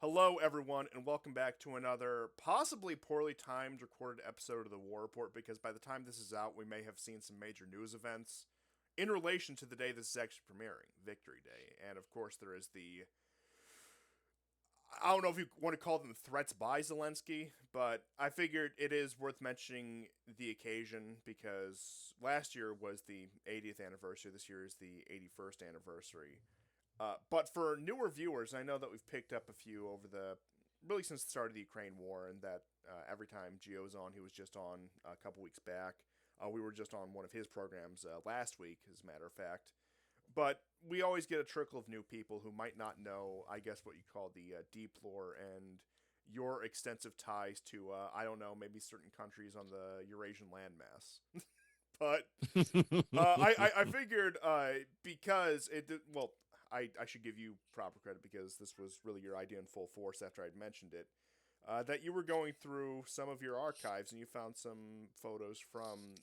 Hello, everyone, and welcome back to another possibly poorly timed recorded episode of the War Report. Because by the time this is out, we may have seen some major news events in relation to the day this is actually premiering, Victory Day. And of course, there is I don't know if you want to call them threats by Zelensky, but I figured it is worth mentioning the occasion because last year was the 80th anniversary, this year is the 81st anniversary. But for newer viewers, I know that we've picked up a few over really since the start of the Ukraine war, and that every time Geo's on, he was just on a couple weeks back. We were just on one of his programs last week, as a matter of fact. But we always get a trickle of new people who might not know, I guess, what you call the deep lore and your extensive ties to, I don't know, maybe certain countries on the Eurasian landmass. But I figured because well, I should give you proper credit because this was really your idea in full force after I'd mentioned it. That you were going through some of your archives and you found some photos from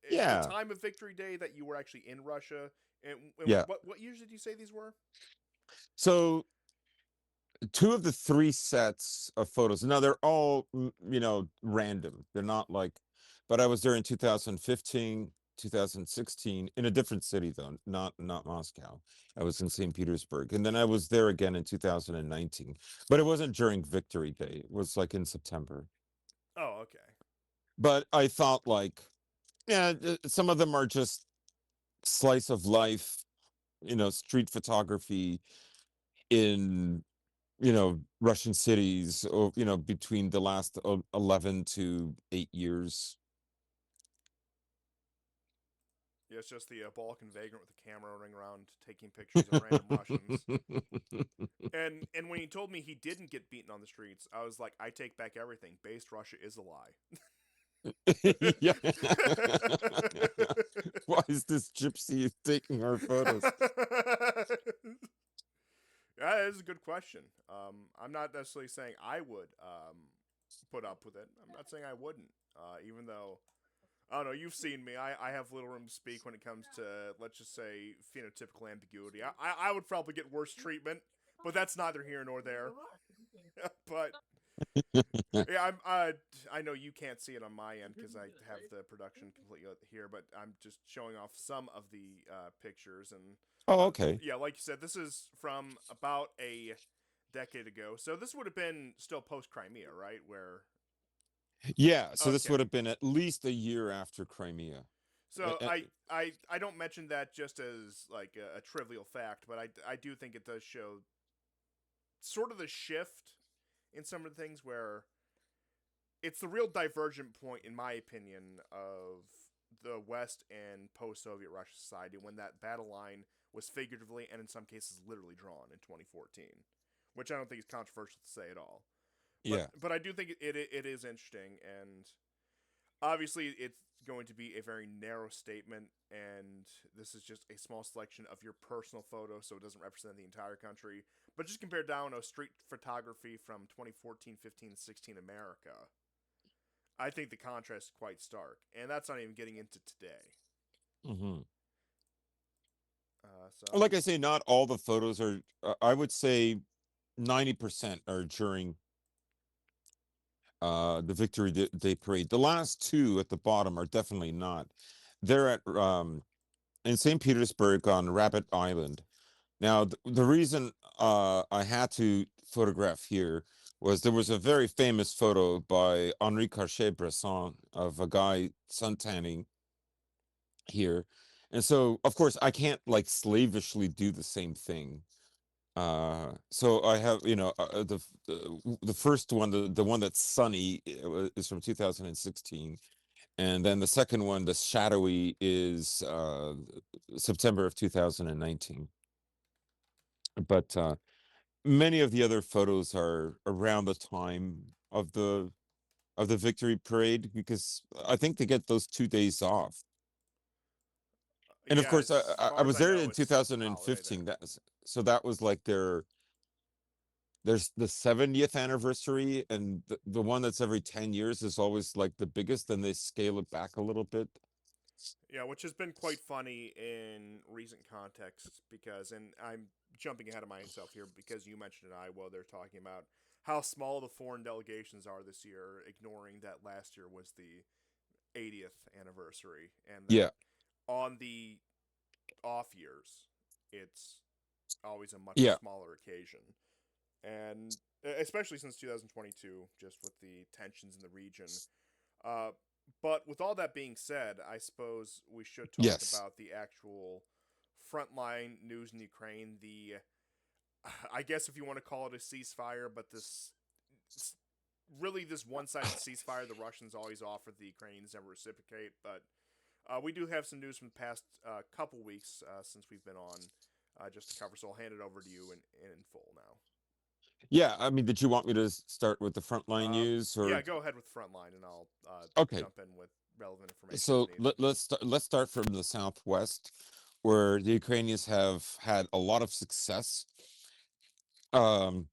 the Yeah, time of Victory Day that you were actually in Russia. And yeah. what years did you say these were? So two of the three sets of photos. Now they're all random. They're not like, but I was there in 2015, 2016 in a different city though, not Moscow. I was in St. Petersburg, and then I was there again in 2019. But it wasn't during Victory Day. It was like in September. Oh, okay. But I thought like, yeah, some of them are just slice of life, street photography in Russian cities, or between the last 11 to 8 years. Yeah, it's just the Balkan vagrant with a camera running around taking pictures of random Russians. And when he told me he didn't get beaten on the streets, I was like, I take back everything. Based Russia is a lie. Yeah. Why is this gypsy taking our photos? Yeah, that is a good question. I'm not necessarily saying I would put up with it. I'm not saying I wouldn't. Even though I don't know, you've seen me. I have little room to speak when it comes to, let's just say, phenotypical ambiguity. I would probably get worse treatment, but that's neither here nor there. But yeah, I know you can't see it on my end because I have the production completely here, but I'm just showing off some of the pictures and Oh, okay. yeah, like you said, this is from about a decade ago. So this would have been still post Crimea, right? Where Yeah, so this would okay, have been at least a year after Crimea. so I don't mention that just as like a trivial fact, but I do think it does show sort of the shift in some of the things where it's the real divergent point, in my opinion, of the West and post-Soviet Russia society when that battle line was figuratively and in some cases literally drawn in 2014, which I don't think is controversial to say at all. Yeah. But I do think it is interesting, and obviously it's going to be a very narrow statement, and this is just a small selection of your personal photos, so it doesn't represent the entire country. But just compare down to street photography from 2014, 15, 16 America. I think the contrast is quite stark, and that's not even getting into today. Hmm. So Like I say, not all the photos are. I would say 90% are during the Day parade. The last two at the bottom are definitely not. They're at in St. Petersburg on Rabbit Island. Now, the reason I had to photograph here was there was a very famous photo by Henri Cartier-Bresson of a guy suntanning here. And so, of course, I can't like slavishly do the same thing. So I have, the first one, the one that's sunny is from 2016, and then the second one, the shadowy, is September of 2019. But many of the other photos are around the time of the victory parade because I think they get those 2 days off. And of yeah, course, as I far as was I there know, in it's a holiday 2015. there. So that was like there's the 70th anniversary, and the one that's every 10 years is always like the biggest, then they scale it back a little bit. Yeah, which has been quite funny in recent contexts because, and I'm jumping ahead of myself here because you mentioned in Iowa they're talking about how small the foreign delegations are this year, ignoring that last year was the 80th anniversary, and that Yeah. on the off years, it's always a much Yeah. smaller occasion. And especially since 2022, just with the tensions in the region. Uh, but with all that being said, I suppose we should talk Yes. about the actual frontline news in Ukraine. I guess if you want to call it a ceasefire, but really this one-sided ceasefire the Russians always offer, the Ukrainians never reciprocate. But we do have some news from the past couple weeks since we've been on just to cover. So I'll hand it over to you in full now. Yeah. I mean, did you want me to start with the frontline news or? Yeah, go ahead with Frontline, and I'll Okay. jump in with relevant information as So needed. let's start from the southwest, where the Ukrainians have had a lot of success. Um,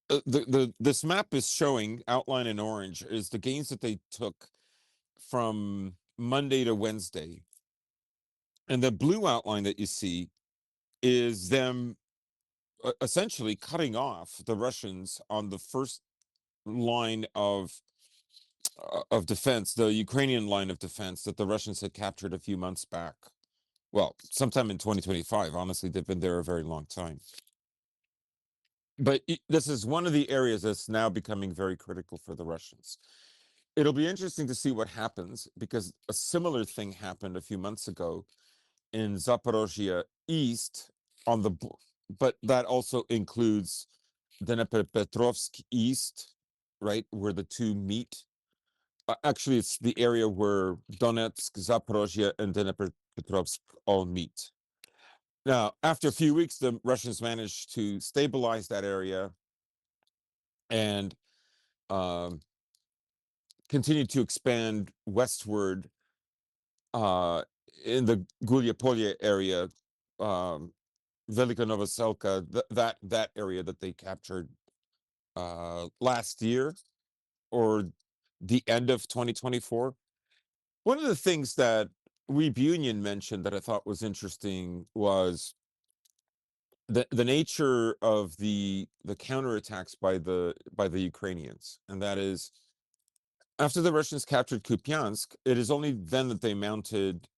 the this map is showing outline in orange is the gains that they took from Monday to Wednesday, and the blue outline that you see is them essentially cutting off the Russians on the first line of defense, the Ukrainian line of defense that the Russians had captured a few months back. Well, sometime in 2025. Honestly, they've been there a very long time. But this is one of the areas that's now becoming very critical for the Russians. It'll be interesting to see what happens because a similar thing happened a few months ago in Zaporozhye East on the, but that also includes Dnepropetrovsk East, right, where the two meet. Actually, it's the area where Donetsk, Zaporozhye, and Dnepropetrovsk all meet. Now, after a few weeks, the Russians managed to stabilize that area and um, continue to expand westward uh, in the Gulyapolye area, um, Velika Novoselka, that area that they captured last year or the end of 2024. One of the things that Weeb Union mentioned that I thought was interesting was the nature of the counterattacks by the Ukrainians, and that is after the Russians captured Kupiansk, it is only then that they mounted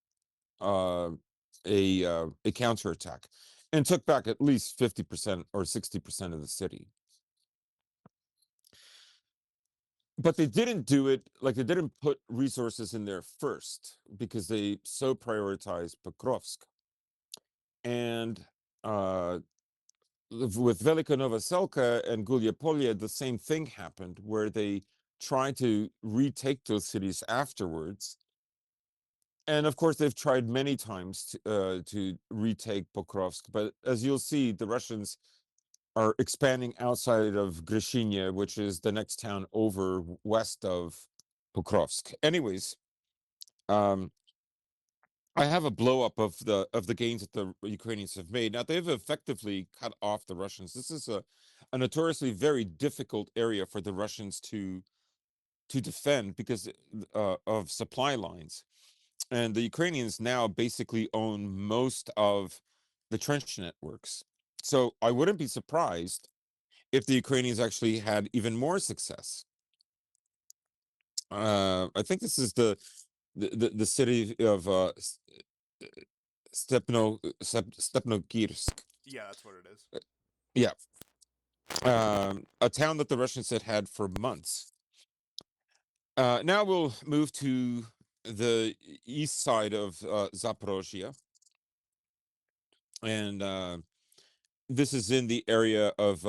uh, a counterattack and took back at least 50% or 60% of the city. But they didn't do it like they didn't put resources in there first because they so prioritized Pokrovsk. And uh, with Velika Novoselka and Gulyapolye, the same thing happened where they tried to retake those cities afterwards. And of course, they've tried many times to retake Pokrovsk. But as you'll see, the Russians are expanding outside of Grishiny, which is the next town over west of Pokrovsk. Anyways, um, I have a blow up of the gains that the Ukrainians have made. Now they've effectively cut off the Russians. This is a notoriously very difficult area for the Russians to defend because of supply lines. And the Ukrainians now basically own most of the trench networks. So I wouldn't be surprised if the Ukrainians actually had even more success. I think this is the city of Stepnogirsk. Yeah, that's what it is. Yeah, a town that the Russians had for months. Now we'll move to the east side of Zaporozhye, and this is in the area of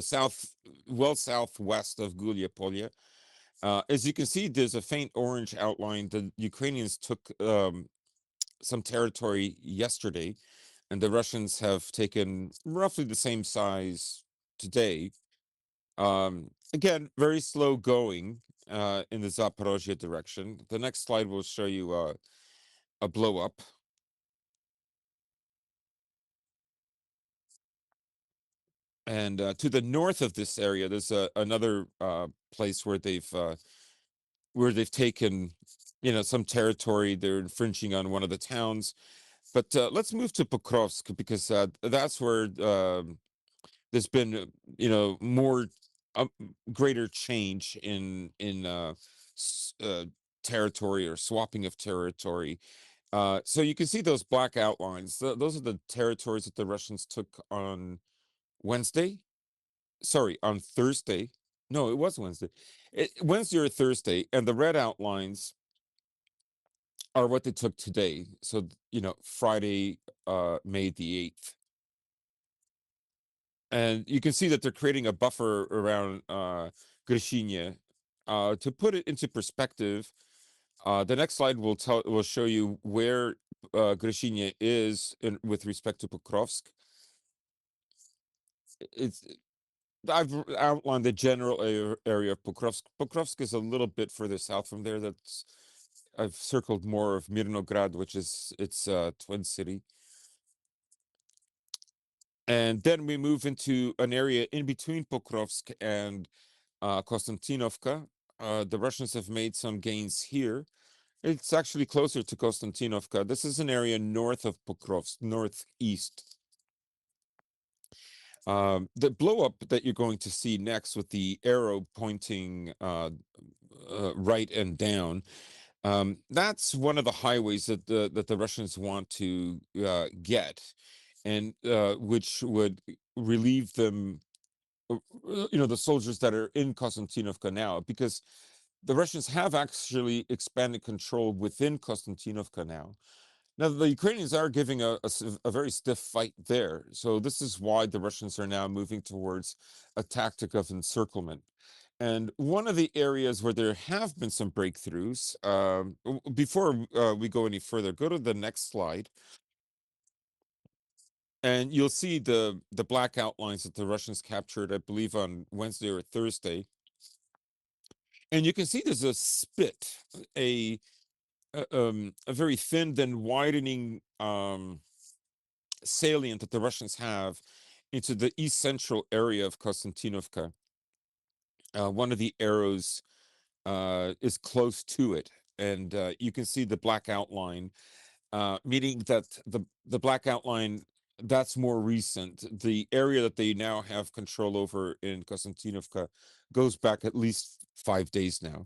southwest of Gulyapolye. As you can see, there's a faint orange outline. The Ukrainians took some territory yesterday, and the Russians have taken roughly the same size today. Again, very slow going in the Zaporozhye direction. The next slide will show you a blow up. And to the north of this area, there's another place where they've taken, some territory. They're infringing on one of the towns, But let's move to Pokrovsk because that's where there's been more uh, greater change in territory or swapping of territory. So you can see those black outlines. Those are the territories that the Russians took on Wednesday. Sorry, on Thursday. No, it was Wednesday. Wednesday or Thursday, and the red outlines are what they took today. So Friday, May the 8th. And you can see that they're creating a buffer around Grishina. To put it into perspective, the next slide will show you where Grishina is with respect to Pokrovsk. It's I've outlined the general area of Pokrovsk. Pokrovsk is a little bit further south from there. I've circled more of Mirnograd, which is its twin city. And then we move into an area in between Pokrovsk and Konstantinovka. The Russians have made some gains here. It's actually closer to Konstantinovka. This is an area north of Pokrovsk, northeast. The blow up that you're going to see next with the arrow pointing right and down, that's one of the highways that the Russians want to get, and which would relieve them, the soldiers that are in Konstantinovka now, because the Russians have actually expanded control within Konstantinovka now. Now, the Ukrainians are giving a very stiff fight there. So, this is why the Russians are now moving towards a tactic of encirclement. And one of the areas where there have been some breakthroughs, before we go any further, go to the next slide. And you'll see the black outlines that the Russians captured, I believe, on Wednesday or Thursday. And you can see there's a spit, a very thin, then widening salient that the Russians have into the east central area of Konstantinovka. One of the arrows is close to it, and you can see the black outline, meaning that the black outline, that's more recent. The area that they now have control over in Konstantinovka goes back at least 5 days now.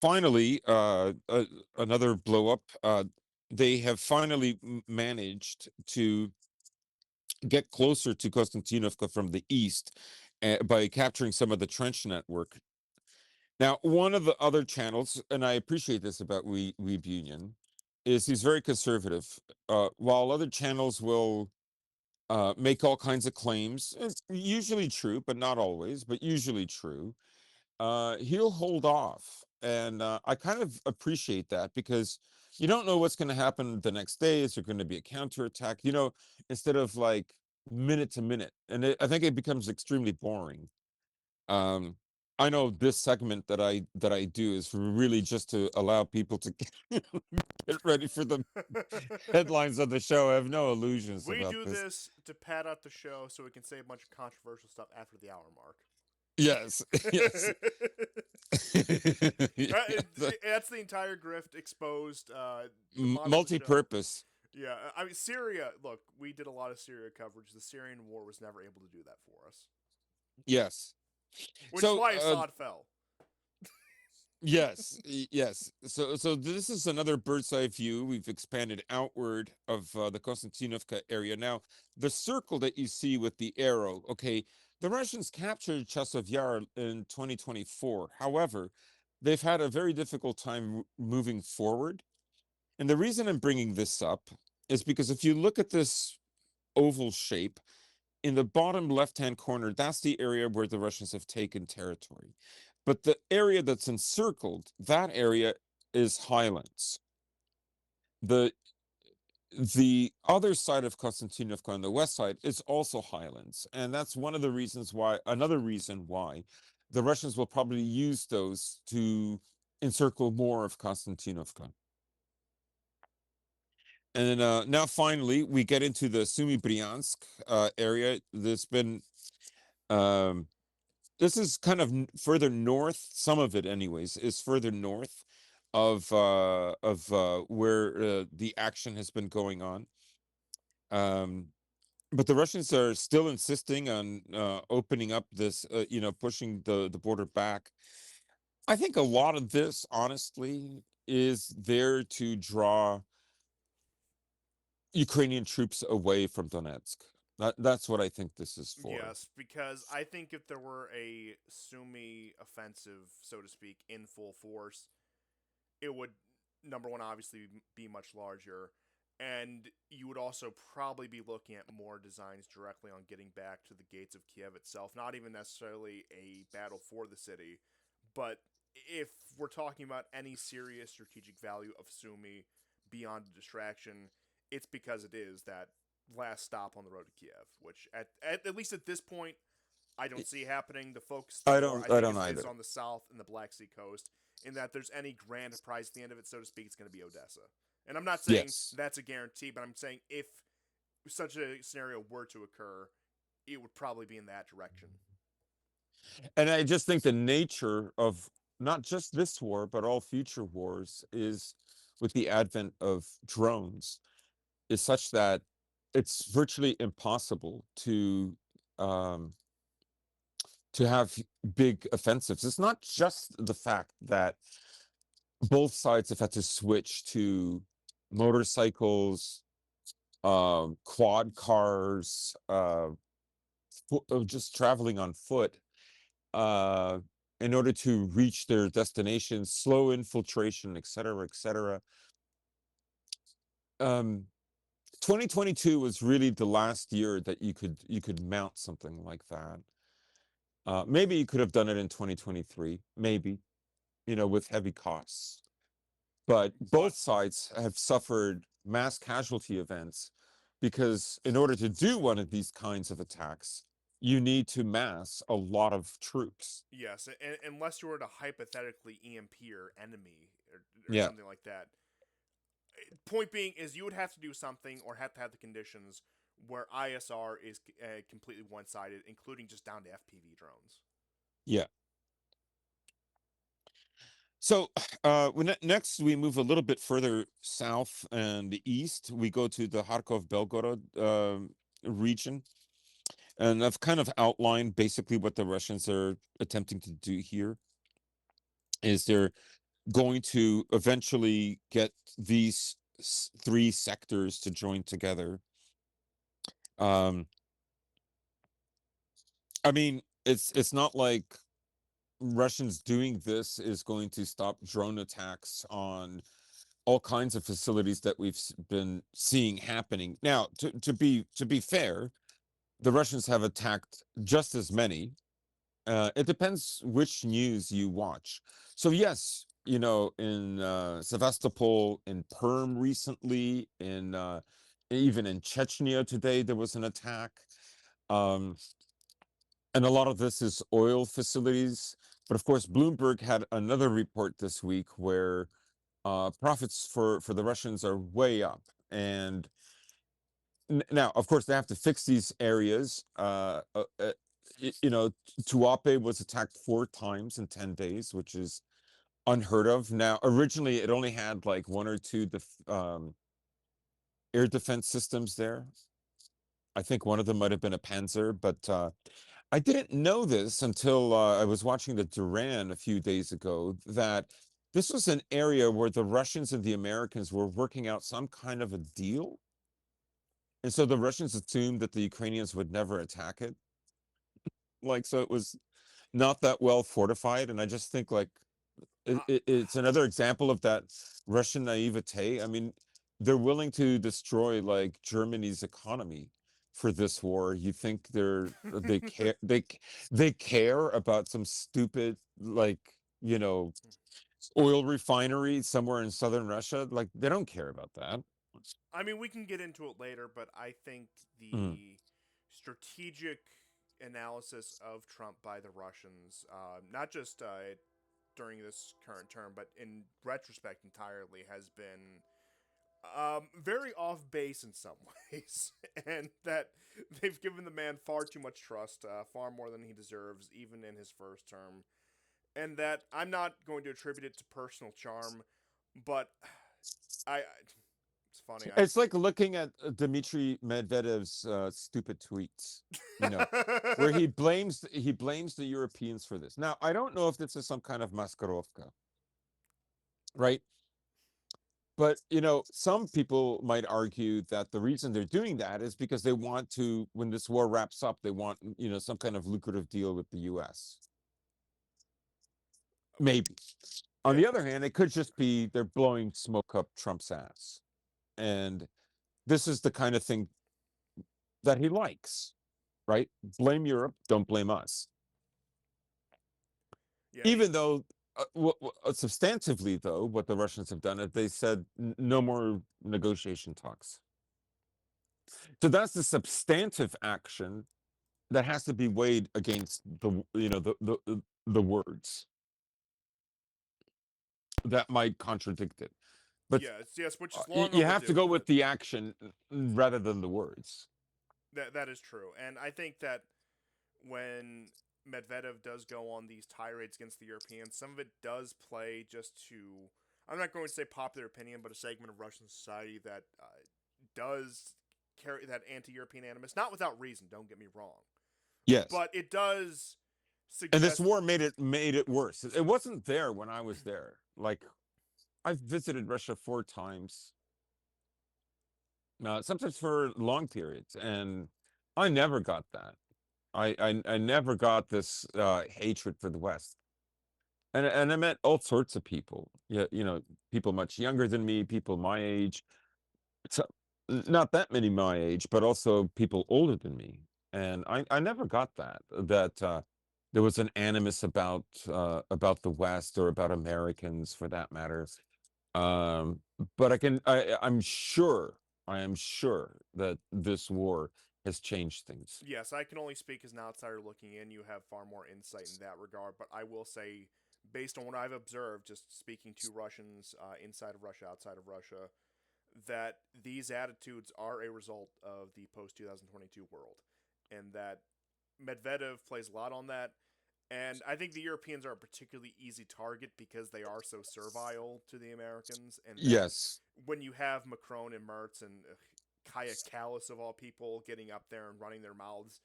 Finally, another blow up. They have finally managed to get closer to Konstantinovka from the east by capturing some of the trench network. Now, one of the other channels, and I appreciate this about Weeb Union, is he's very conservative. While other channels will make all kinds of claims, it's usually true, but not always, but usually true, he'll hold off. And I kind of appreciate that, because you don't know what's going to happen the next day. Is there going to be a counterattack? Instead of like minute to minute. And I think it becomes extremely boring. Um, I know this segment that I do is really just to allow people to get ready for the headlines of the show. I have no illusions We about do this. this to pad out the show so we can say a bunch of controversial stuff after the hour mark. Yes, yes. Yeah, That's the entire grift exposed. The bottom of the show. multi-purpose. Yeah, I mean Syria. Look, we did a lot of Syria coverage. The Syrian war was never able to do that for us, Yes. which is So why Assad fell. yes, yes. So this is another bird's eye view. We've expanded outward of the Konstantinovka area. Now, the circle that you see with the arrow, okay, the Russians captured Chasov Yar in 2024. However, they've had a very difficult time moving forward. And the reason I'm bringing this up is because if you look at this oval shape, in the bottom left-hand corner, that's the area where the Russians have taken territory. But the area that's encircled, that area is highlands. The the other side of Konstantinovka on the west side is also highlands. And that's another reason why the Russians will probably use those to encircle more of Konstantinovka. And then now finally we get into the Sumy Bryansk area. Um, this is kind of further north. Some of it, anyways, is further north of where the action has been going on. Um, but the Russians are still insisting on opening up this, pushing the border back. I think a lot of this, honestly, is there to draw Ukrainian troops away from Donetsk. That's what I think this is for. Yes, because I think if there were a Sumy offensive, so to speak, in full force, it would, number one, obviously be much larger, and you would also probably be looking at more designs directly on getting back to the gates of Kiev itself. Not even necessarily a battle for the city, but if we're talking about any serious strategic value of Sumy beyond a distraction, it's because it is that last stop on the road to Kiev, which at least at this point I don't see happening. The focus of the war, I I think, don't is either. on the south and the Black Sea coast. In that there's any grand prize at the end of it, so to speak, it's going to be Odessa. And I'm not saying Yes. that's a guarantee, but I'm saying if such a scenario were to occur, it would probably be in that direction. And I just think the nature of not just this war, but all future wars is with the advent of drones is such that it's virtually impossible um, to have big offensives. It's not just the fact that both sides have had to switch to motorcycles, quad cars, just traveling on foot uh, in order to reach their destinations, slow infiltration, et cetera, et cetera. Um, 2022 was really the last year that you could mount something like that. Maybe you could have done it in 2023, maybe, with heavy costs. But But both sides have suffered mass casualty events because in order to do one of these kinds of attacks, you need to mass a lot of troops. yes, unless you were to hypothetically EMP your enemy or Yeah, something like that. Point being is you would have to do something or have to have the conditions where ISR is completely one sided, including just down to FPV drones. yeah. So next we move a little bit further south and the east. We go to the Kharkov Belgorod region, and I've kind of outlined basically what the Russians are attempting to do here. Is they're going to eventually get these three sectors to join together. Um, I mean, it's not like Russians doing this is going to stop drone attacks on all kinds of facilities that we've been seeing happening. Now, to be fair, the Russians have attacked just as many. It depends which news you watch. So yes, in Sevastopol, in Perm recently, in even in Chechnya today, there was an attack. Um, and a lot of this is oil facilities. But of course, Bloomberg had another report this week where profits for the Russians are way up. And now, of course, they have to fix these areas. Tuape was attacked 4 times in 10 days, which is unheard of. Now, originally, it only had like one or two air defense systems there. I think one of them might have been a Panzer, but I didn't know this until I was watching the Duran a few days ago that this was an area where the Russians and the Americans were working out some kind of a deal. And so the Russians assumed that the Ukrainians would never attack it. Like, so it was not that well fortified. And I just think, like, Uh, it's another example of that Russian naivete. I mean, they're willing to destroy like Germany's economy for this war. You think they care about some stupid like you know oil refinery somewhere in southern Russia? Like they don't care about that. I mean, we can get into it later, but I think Mm. the strategic analysis of Trump by the Russians, not just during this current term, but in retrospect entirely, has been very off base in some ways, and that they've given the man far too much trust, far more than he deserves, even in his first term. And that I'm not going to attribute it to personal charm. But I it's funny. It's like looking at Dmitry Medvedev's stupid tweets, you know, where he blames the Europeans for this. Now, I don't know if this is some kind of maskarovka, right? But some people might argue that the reason they're doing that is because they want to, when this war wraps up, they want some kind of lucrative deal with the U.S. Maybe. On yeah, the other hand, it could just be they're blowing smoke up Trump's ass, and this is the kind of thing that he likes, right? Blame Europe, don't blame us. yeah, Even though, substantively, though, what the Russians have done is they said no more negotiation talks. So that's the substantive action that has to be weighed against the words that might contradict it. But yes, which is you long you have to overdue. go with the action rather than the words. That is true, and I think that when Medvedev does go on these tirades against the Europeans, some of it does play just to, I'm not going to say popular opinion, but a segment of Russian society that does carry that anti-European animus, not without reason. Don't get me wrong, Yes. but it does And this suggest. war made it worse. It wasn't there when I was there. Like, I've visited Russia 4 times, sometimes for long periods, and I never got that. I never got this hatred for the West, and I met all sorts of people. Yeah, people much younger than me, people my age, so, not that many my age, but also people older than me, and I never got that there was an animus about the West or about Americans for that matter. Um, but I am sure that this war has changed things. Yes, I can only speak as an outsider looking in. You have far more insight in that regard, but I will say, based on what I've observed, just speaking to Russians inside of Russia, outside of Russia, that these attitudes are a result of the post 2022 world, and that Medvedev plays a lot on that. And I think the Europeans are a particularly easy target because they are so servile to the Americans, and that Yes. when you have Macron and Mertz and Kaya Kallas of all people getting up there and running their mouths,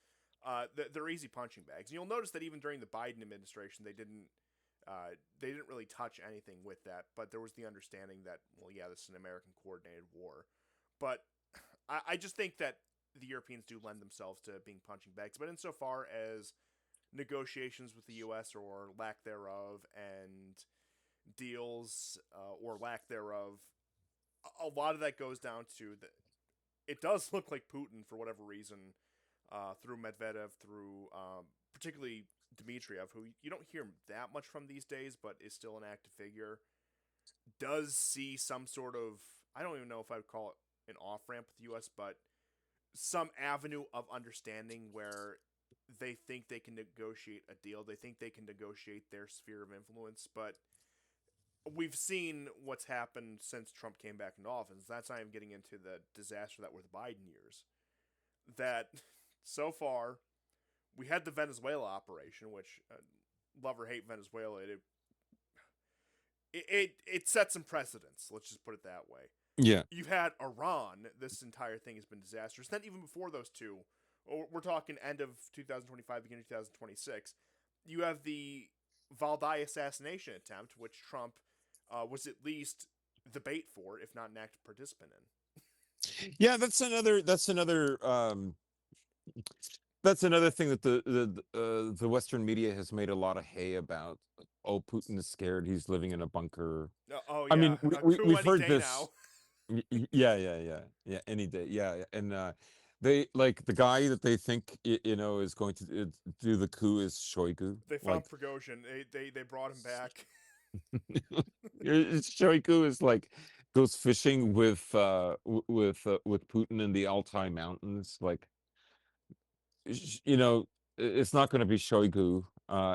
they're easy punching bags. And you'll notice that even during the Biden administration, they didn't really touch anything with that, but there was the understanding that, well, yeah, this is an American coordinated war. But I just think that the Europeans do lend themselves to being punching bags. But insofar as negotiations with the U.S. or lack thereof, and deals or lack thereof, a lot of that goes down to that. It does look like Putin, for whatever reason, through Medvedev, through particularly Dmitriev, who you don't hear that much from these days, but is still an active figure, does see some sort of, I don't even know if I would call it an off ramp with the U.S., but some avenue of understanding where they think they can negotiate a deal. They think they can negotiate their sphere of influence, but we've seen what's happened since Trump came back into office. That's not even getting into the disaster that were the Biden years. That so far, we had the Venezuela operation, which love or hate Venezuela, it set some precedents. Let's just put it that way. Yeah. You had Iran. This entire thing has been disastrous. Then even before those two, we're talking end of 2025, beginning of 2026. You have the Valdai assassination attempt, which Trump was at least the bait for, if not an active participant in. Yeah, that's another thing that the Western media has made a lot of hay about. Oh, Putin is scared. He's living in a bunker. Oh I yeah, mean, we, a we coup we've any heard day this. now. Yeah, yeah, yeah, yeah. Any day, yeah, yeah. And they like the guy that they think is going to do the coup is Shoigu. They Like, found Prigozhin. They brought him back. Shoigu is like goes fishing with Putin in the Altai Mountains. Like, it's not going to be Shoigu.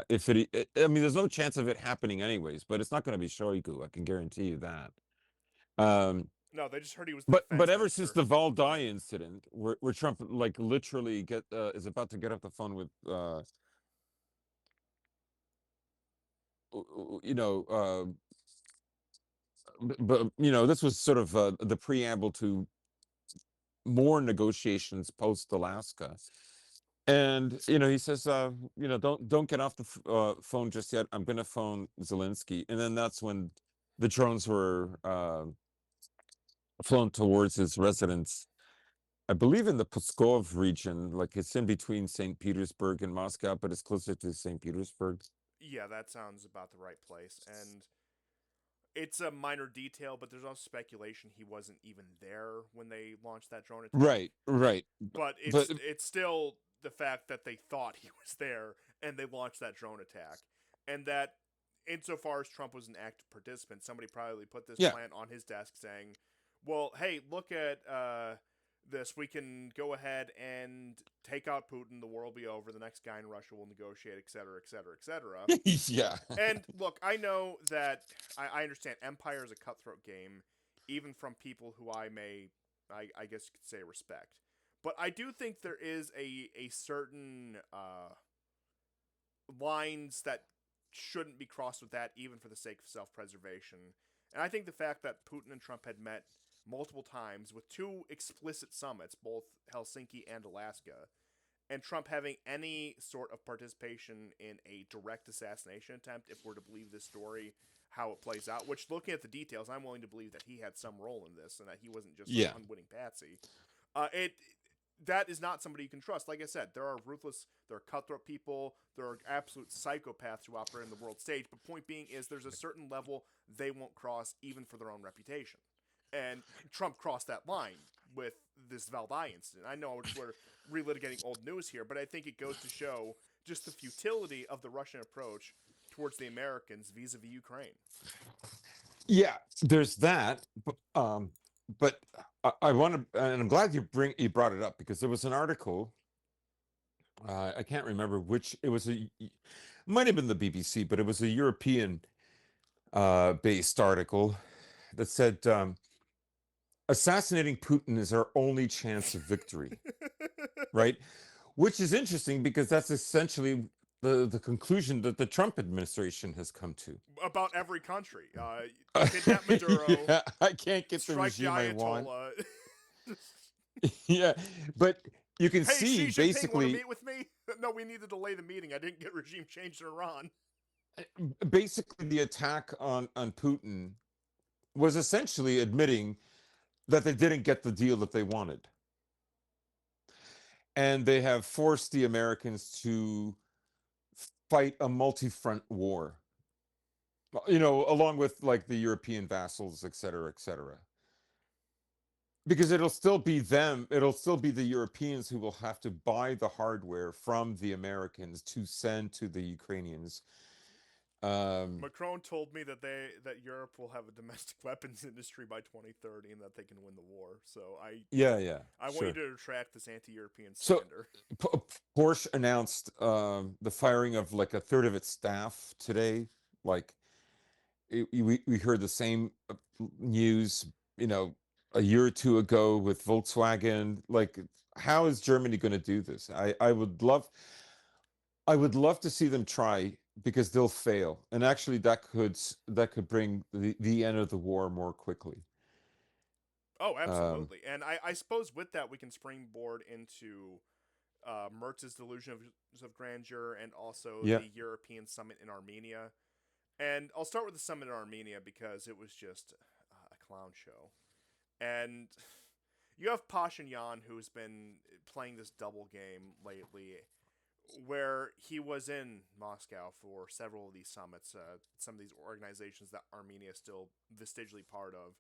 If I mean, there's no chance of it happening anyways, but it's not going to be Shoigu. I can guarantee you that. Um, No, they just heard he was the but defense ever since minister. the Valdai incident, where Trump like literally is about to get off the phone with you know but this was sort of the preamble to more negotiations post Alaska. And he says, don't get off the phone just yet. I'm going to phone Zelensky. And then that's when the drones were flown towards his residence. I believe in the Pskov region, like it's in between St. Petersburg and Moscow, but it's closer to St. Petersburg. Yeah, that sounds about the right place. And it's a minor detail, but there's also speculation he wasn't even there when they launched that drone attack. Right, right. But But it's still the fact that they thought he was there and they launched that drone attack, and that insofar as Trump was an active participant, somebody probably put this yeah, plan on his desk saying, "Well, hey, look at this. We can go ahead and take out Putin. The war will be over. The next guy in Russia will negotiate, et cetera, et cetera, et cetera." yeah, And look, I know that I understand Empire is a cutthroat game, even from people who I guess you could say, respect. But I do think there is a certain lines that shouldn't be crossed with that, even for the sake of self preservation. And I think the fact that Putin and Trump had met multiple times with two explicit summits, both Helsinki and Alaska, and Trump having any sort of participation in a direct assassination attempt, if we're to believe this story, how it plays out, which looking at the details, I'm willing to believe that he had some role in this and that he wasn't just some yeah, unwitting patsy. It that is not somebody you can trust. Like I said, there are ruthless, there are cutthroat people, there are absolute psychopaths who operate in the world stage. But point being is, there's a certain level they won't cross, even for their own reputation. And Trump crossed that line with this Valdai incident. I know we're relitigating old news here, but I think it goes to show just the futility of the Russian approach towards the Americans vis-a-vis Ukraine. yeah. There's that, but I want to, and I'm glad you brought it up because there was an article. I can't remember which. It was might have been the BBC, but it was a European based article that said assassinating Putin is our only chance of victory. Right, which is interesting because that's essentially the conclusion that the Trump administration has come to. About every country. Kidnap Maduro, Yeah, I can't get the strike the regime I want. Ayatollah. Yeah, but you can Hey, see Xi Jinping, want to basically meet with me? No, we need to delay the meeting. I didn't get regime change in Iran. basically the attack on Putin was essentially admitting that they didn't get the deal that they wanted. And they have forced the Americans to fight a multi-front war, along with like the European vassals, et cetera, et cetera. Because it'll still be the Europeans who will have to buy the hardware from the Americans to send to the Ukrainians. Macron told me that Europe will have a domestic weapons industry by 2030 and that they can win the war. So Yeah, yeah, I want you sure. to retract this anti-European So slander. Porsche announced the firing of like a third of its staff today. Like we heard the same news, a year or two ago with Volkswagen. Like, how is Germany going to do this? I would love to see them try because they'll fail, and actually that could bring the end of the war more quickly. Oh, Um, absolutely. And I suppose with that we can springboard into Mertz's delusion of grandeur and also yeah, the European summit in Armenia. And I'll start with the summit in Armenia because it was just a clown show. And you have Pashinyan, who's been playing this double game lately, where he was in Moscow for several of these summits, some of these organizations that Armenia is still vestigiously part of.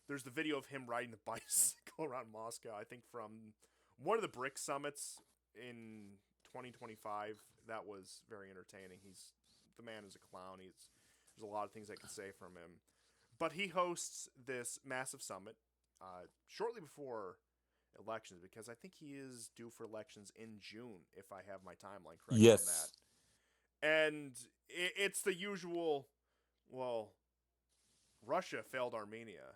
There's the video of him riding the bicycle around Moscow, I think from one of the BRICS summits in 2025. That was very entertaining. The man is a clown. There's a lot of things I can say from him. But he hosts this massive summit shortly before elections, because I think he is due for elections in June, if I have my timeline correct on that. yes. And it's the usual, well, Russia failed Armenia.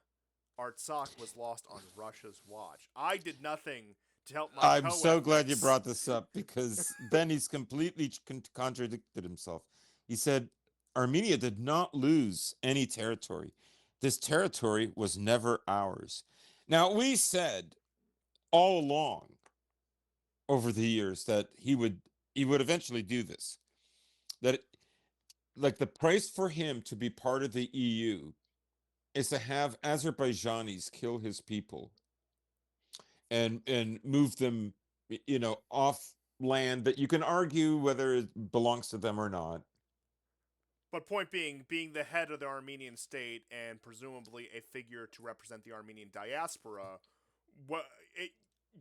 Artsakh was lost on Russia's watch. I did nothing to help my I'm so glad you co-ethnics. brought this up because then he's completely contradicted himself. He said Armenia did not lose any territory. This territory was never ours. Now, we said all along over the years that he would eventually do this. That like the price for him to be part of the EU is to have Azerbaijanis kill his people and move them, off land that you can argue whether it belongs to them or not. But point being the head of the Armenian state and presumably a figure to represent the Armenian diaspora, what it,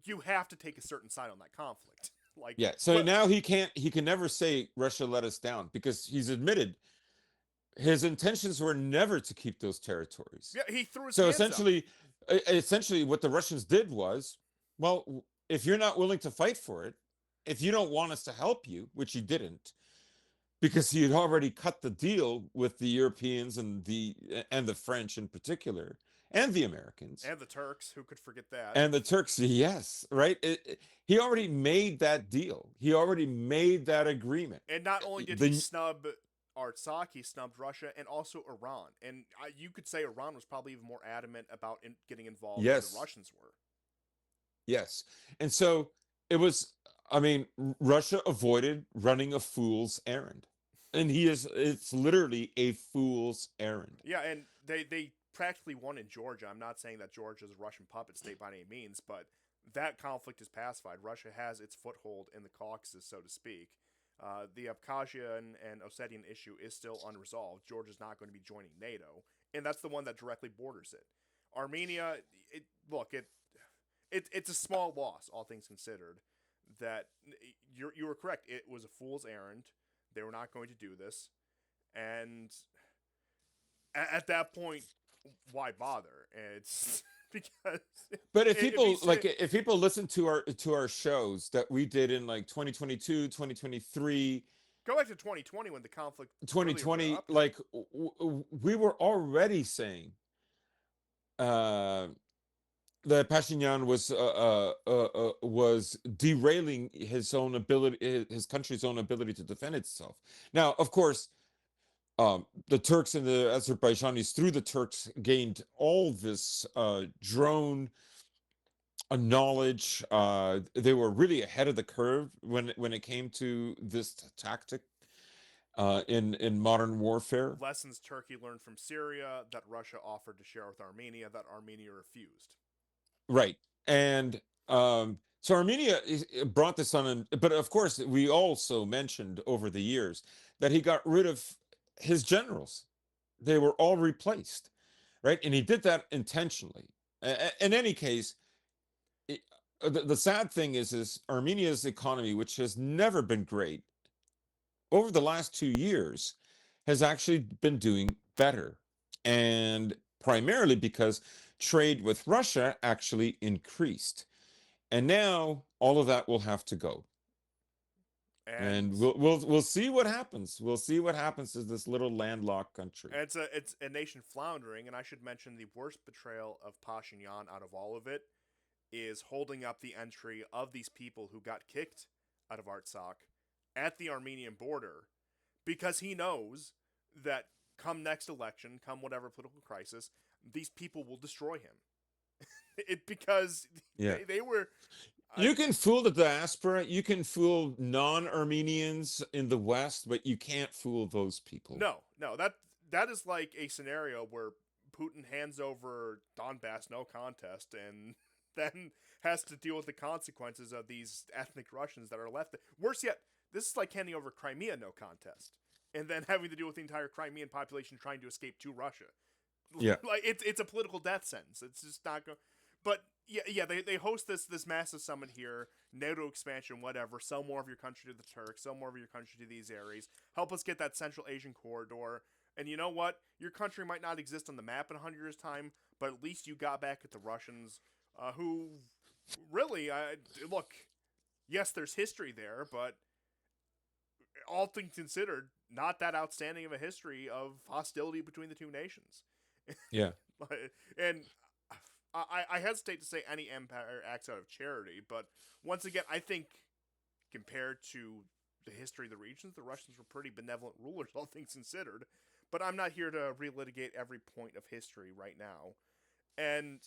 you have to take a certain side on that conflict. Like, Yeah. So now he can never say Russia let us down because he's admitted his intentions were never to keep those territories. yeah, he threw his So hands up. essentially what the Russians did was, well, if you're not willing to fight for it, if you don't want us to help you, which he didn't, because he had already cut the deal with the Europeans and the French in particular, and the Americans And the Turks, who could forget that? and the Turks. Yes, right. He already made that deal. He already made that agreement. And not only did he The snub Artsakh, he snubbed Russia and also Iran. And you could say Iran was probably even more adamant about getting involved than the Yes, Russians were. yes, and so it was. I mean, Russia avoided running a fool's errand, and it's literally a fool's errand. Yeah, and they practically won in Georgia. I'm not saying that Georgia is a Russian puppet state by any means, but that conflict is pacified. Russia has its foothold in the Caucasus, so to speak. The Abkhazia and Ossetian issue is still unresolved. Georgia's not going to be joining NATO, and that's the one that directly borders it. Armenia, it's a small loss, all things considered. That you were correct. It was a fool's errand. They were not going to do this, and at that point, why bother? It's because But if if you people say, like if people listen to our shows that we did in like 2022, 2023, go back to 2020 when the conflict really 2020, erupted. like we were already saying uh that Pashinyan was derailing his own ability, his country's own ability to defend itself. Now, of course, the Turks and the Azerbaijanis, through the Turks, gained all this drone knowledge. They were really ahead of the curve when it came to this tactic in modern warfare. Lessons Turkey learned from Syria that Russia offered to share with Armenia that Armenia refused. Right. And so Armenia brought this on, but of course, we also mentioned over the years that he got rid of his generals. They were all replaced, right? And he did that intentionally. In any case, the sad thing is Armenia's economy, which has never been great, over the last 2 years, has actually been doing better. And primarily because trade with Russia actually increased. And now all of that will have to go. And And we'll see what happens. We'll see what happens to this little landlocked country. it's a nation floundering, and I should mention the worst betrayal of Pashinyan out of all of it is holding up the entry of these people who got kicked out of Artsakh at the Armenian border because he knows that come next election, come whatever political crisis, these people will destroy him. Because Yeah. they were You can fool the diaspora, you can fool non-Armenians in the West, but you can't fool those people. no, that is like a scenario where Putin hands over Donbass no contest and then has to deal with the consequences of these ethnic Russians that are left. Worse yet, this is like handing over Crimea no contest and then having to deal with the entire Crimean population trying to escape to Russia. Yeah. Like it's a political death sentence. It's just not going. But yeah, they host this massive summit here, NATO expansion, whatever. Sell more of your country to the Turks, sell more of your country to these areas. Help us get that Central Asian corridor. And you know what? Your country might not exist on the map in 100 years' time, but at least you got back at the Russians, who really look. Yes, there's history there, but all things considered, not that outstanding of a history of hostility between the two nations. Yeah. And I hesitate to say any empire acts out of charity, but once again, I think compared to the history of the regions, the Russians were pretty benevolent rulers, all things considered. But I'm not here to relitigate every point of history right now. And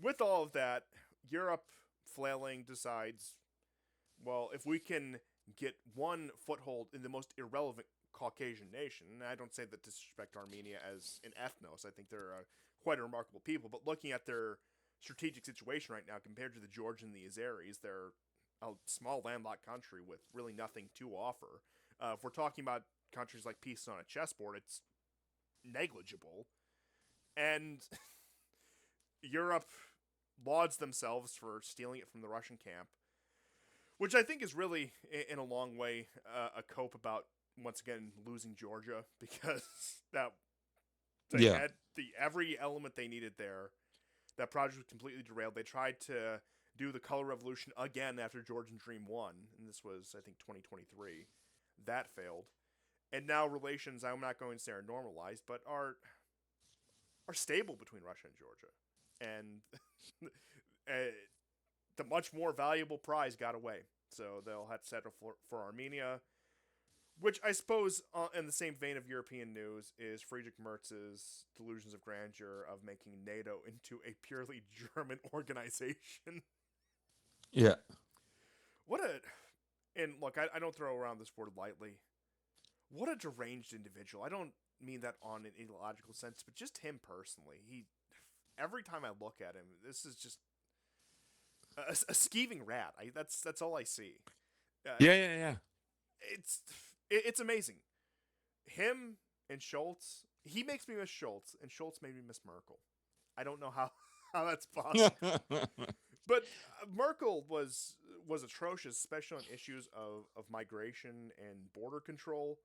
with all of that, Europe flailing decides, well, if we can get one foothold in the most irrelevant Caucasian nation, and I don't say that to disrespect Armenia as an ethnos, I think they're quite a remarkable people, but looking at their strategic situation right now compared to the Georgians and the Azeris, they're a small landlocked country with really nothing to offer. If we're talking about countries like pieces on a chessboard, it's negligible. And Europe lauds themselves for stealing it from the Russian camp, which I think is really, in a long way, a cope about once again losing Georgia because that they Yeah. had every element they needed there. That project was completely derailed. They tried to do the color revolution again after Georgian Dream won, and this was I think 2023. That failed, and now relations I'm not going to say are normalized, but are stable between Russia and Georgia, and the much more valuable prize got away. So they'll have to settle for Armenia, which I suppose, in the same vein of European news, is Friedrich Merz's delusions of grandeur of making NATO into a purely German organization. Yeah. What a. And look, I don't throw around this word lightly. What a deranged individual. I don't mean that on an ideological sense, but just him personally. He. Every time I look at him, this is just a skeeving rat. That's all I see. Uh, Yeah, yeah, yeah. it's it's amazing. Him and Schultz. He makes me miss Schultz, and Schultz made me miss Merkel. I don't know how how that's possible, but Merkel was atrocious, especially on issues of migration and border control.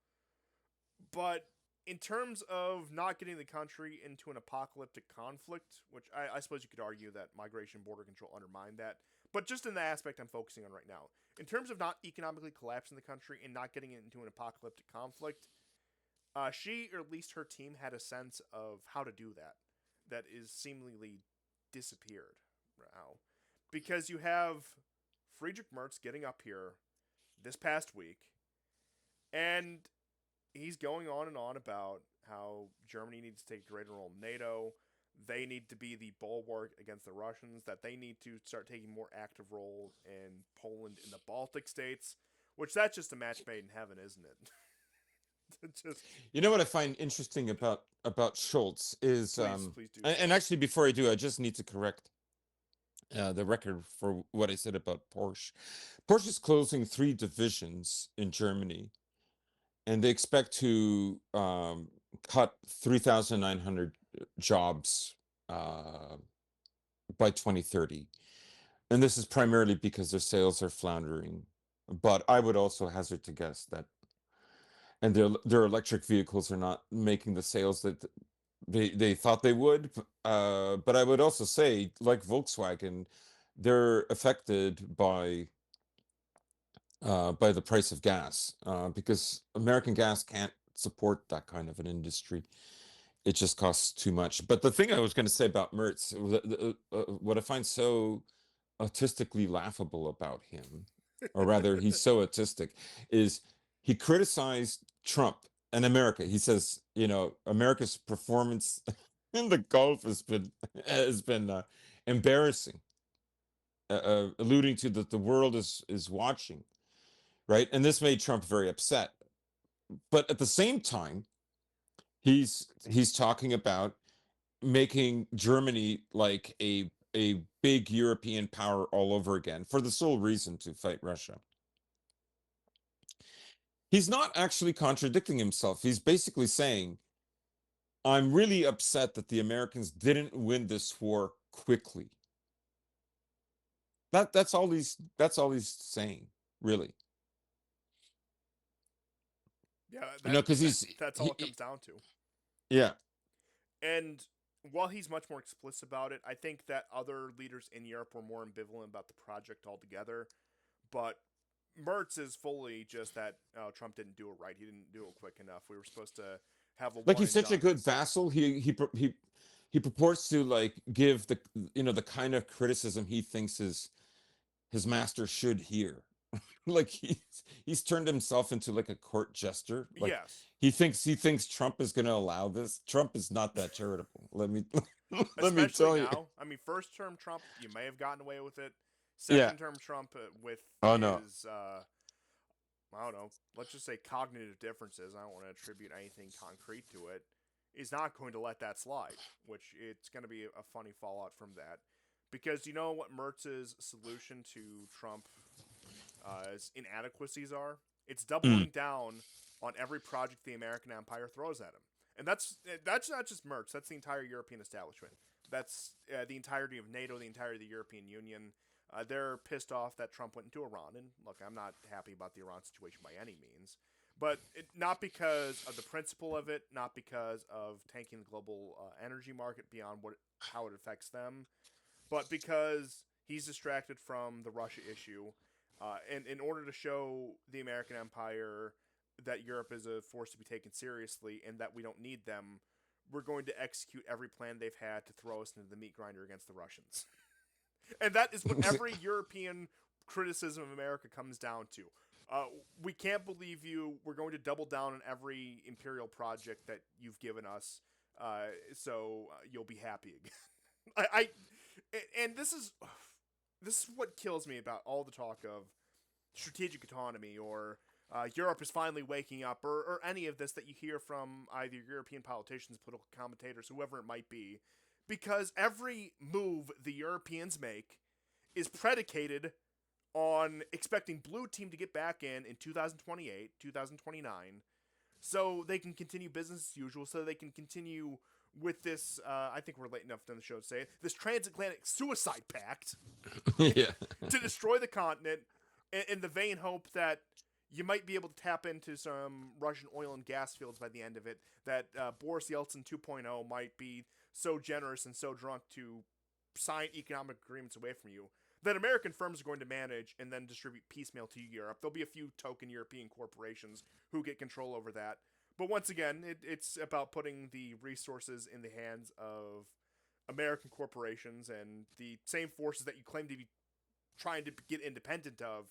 But in terms of not getting the country into an apocalyptic conflict, which I suppose you could argue that migration border control undermined that, but just in the aspect I'm focusing on right now, in terms of not economically collapsing the country and not getting it into an apocalyptic conflict, she, or at least her team, had a sense of how to do that. That is seemingly disappeared now, because you have Friedrich Merz getting up here this past week, and he's going on and on about how Germany needs to take a greater role in NATO. They need to be the bulwark against the Russians. That they need to start taking more active role in Poland and the Baltic states. Which that's just a match made in heaven, isn't it? Just You know what I find interesting about Schultz is please do and so. actually before I do, I just need to correct the record for what I said about Porsche. Porsche is closing 3 divisions in Germany, and they expect to cut 3,900 jobs uh, by 2030. And this is primarily because their sales are floundering. But I would also hazard to guess that, and their electric vehicles are not making the sales that they thought they would. But I would also say, like Volkswagen, they're affected by the price of gas because American gas can't support that kind of an industry. It just costs too much. But the thing I was going to say about Mertz, what I find so autistically laughable about him, or rather, he's so autistic, is he criticized Trump and America. He says, America's performance in the Gulf has been embarrassing, alluding to that the world is watching, right? And this made Trump very upset. But at the same time, he's talking about making Germany like a big European power all over again for the sole reason to fight Russia. He's not actually contradicting himself. He's basically saying, I'm really upset that the Americans didn't win this war quickly. That's all he's saying, really. Yeah, Because that's all it he comes down to. yeah. And while he's much more explicit about it, I think that other leaders in Europe were more ambivalent about the project altogether. But Mertz is fully just that Trump didn't do it right. He didn't do it quick enough. We were supposed to have a Like one he's and such a done. good vassal. He purports to like give the kind of criticism he thinks his master should hear. Like he's turned himself into like a court jester. Like Yes, he thinks Trump is going to allow this. Trump is not that charitable. Let me let me especially tell you. now. I mean, first term Trump, you may have gotten away with it. Yeah. Second term Trump, with Oh no. his, I don't know, let's just say cognitive differences. I don't want to attribute anything concrete to it. Is not going to let that slide, which it's going to be a funny fallout from that. Because you know what Mertz's solution to Trump's inadequacies are? It's Mm. doubling down on every project the American empire throws at him. And that's not just Mertz. That's the entire European establishment. That's the entirety of NATO, the entirety of the European Union. They're pissed off that Trump went into Iran. And look, I'm not happy about the Iran situation by any means. But not because of the principle of it, not because of tanking the global energy market beyond how it affects them, but because he's distracted from the Russia issue. And in order to show the American empire that Europe is a force to be taken seriously and that we don't need them, we're going to execute every plan they've had to throw us into the meat grinder against the Russians. And that is what every European criticism of America comes down to. Uh, we can't believe you. We're going to double down on every imperial project that you've given us, so you'll be happy again. I and this is what kills me about all the talk of strategic autonomy or Europe is finally waking up, or any of this that you hear from either European politicians, political commentators, whoever it might be, because every move the Europeans make is predicated on expecting blue team to get back in 2028, 2029, so they can continue business as usual, so they can continue with this. I think we're late enough in the show to say it. This transatlantic suicide pact Yeah. to destroy the continent in the vain hope that you might be able to tap into some Russian oil and gas fields by the end of it. That Boris Yeltsin 2.0 might be so generous and so drunk to sign economic agreements away from you that American firms are going to manage and then distribute piecemeal to Europe. There'll be a few token European corporations who get control over that. But once again, it's about putting the resources in the hands of American corporations and the same forces that you claim to be trying to get independent of,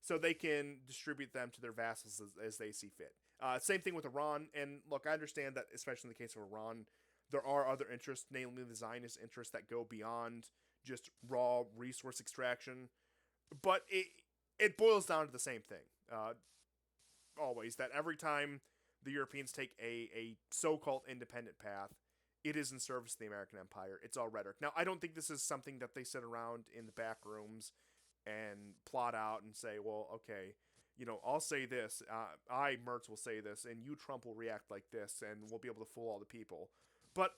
so they can distribute them to their vassals as they see fit. Same thing with Iran. And look, I understand that, especially in the case of Iran, there are other interests, namely the Zionist interests, that go beyond just raw resource extraction. But it boils down to the same thing. Always that every time the Europeans take a so-called independent path, it is in service to the American empire. It's all rhetoric. Now, I don't think this is something that they sit around in the back rooms and plot out and say, well, okay, I'll say this, Mertz will say this, and you, Trump, will react like this, and we'll be able to fool all the people. But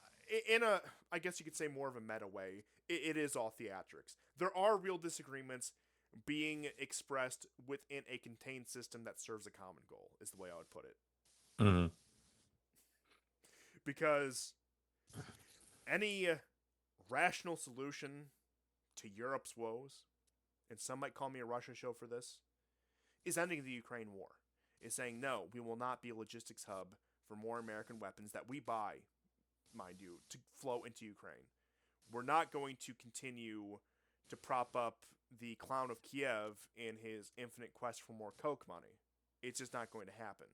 in a, I guess you could say more of a meta way, it is all theatrics. There are real disagreements being expressed within a contained system that serves a common goal, is the way I would put it. Mhm. Because any rational solution to Europe's woes, and some might call me a Russia show for this, is ending the Ukraine war. Is saying, no, we will not be a logistics hub for more American weapons that we buy, mind you, to flow into Ukraine. We're not going to continue to prop up the clown of Kiev in his infinite quest for more Coke money. It's just not going to happen.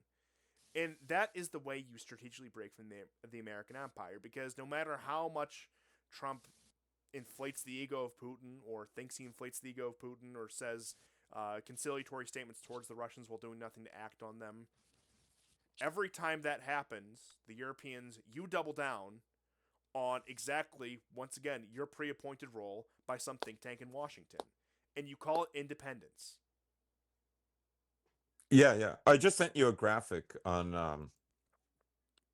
And that is the way you strategically break from the American empire, because no matter how much Trump inflates the ego of Putin, or thinks he inflates the ego of Putin, or says conciliatory statements towards the Russians while doing nothing to act on them, every time that happens, the Europeans, you double down on exactly, once again, your pre-appointed role by some think tank in Washington. And you call it independence. Yeah, yeah. I just sent you a graphic on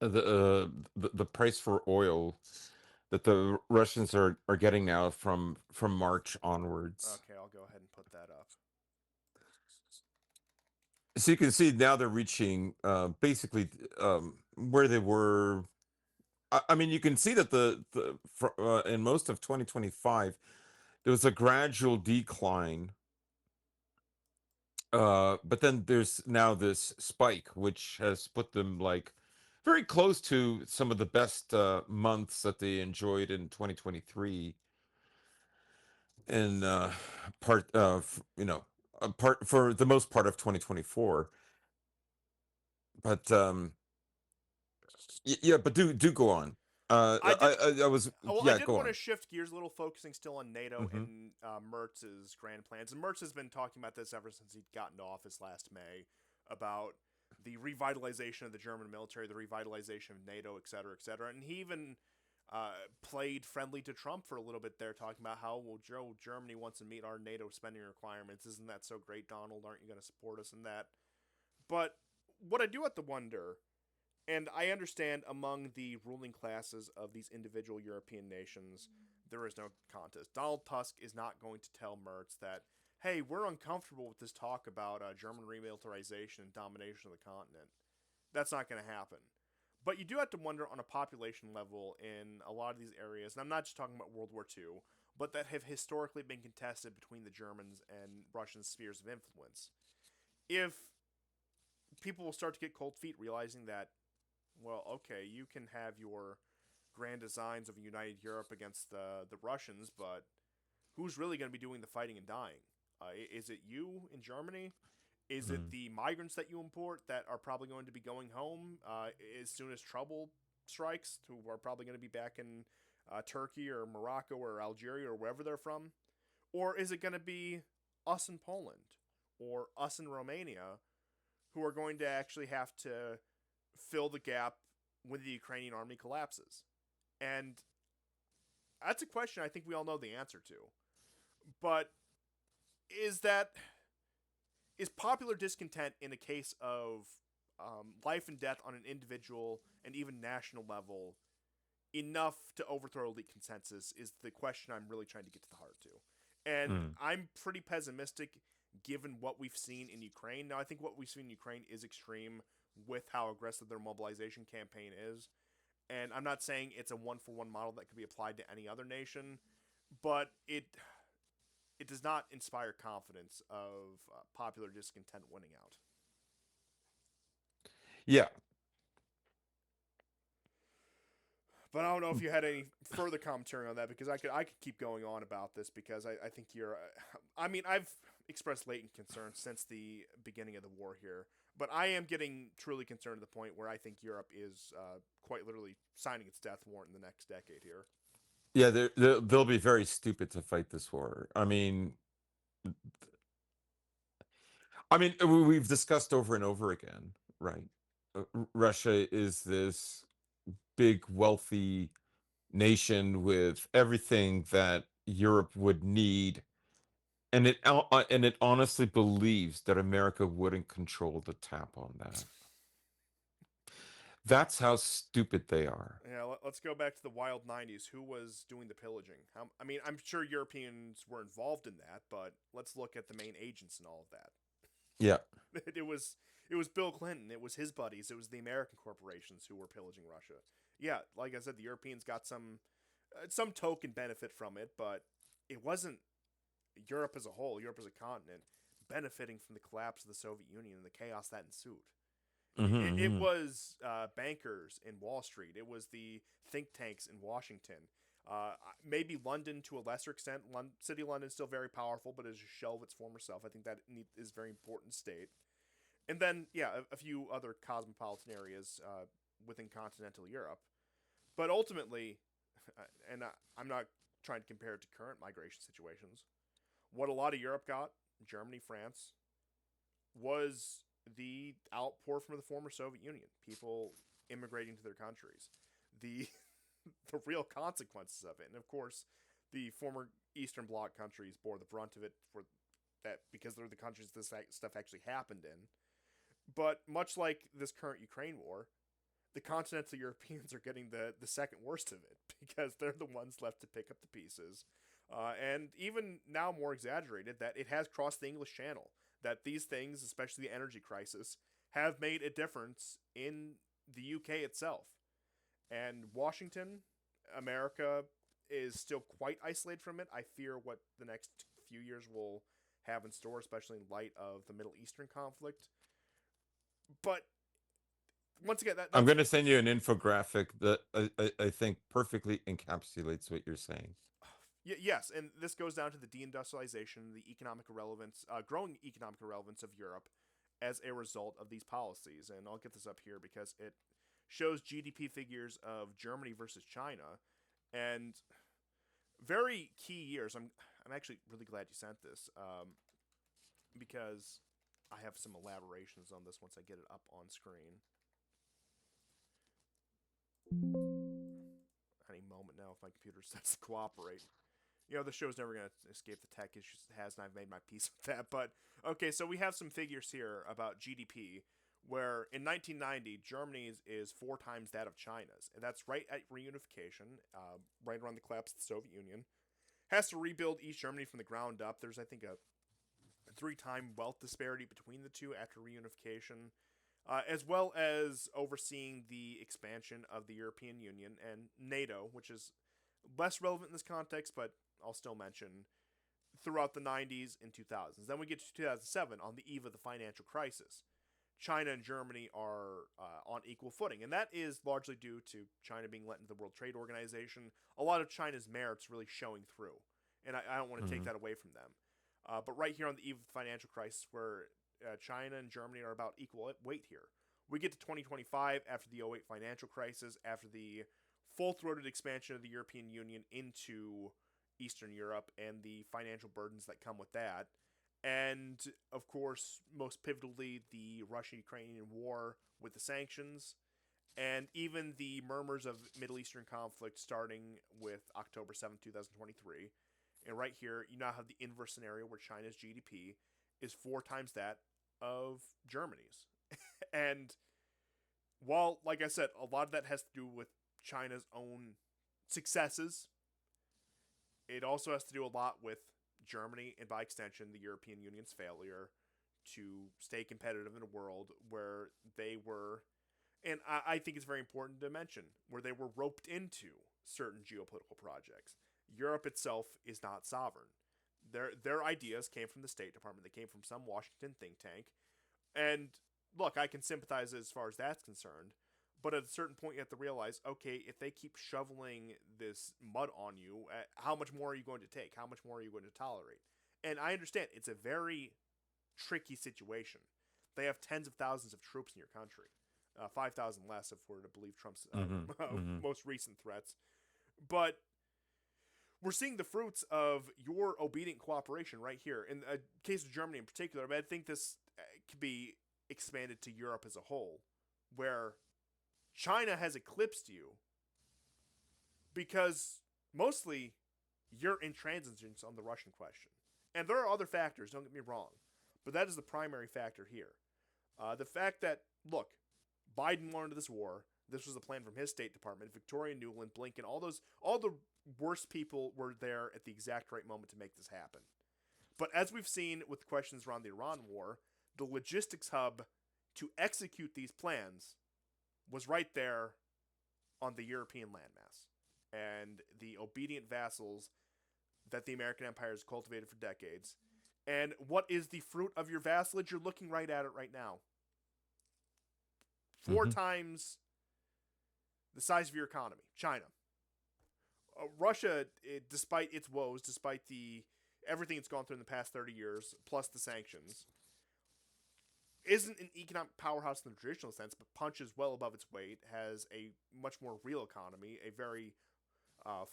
the price for oil that the Russians are getting now from March onwards. Okay, I'll go ahead and put that up. So you can see now they're reaching basically where they were. I mean, you can see that in most of 2025 there was a gradual decline, but then there's now this spike, which has put them like very close to some of the best months that they enjoyed in 2023. And part of part for the most part of 2024. But yeah, but do go on. I did. I was Well, I yeah, did go want to on. shift gears a little, focusing still on NATO Hmm. and Mertz's grand plans. And Mertz has been talking about this ever since he'd gotten to office last May about the revitalization of the German military, the revitalization of NATO, et cetera, et cetera. And he even played friendly to Trump for a little bit there, talking about how, well, Joe, Germany wants to meet our NATO spending requirements. Isn't that so great, Donald? Aren't you going to support us in that? But what I do have to wonder, and I understand among the ruling classes of these individual European nations, there is no contest. Donald Tusk is not going to tell Merz that, hey, we're uncomfortable with this talk about German remilitarization and domination of the continent. That's not going to happen. But you do have to wonder on a population level in a lot of these areas, and I'm not just talking about World War II, but that have historically been contested between the Germans and Russian spheres of influence. If people will start to get cold feet realizing that, well, okay, you can have your grand designs of a united Europe against the Russians, but who's really going to be doing the fighting and dying? Is it you in Germany? Is it Mm. the migrants that you import that are probably going to be going home as soon as trouble strikes, who are probably going to be back in Turkey or Morocco or Algeria or wherever they're from? Or is it going to be us in Poland or us in Romania who are going to actually have to fill the gap when the Ukrainian army collapses? And that's a question I think we all know the answer to. But is that is popular discontent in a case of life and death on an individual and even national level enough to overthrow elite consensus? Is the question I'm really trying to get to the heart to. And Mm. I'm pretty pessimistic given what we've seen in Ukraine. Now, I think what we've seen in Ukraine is extreme with how aggressive their mobilization campaign is. And I'm not saying it's a one for one model that could be applied to any other nation, but it does not inspire confidence of popular discontent winning out. Yeah. But I don't know if you had any further commentary on that, because I could keep going on about this, because I think you're. I mean, I've expressed latent concern since the beginning of the war here, but I am getting truly concerned to the point where I think Europe is quite literally signing its death warrant in the next decade here. Yeah, they'll be very stupid to fight this war. We've discussed over and over again, right? Russia is this big, wealthy nation with everything that Europe would need, and it honestly believes that America wouldn't control the tap on that. That's how stupid they are. Yeah, let's go back to the wild '90s. Who was doing the pillaging? I mean, I'm sure Europeans were involved in that, but let's look at the main agents and all of that. Yeah. It was it was Bill Clinton. It was his buddies. It was the American corporations who were pillaging Russia. Yeah, like I said, the Europeans got some token benefit from it, but it wasn't Europe as a whole, Europe as a continent, benefiting from the collapse of the Soviet Union and the chaos that ensued. It Hmm. was bankers in Wall Street. It was the think tanks in Washington. Maybe London to a lesser extent. City London is still very powerful, but is a shell of its former self. I think that is very important state. And then, yeah, a few other cosmopolitan areas within continental Europe. But ultimately, and I'm not trying to compare it to current migration situations, what a lot of Europe got, Germany, France, was the outpour from the former Soviet Union. People immigrating to their countries. The the real consequences of it. And of course, the former Eastern Bloc countries bore the brunt of it for that, because they're the countries this stuff actually happened in. But much like this current Ukraine war, the continental Europeans are getting the second worst of it, because they're the ones left to pick up the pieces. And even now, more exaggerated, that it has crossed the English Channel. That these things, especially the energy crisis, have made a difference in the UK itself. And Washington, America, is still quite isolated from it. I fear what the next few years will have in store, especially in light of the Middle Eastern conflict. But once again, I'm that's going to send you an infographic that I think perfectly encapsulates what you're saying. Yes, and this goes down to the deindustrialization, the economic irrelevance, growing economic irrelevance of Europe as a result of these policies. And I'll get this up here because it shows GDP figures of Germany versus China, and very key years. I'm actually really glad you sent this because I have some elaborations on this once I get it up on screen. Any moment now, if my computer starts to cooperate. The show's never going to escape the tech issues it has, and I've made my peace with that. But, okay, so we have some figures here about GDP, where in 1990, Germany's is 4 times that of China's. And that's right at reunification, right around the collapse of the Soviet Union. Has to rebuild East Germany from the ground up. There's, I think, a 3-time wealth disparity between the two after reunification, as well as overseeing the expansion of the European Union and NATO, which is less relevant in this context, but I'll still mention throughout the 90s and 2000s. Then we get to 2007 on the eve of the financial crisis. China and Germany are on equal footing, and that is largely due to China being let into the World Trade Organization. A lot of China's merits really showing through, and I don't want to take that away from them. But right here on the eve of the financial crisis, where China and Germany are about equal weight here, we get to 2025 after the '08 financial crisis, after the full-throated expansion of the European Union into Eastern Europe and the financial burdens that come with that. And, of course, most pivotally, the Russian-Ukrainian war with the sanctions, and even the murmurs of Middle Eastern conflict starting with October 7th, 2023. And right here, you now have the inverse scenario where China's GDP is 4 times that of Germany's. And while, like I said, a lot of that has to do with China's own successes, it also has to do a lot with Germany, and by extension, the European Union's failure to stay competitive in a world where they were, and I think it's very important to mention, where they were roped into certain geopolitical projects. Europe itself is not sovereign. Their ideas came from the State Department. They came from some Washington think tank. And look, I can sympathize as far as that's concerned. But at a certain point, you have to realize, okay, if they keep shoveling this mud on you, how much more are you going to take? How much more are you going to tolerate? And I understand it's a very tricky situation. They have tens of thousands of troops in your country, 5,000 less if we're to believe Trump's most recent threats. But we're seeing the fruits of your obedient cooperation right here. In the case of Germany in particular, but I think this could be expanded to Europe as a whole, where China has eclipsed you because mostly you're intransigent on the Russian question. And there are other factors, don't get me wrong, but that is the primary factor here. The fact that, look, Biden wanted this war. This was a plan from his State Department. Victoria Nuland, Blinken, all the worst people were there at the exact right moment to make this happen. But as we've seen with questions around the Iran war, the logistics hub to execute these plans was right there on the European landmass. And the obedient vassals that the American Empire has cultivated for decades. And what is the fruit of your vassalage? You're looking right at it right now. 4 times the size of your economy. China. Russia, despite its woes, despite everything it's gone through in the past 30 years, plus the sanctions, isn't an economic powerhouse in the traditional sense, but punches well above its weight, has a much more real economy, a very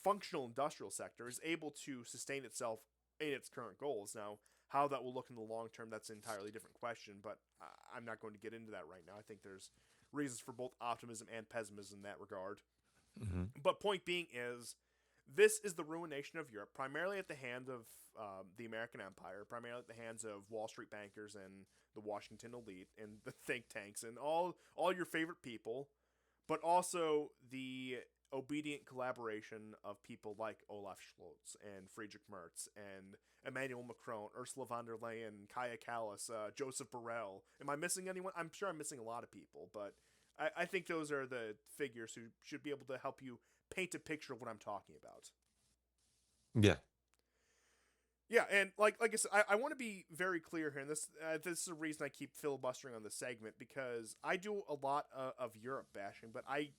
functional industrial sector, is able to sustain itself in its current goals. Now, how that will look in the long term, that's an entirely different question, but I'm not going to get into that right now. I think there's reasons for both optimism and pessimism in that regard. But point being is, this is the ruination of Europe, primarily at the hands of the American Empire, primarily at the hands of Wall Street bankers and the Washington elite and the think tanks and all your favorite people, but also the obedient collaboration of people like Olaf Scholz and Friedrich Merz and Emmanuel Macron, Ursula von der Leyen, Kaya Kallas, Joseph Borrell. Am I missing anyone? I'm sure I'm missing a lot of people, but I think those are the figures who should be able to help you paint a picture of what I'm talking about. Yeah. Yeah, and like I said, I want to be very clear here, and this is the reason I keep filibustering on this segment, because I do a lot of Europe bashing, but I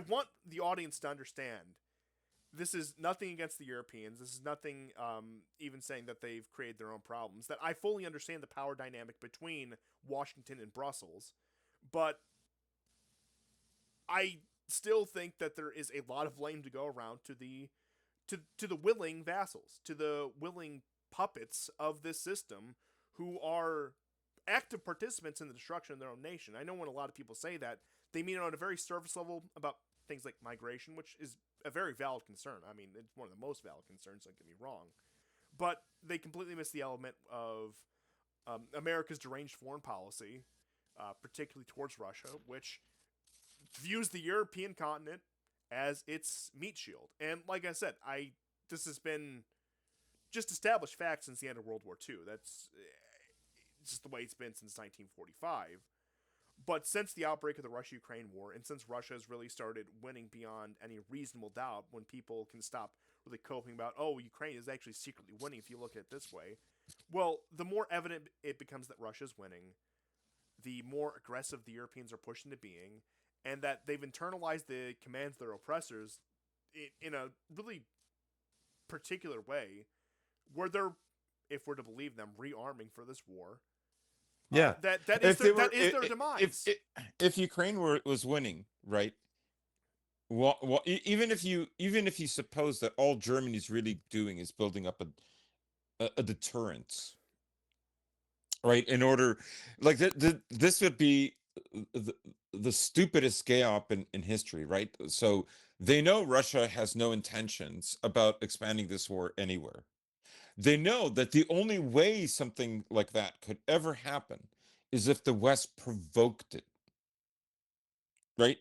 want the audience to understand this is nothing against the Europeans. This is nothing even saying that they've created their own problems. That I fully understand the power dynamic between Washington and Brussels, but I still think that there is a lot of blame to go around to the willing vassals, to the willing puppets of this system who are active participants in the destruction of their own nation. I know when a lot of people say that, they mean it on a very surface level about things like migration, which is a very valid concern. I mean, it's one of the most valid concerns, don't get me wrong. But they completely miss the element of America's deranged foreign policy, particularly towards Russia, which views the European continent as its meat shield. And like I said, this has been just established fact since the end of World War II. That's just the way it's been since 1945. But since the outbreak of the Russia-Ukraine war, and since Russia has really started winning beyond any reasonable doubt, when people can stop really coping about, oh, Ukraine is actually secretly winning if you look at it this way, well, the more evident it becomes that Russia's winning, the more aggressive the Europeans are pushed into being, and that they've internalized the commands of their oppressors in a really particular way, where they're, if we're to believe them, rearming for this war. Yeah. That is their demise. If Ukraine was winning, right? Well, even if you suppose that all Germany's really doing is building up a deterrence, right? In order, like this would be the, the stupidest gay-op in history, right? So they know Russia has no intentions about expanding this war anywhere. They know that the only way something like that could ever happen is if the West provoked it, right?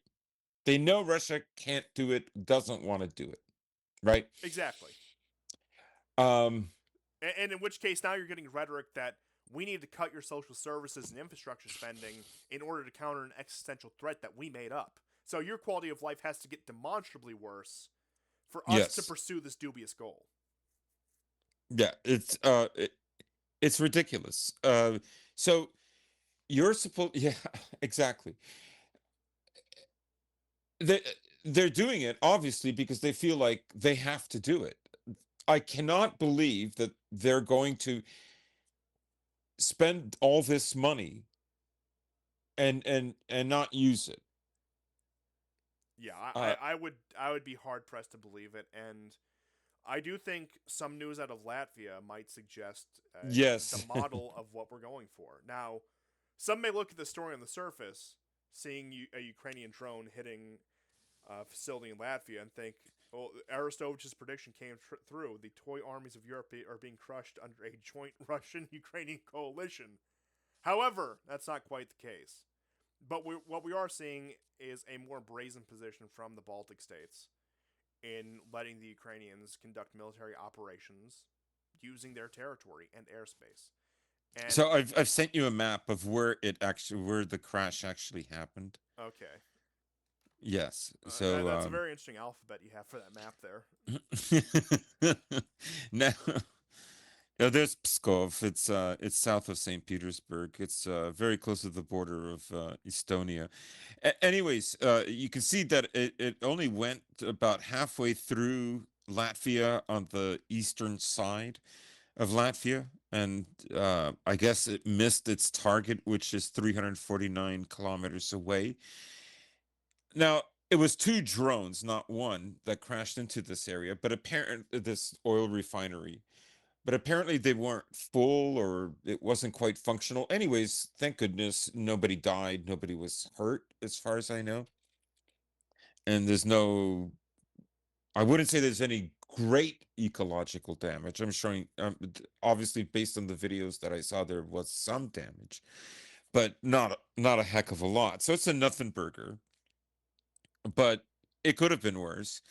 They know Russia can't do it, doesn't want to do it, right? Exactly. Um, And in which case, now you're getting rhetoric that we need to cut your social services and infrastructure spending in order to counter an existential threat that we made up. So your quality of life has to get demonstrably worse for us to yes, pursue this dubious goal. yeah, it's ridiculous. So you're supposed, yeah, exactly. They they're doing it obviously because they feel like they have to do it. I cannot believe that they're going to spend all this money and not use it. Yeah, Uh, I would be hard pressed to believe it, and I do think some news out of Latvia might suggest the yes, model of what we're going for. Now, some may look at the story on the surface, seeing a Ukrainian drone hitting a facility in Latvia, and think, well, Aristovich's prediction came through. The toy armies of Europe are being crushed under a joint Russian-Ukrainian coalition. However, that's not quite the case. But what we are seeing is a more brazen position from the Baltic states in letting the Ukrainians conduct military operations using their territory and airspace. And so I've sent you a map of where the crash actually happened. okay, Yes. So that's a very interesting alphabet you have for that map there. now, now there's Pskov. It's south of St. Petersburg. It's very close to the border of Estonia. Anyways, you can see that it only went about halfway through Latvia on the eastern side of Latvia, and I guess it missed its target, which is 349 kilometers away. Now, it was two drones, not one, that crashed into this area, but apparently this oil refinery. But apparently they weren't full or it wasn't quite functional. Anyways, thank goodness nobody died, nobody was hurt, as far as I know. And there's no, I wouldn't say there's any great ecological damage. I'm showing, obviously, based on the videos that I saw, there was some damage, but not a heck of a lot. So it's a nothing burger, but it could have been worse.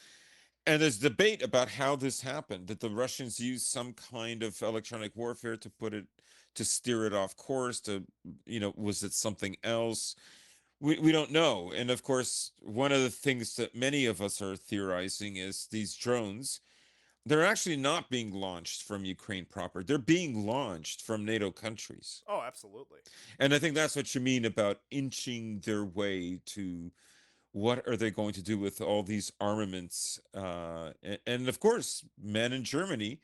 And there's debate about how this happened. Did the Russians use some kind of electronic warfare to put it to steer it off course? To was it something else? We don't know. And of course, one of the things that many of us are theorizing is these drones. They're actually not being launched from Ukraine proper. They're being launched from NATO countries. Oh, absolutely. And I think that's what you mean about inching their way to what are they going to do with all these armaments? And of course, men in Germany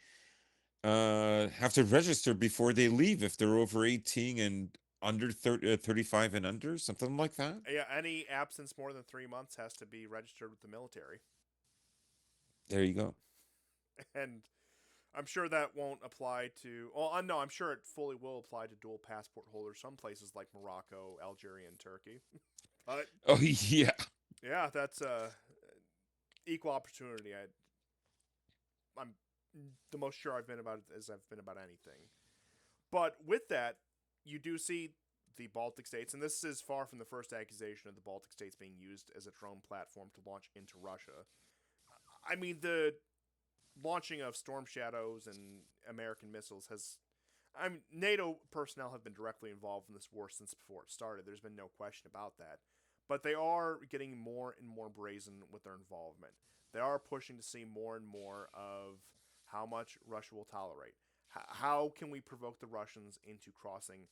have to register before they leave if they're over 18 and under 30, 35 and under, something like that. Yeah, any absence more than 3 months has to be registered with the military, There you go. and I'm sure that won't apply to. Well, no, I'm sure it fully will apply to dual passport holders. Some places like Morocco, Algeria, and Turkey. But Oh, yeah. yeah, that's equal opportunity. I'm the most sure I've been about it as I've been about anything. But with that, you do see the Baltic states, and this is far from the first accusation of the Baltic states being used as a drone platform to launch into Russia. I mean, the launching of Storm Shadows and American missiles has. NATO personnel have been directly involved in this war since before it started. There's been no question about that. But they are getting more and more brazen with their involvement. They are pushing to see more and more of how much Russia will tolerate. How can we provoke the Russians into crossing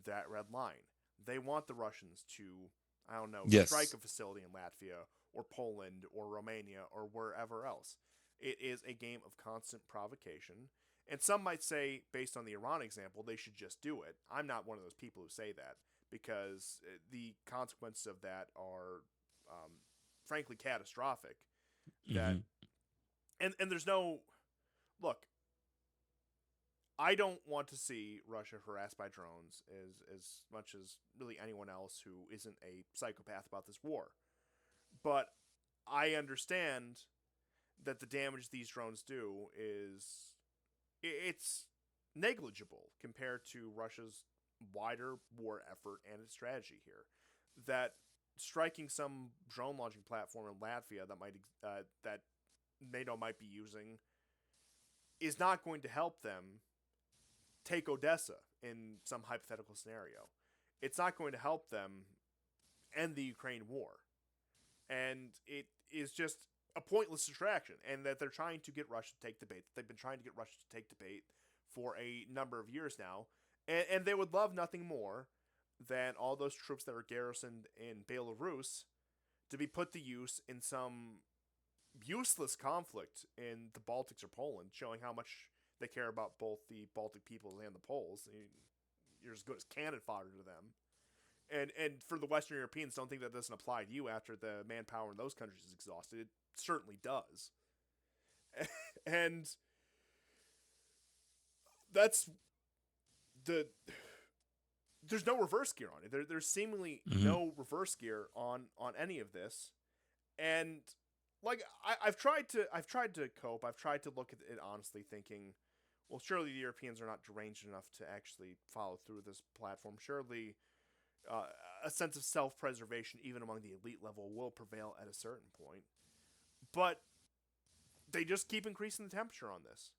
that red line? They want the Russians to, I don't know, strike Yes. a facility in Latvia or Poland or Romania or wherever else. It is a game of constant provocation. And some might say, based on the Iran example, they should just do it. I'm not one of those people who say that because the consequences of that are, frankly, catastrophic. That Hmm. and there's no look. I don't want to see Russia harassed by drones as much as really anyone else who isn't a psychopath about this war. But I understand that the damage these drones do is it's negligible compared to Russia's wider war effort and its strategy here. That striking some drone launching platform in Latvia that NATO might be using is not going to help them take Odessa in some hypothetical scenario. It's not going to help them end the Ukraine war. And it is just a pointless distraction, and that they're trying to get Russia to take the bait. They've been trying to get Russia to take the bait for a number of years now, and they would love nothing more than all those troops that are garrisoned in Belarus to be put to use in some useless conflict in the Baltics or Poland, showing how much they care about both the Baltic peoples and the Poles. You're as good as cannon fodder to them. And for the Western Europeans, don't think that doesn't apply to you after the manpower in those countries is exhausted. It certainly does. And that's the there's no reverse gear on it. There's seemingly Hmm. no reverse gear on any of this. And like I've tried to cope. I've tried to look at it honestly, thinking, well, surely the Europeans are not deranged enough to actually follow through with this platform. Surely uh, a sense of self-preservation, even among the elite level, will prevail at a certain point. But they just keep increasing the temperature on this,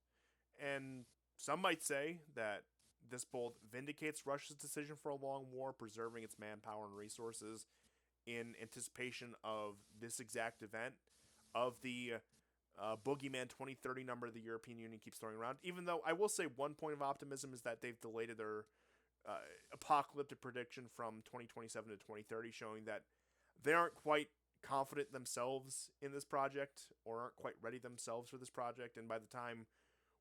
and some might say that this both vindicates Russia's decision for a long war, preserving its manpower and resources in anticipation of this exact event, of the boogeyman 2030 number the European Union keeps throwing around. Even though I will say one point of optimism is that they've delayed their uh, apocalyptic prediction from 2027 to 2030, showing that they aren't quite confident themselves in this project or aren't quite ready themselves for this project. And by the time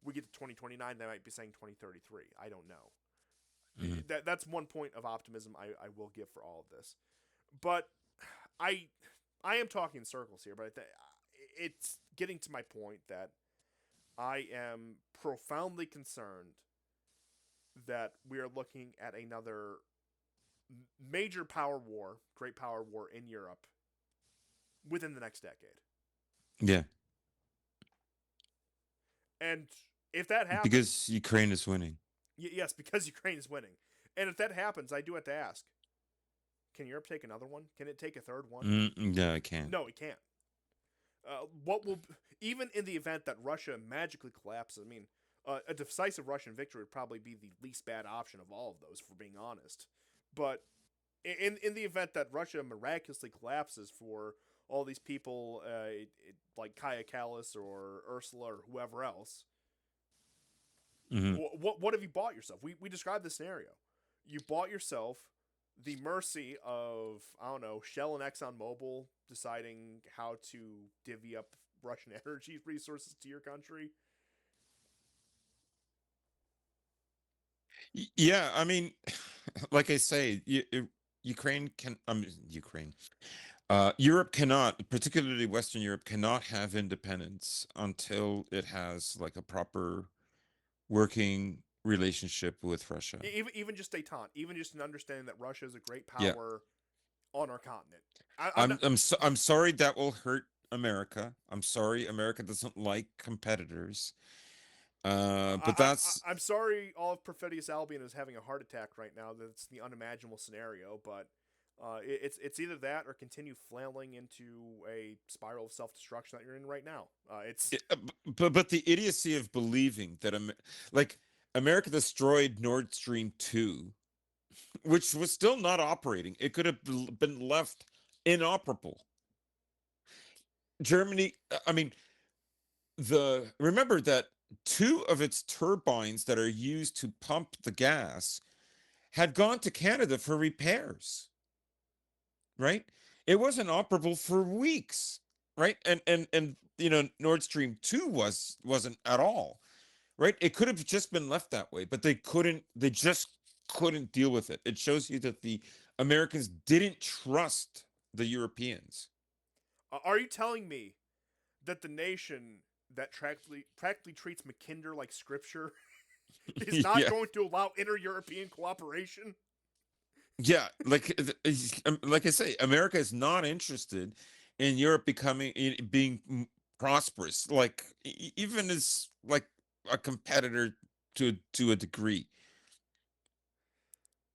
we get to 2029, they might be saying 2033. I don't know. Hmm. That's one point of optimism I will give for all of this. But I I am talking in circles here, but it's getting to my point that I am profoundly concerned that we are looking at another major power war, great power war in Europe within the next decade. Yeah, And if that happens, because Ukraine is winning. yes, because Ukraine is winning. And if that happens, I do have to ask, can Europe take another one? Can it take a third one? No, I can't. No, it can't. What will even in the event that Russia magically collapses? I mean, a decisive Russian victory would probably be the least bad option of all of those, for being honest. But in the event that Russia miraculously collapses for all these people, like Kaya Kallas or Ursula or whoever else, Hmm. what have you bought yourself? We described this scenario. You bought yourself the mercy of, I don't know, Shell and ExxonMobil deciding how to divvy up Russian energy resources to your country. Yeah, I mean, like I say, Ukraine can, Ukraine, Europe cannot, particularly Western Europe, cannot have independence until it has like a proper working relationship with Russia. Even just detente, even just an understanding that Russia is a great Yeah, power on our continent. I'm not. I'm sorry that will hurt America. I'm sorry America doesn't like competitors. But that's I'm sorry, all of Perfidious Albion is having a heart attack right now. That's the unimaginable scenario, but it's either that or continue flailing into a spiral of self destruction that you're in right now. It's but the idiocy of believing that like America destroyed Nord Stream 2, which was still not operating. It could have been left inoperable. Germany, I mean, the remember that two of its turbines that are used to pump the gas had gone to Canada for repairs, right? It wasn't operable for weeks, right? And Nord Stream 2 wasn't at all, right? It could have just been left that way, but they just couldn't deal with it. It shows you that the Americans didn't trust the Europeans. are you telling me that the nation that practically treats Mackinder like scripture is not Yeah. going to allow inter-European cooperation? Yeah, like I say, America is not interested in Europe being prosperous, like even as like a competitor to a degree.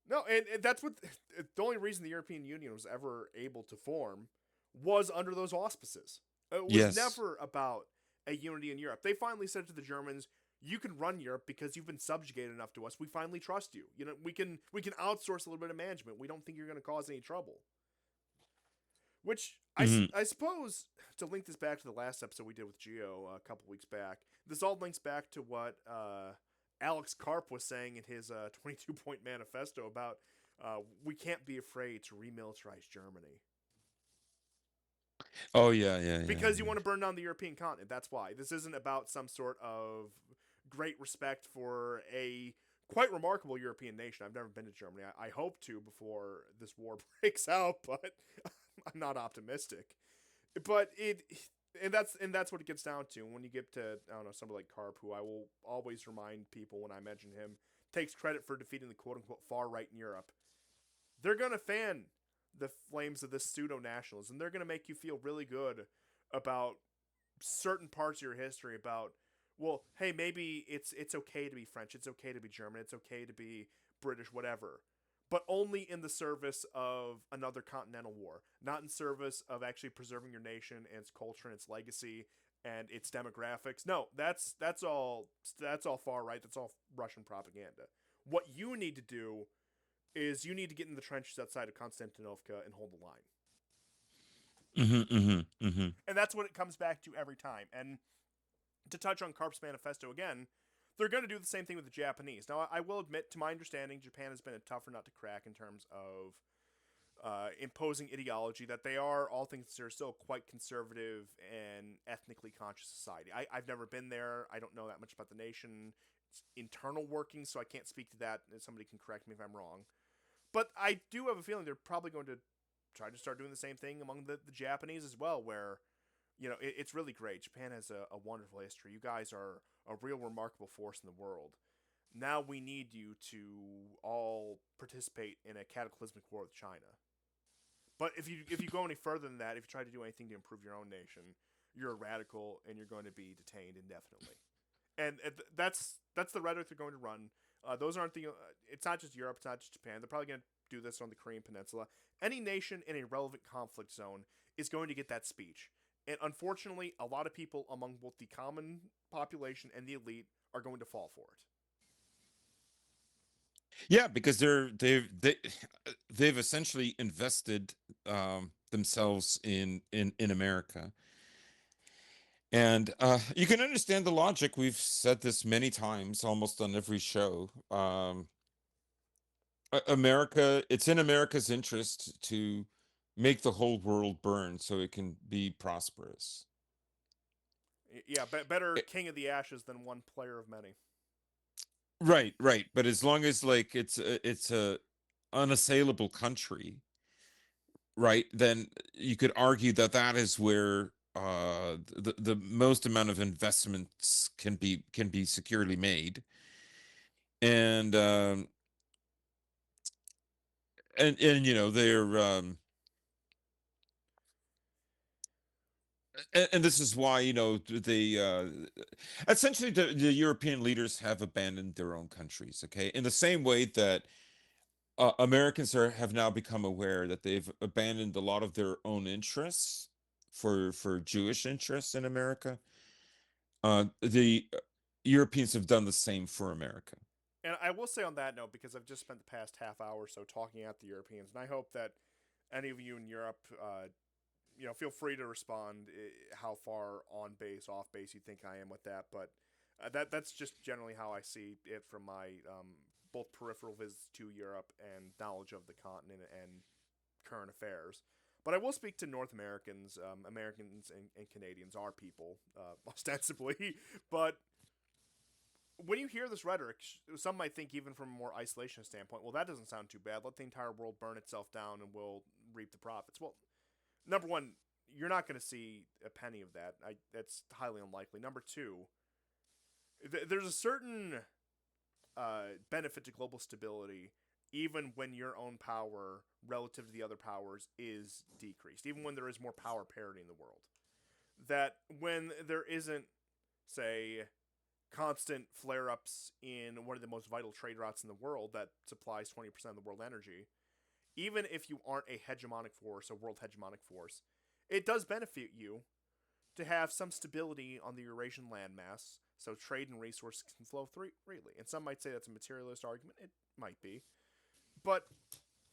No, and that's what the only reason the European Union was ever able to form was under those auspices. It was Yes. never about a unity in Europe. They finally said to the Germans, "You can run Europe because you've been subjugated enough to us. We finally trust you. You know, we can outsource a little bit of management. We don't think you're going to cause any trouble." Which Hmm. I suppose to link this back to the last episode we did with Geo a couple weeks back, this all links back to what Alex Karp was saying in his 22-point manifesto about we can't be afraid to remilitarize Germany Oh yeah, yeah, yeah, because you yeah. want to burn down the European continent. That's why. This isn't about some sort of great respect for a quite remarkable European nation. I've never been to Germany. I hope to before this war breaks out, but I'm not optimistic. But that's what it gets down to when you get to, I don't know, somebody like Karp, who I will always remind people when I mention him takes credit for defeating the quote unquote far right in Europe. They're gonna fan the flames of this pseudo nationalism. They're gonna make you feel really good about certain parts of your history about, well, hey, maybe it's okay to be French, it's okay to be German, it's okay to be British, whatever, but only in the service of another continental war, not in service of actually preserving your nation and its culture and its legacy and its demographics. No, that's all far right. That's all Russian propaganda. What you need to do is you need to get in the trenches outside of Constantinople and hold the line. Hmm. Hmm. Hmm. And that's what it comes back to every time. And to touch on Karp's manifesto again, they're going to do the same thing with the Japanese. Now, I will admit, to my understanding, Japan has been a tougher nut to crack in terms of imposing ideology. That they are, all things considered, still quite conservative and ethnically conscious society. I've never been there. I don't know that much about the nation, its internal workings, so I can't speak to that. Somebody can correct me if I'm wrong. But I do have a feeling they're probably going to try to start doing the same thing among the Japanese as well, where it's really great. Japan has a wonderful history. You guys are a real remarkable force in the world. Now we need you to all participate in a cataclysmic war with China. But if you go any further than that, if you try to do anything to improve your own nation, you're a radical and you're going to be detained indefinitely. And that's the rhetoric they're going to run. Those aren't the. It's not just Europe. It's not just Japan. They're probably going to do this on the Korean Peninsula. Any nation in a relevant conflict zone is going to get that speech. And unfortunately, a lot of people among both the common population and the elite are going to fall for it. Yeah, because they've essentially invested themselves in America. And you can understand the logic. We've said this many times, almost on every show. America, it's in America's interest to make the whole world burn so it can be prosperous. Yeah, better Eh, king of the ashes than one player of many. right, right. But as long as like it's a unassailable country, right? Then you could argue that that is where the most amount of investments can be securely made, and and they're and this is why they essentially the European leaders have abandoned their own countries. Okay, in the same way that Americans have now become aware that they've abandoned a lot of their own interests for Jewish interests in America. The Europeans have done the same for America. And I will say on that note, because I've just spent the past half hour or so talking at the Europeans, and I hope that any of you in Europe, feel free to respond how far on base, off base you think I am with that. But that's just generally how I see it from my both peripheral visits to Europe and knowledge of the continent and current affairs. But I will speak to North Americans. Americans and Canadians are people, ostensibly. But when you hear this rhetoric, some might think, even from a more isolationist standpoint, well, that doesn't sound too bad. Let the entire world burn itself down and we'll reap the profits. Well, number one, you're not going to see a penny of that. That's highly unlikely. Number two, there's a certain benefit to global stability even when your own power relative to the other powers is decreased, even when there is more power parity in the world. That when there isn't, say, constant flare ups in one of the most vital trade routes in the world that supplies 20% of the world energy, even if you aren't a hegemonic force, a world hegemonic force, it does benefit you to have some stability on the Eurasian landmass so trade and resources can flow freely. And some might say that's a materialist argument. It might be. But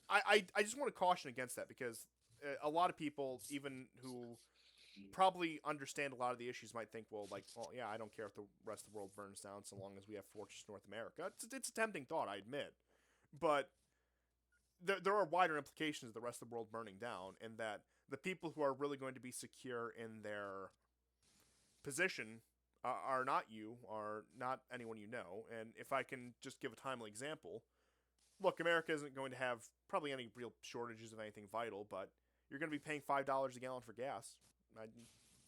I just want to caution against that because a lot of people, even who probably understand a lot of the issues, might think, well, yeah, I don't care if the rest of the world burns down so long as we have Fortress North America. It's a tempting thought, I admit. But there are wider implications of the rest of the world burning down, and that the people who are really going to be secure in their position are not you, are not anyone you know. And if I can just give a timely example, look, America isn't going to have probably any real shortages of anything vital, but you're going to be paying $5 a gallon for gas. I,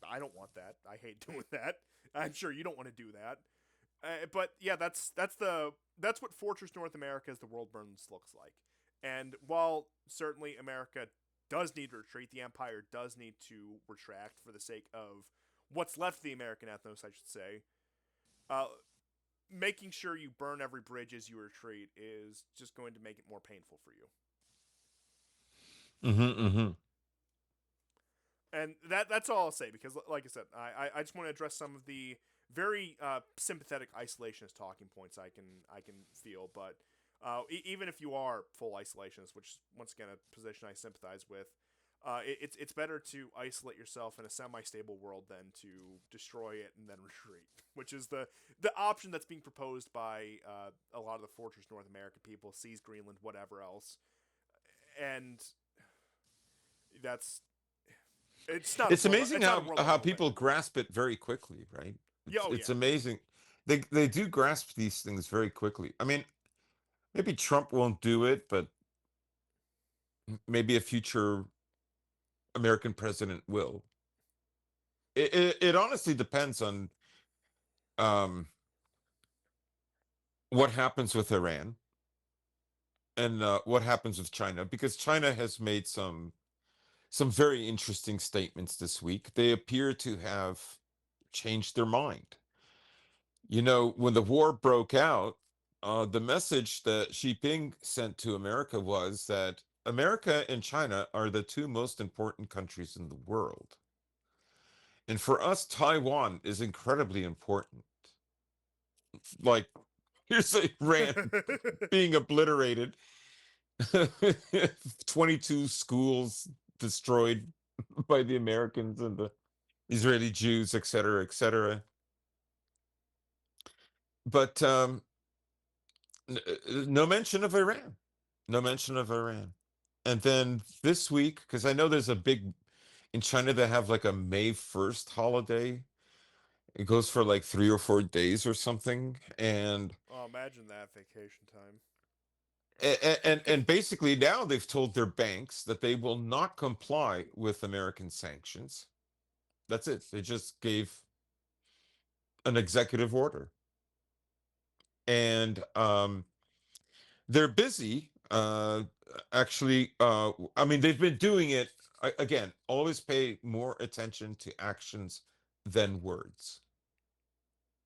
I don't want that. I hate doing that. I'm sure you don't want to do that. But yeah, that's what Fortress North America as the world burns looks like. And while certainly America does need to retreat, the empire does need to retract for the sake of what's left of the American ethnos, I should say. Uh, Making sure you burn every bridge as you retreat is just going to make it more painful for you. Mm-hmm. And that's all I'll say because, like I said, I just want to address some of the very sympathetic isolationist talking points I can feel. But even if you are full isolationist, which once again a position I sympathize with, it's better to isolate yourself in a semi-stable world than to destroy it and then retreat, which is the option that's being proposed by a lot of the Fortress North American people, seize Greenland, whatever else, and that's It's amazing it's not a how world I want to live people in. grasp it very quickly, right? Yeah, It's oh it's yeah. amazing. They do grasp these things very quickly. I mean, maybe Trump won't do it, but maybe a future American president will. It honestly depends on um, what happens with Iran and what happens with China, because China has made some very interesting statements this week. They appear to have changed their mind. When the war broke out, the message that Xi Jinping sent to America was that America and China are the two most important countries in the world. And for us, Taiwan is incredibly important. Like, here's Iran being obliterated, 22 schools destroyed by the Americans and the Israeli Jews, et cetera, et cetera. But no mention of Iran. No mention of Iran. And then this week, because I know there's a big in China they have like a May 1st holiday. It goes for like 3 or 4 days or something. Oh, imagine that vacation time. And basically now they've told their banks that they will not comply with American sanctions. That's it. They just gave an executive order. And they're busy actually I mean they've been doing it again, always pay more attention to actions than words.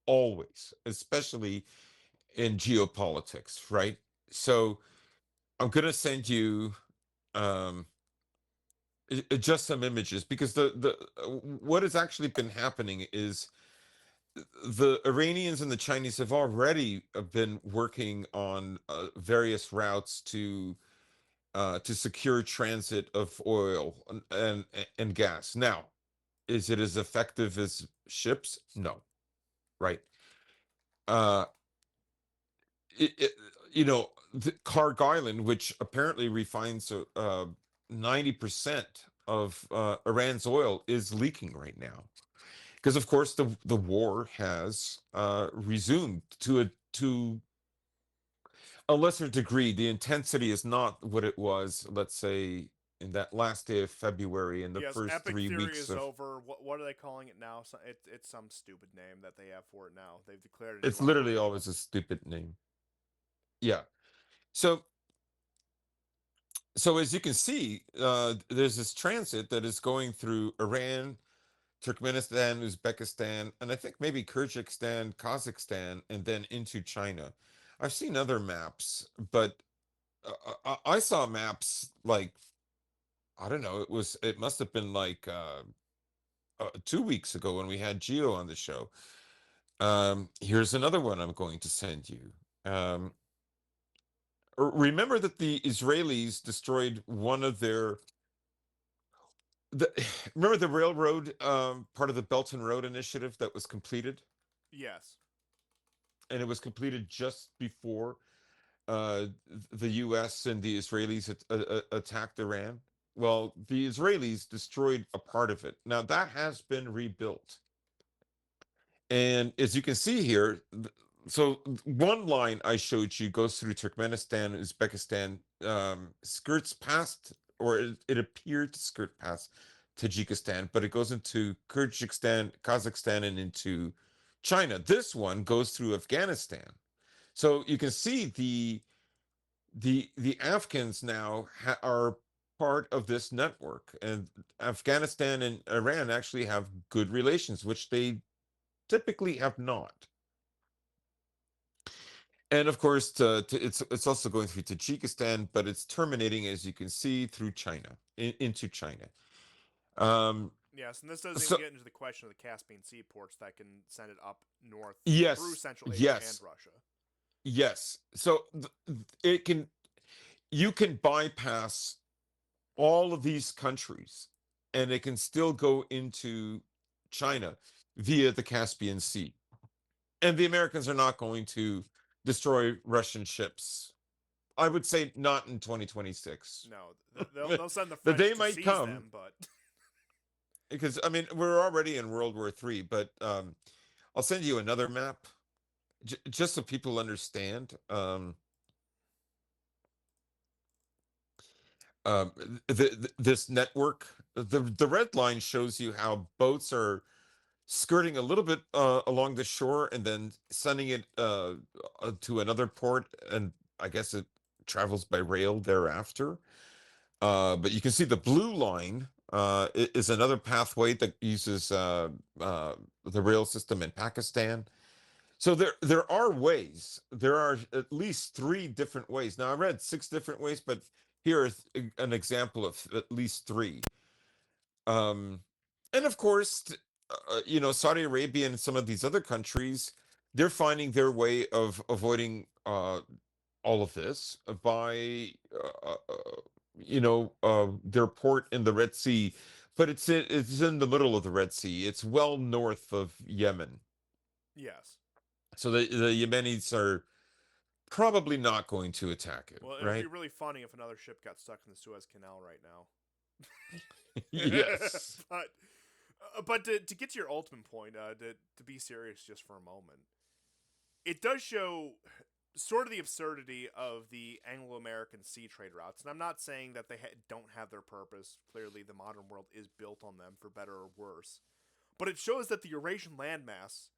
Always, especially in geopolitics, right? So I'm going to send you um just some images because the what has actually been happening is the Iranians and the Chinese have already been working on various routes to secure transit of oil and gas. Now, is it as effective as ships? No, right? Uh, it, it, Karg Island, which apparently refines 90% of Iran's oil, is leaking right now because, of course, the war has resumed to a lesser degree. The intensity is not what it was, let's say, in that last day of February and the Yes, first Epic three Theory weeks is of. over. What are they calling it now? It's some stupid name that they have for it now. They've declared a new It's literally operation. always a stupid name. Yeah. So so as you can see, there's this transit that is going through Iran, Turkmenistan, Uzbekistan, and I think maybe Kyrgyzstan, Kazakhstan, and then into China. I've seen other maps, but I saw maps like I don't know. It must have been like 2 weeks ago when we had Geo on the show. Here's another one I'm going to send you. Um, Remember that the Israelis destroyed one of their. The, remember the railroad part of the Belt and Road Initiative that was completed, Yes. and it was completed just before the U.S. and the Israelis attacked Iran. Well, the Israelis destroyed a part of it. Now that has been rebuilt. And as you can see here, so one line I showed you goes through Turkmenistan, Uzbekistan, skirts past, or it appeared to skirt past Tajikistan, but it goes into Kyrgyzstan, Kazakhstan, and into China. This one goes through Afghanistan. So you can see the Afghans now are part of this network, and Afghanistan and Iran actually have good relations, which they typically have not. And of course, it's also going through Tajikistan, but it's terminating, as you can see, through China into China. Um, Yes, and this doesn't even so get into the question of the Caspian Sea ports that can send it up north through yes, Central Asia and yes, Russia. yes. So it can you can bypass all of these countries, and it can still go into China via the Caspian Sea. And the Americans are not going to destroy Russian ships. I would say not in 2026. No, they'll send the The French day to might seize come them, but because I mean we're already in World War III, but I'll send you another map just so people understand. This network, the red line shows you how boats are skirting a little bit along the shore and then sending it to another port, and I guess it travels by rail thereafter. But you can see the blue line is another pathway that uses the rail system in Pakistan. So there are ways. There are at least three different ways. Now I read six different ways, but here is an example of at least three. Um, and of course, Saudi Arabia and some of these other countries, they're finding their way of avoiding all of this by their port in the Red Sea, but it's in the middle of the Red Sea. It's well north of Yemen. yes. So the Yemenis are probably not going to attack it, Well, it would be right? really funny if another ship got stuck in the Suez Canal right now. Yes. But to get to your ultimate point, to be serious just for a moment, it does show sort of the absurdity of the Anglo-American sea trade routes. And I'm not saying that they don't have their purpose. Clearly, the modern world is built on them for better or worse. But it shows that the Eurasian landmass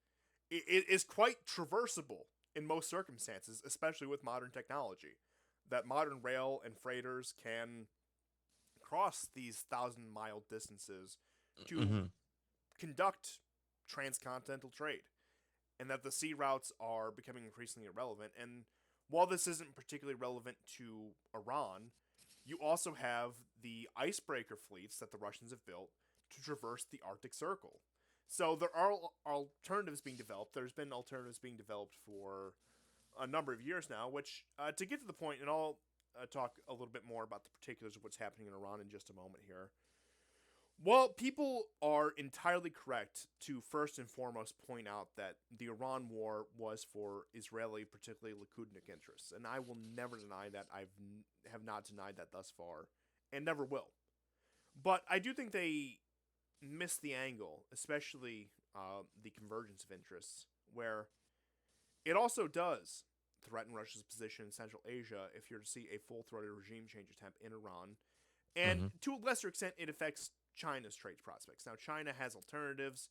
is quite traversable in most circumstances, especially with modern technology. That modern rail and freighters can cross these 1,000-mile distances to Hmm. conduct transcontinental trade, and that the sea routes are becoming increasingly irrelevant. And while this isn't particularly relevant to Iran, you also have the icebreaker fleets that the Russians have built to traverse the Arctic Circle. So there are alternatives being developed. There's been alternatives being developed for a number of years now, which, to get to the point, and I'll talk a little bit more about the particulars of what's happening in Iran in just a moment here. Well, people are entirely correct to first and foremost point out that the Iran war was for Israeli, particularly Likud interests, and I will never deny that. Have not denied that thus far, and never will. But I do think they missed the angle, especially the convergence of interests, where it also does threaten Russia's position in Central Asia if you're to see a full-throated regime change attempt in Iran, and Hmm. to a lesser extent, it affects China's trade prospects. Now, China has alternatives,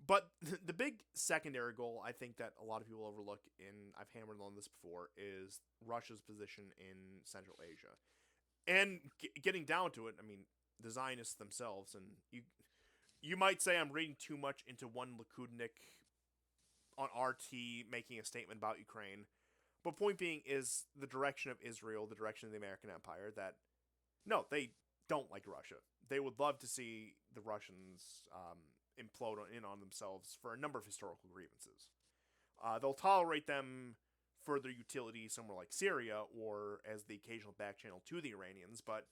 but the big secondary goal I think that a lot of people overlook, and I've hammered on this before, is Russia's position in Central Asia. And getting down to it, I mean, the Zionists themselves, and you might say I'm reading too much into one Likudnik on RT making a statement about Ukraine. But point being is the direction of Israel, the direction of the American empire, that no, they don't like Russia. They would love to see the Russians implode in on themselves for a number of historical grievances. They'll tolerate them for their utility somewhere like Syria or as the occasional back channel to the Iranians, but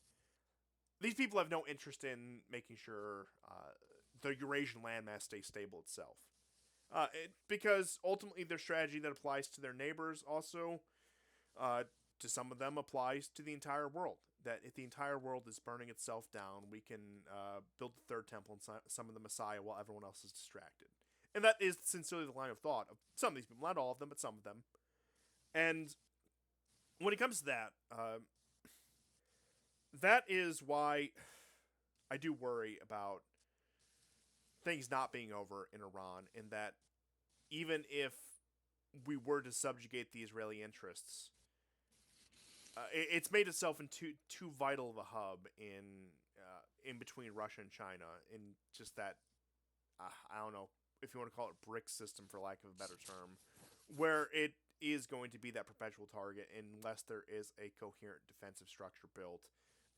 these people have no interest in making sure the Eurasian landmass stays stable itself. Because ultimately their strategy that applies to their neighbors also, uh, to some of them, applies to the entire world. That if the entire world is burning itself down, we can build the third temple and summon the Messiah while everyone else is distracted. And that is sincerely the line of thought of some of these people, not all of them, but some of them. And when it comes to that, that is why I do worry about things not being over in Iran, in that even if we were to subjugate the Israeli interests, it's made itself into too vital of a hub in between Russia and China, in just that, I don't know if you want to call it brick system for lack of a better term, where it is going to be that perpetual target unless there is a coherent defensive structure built,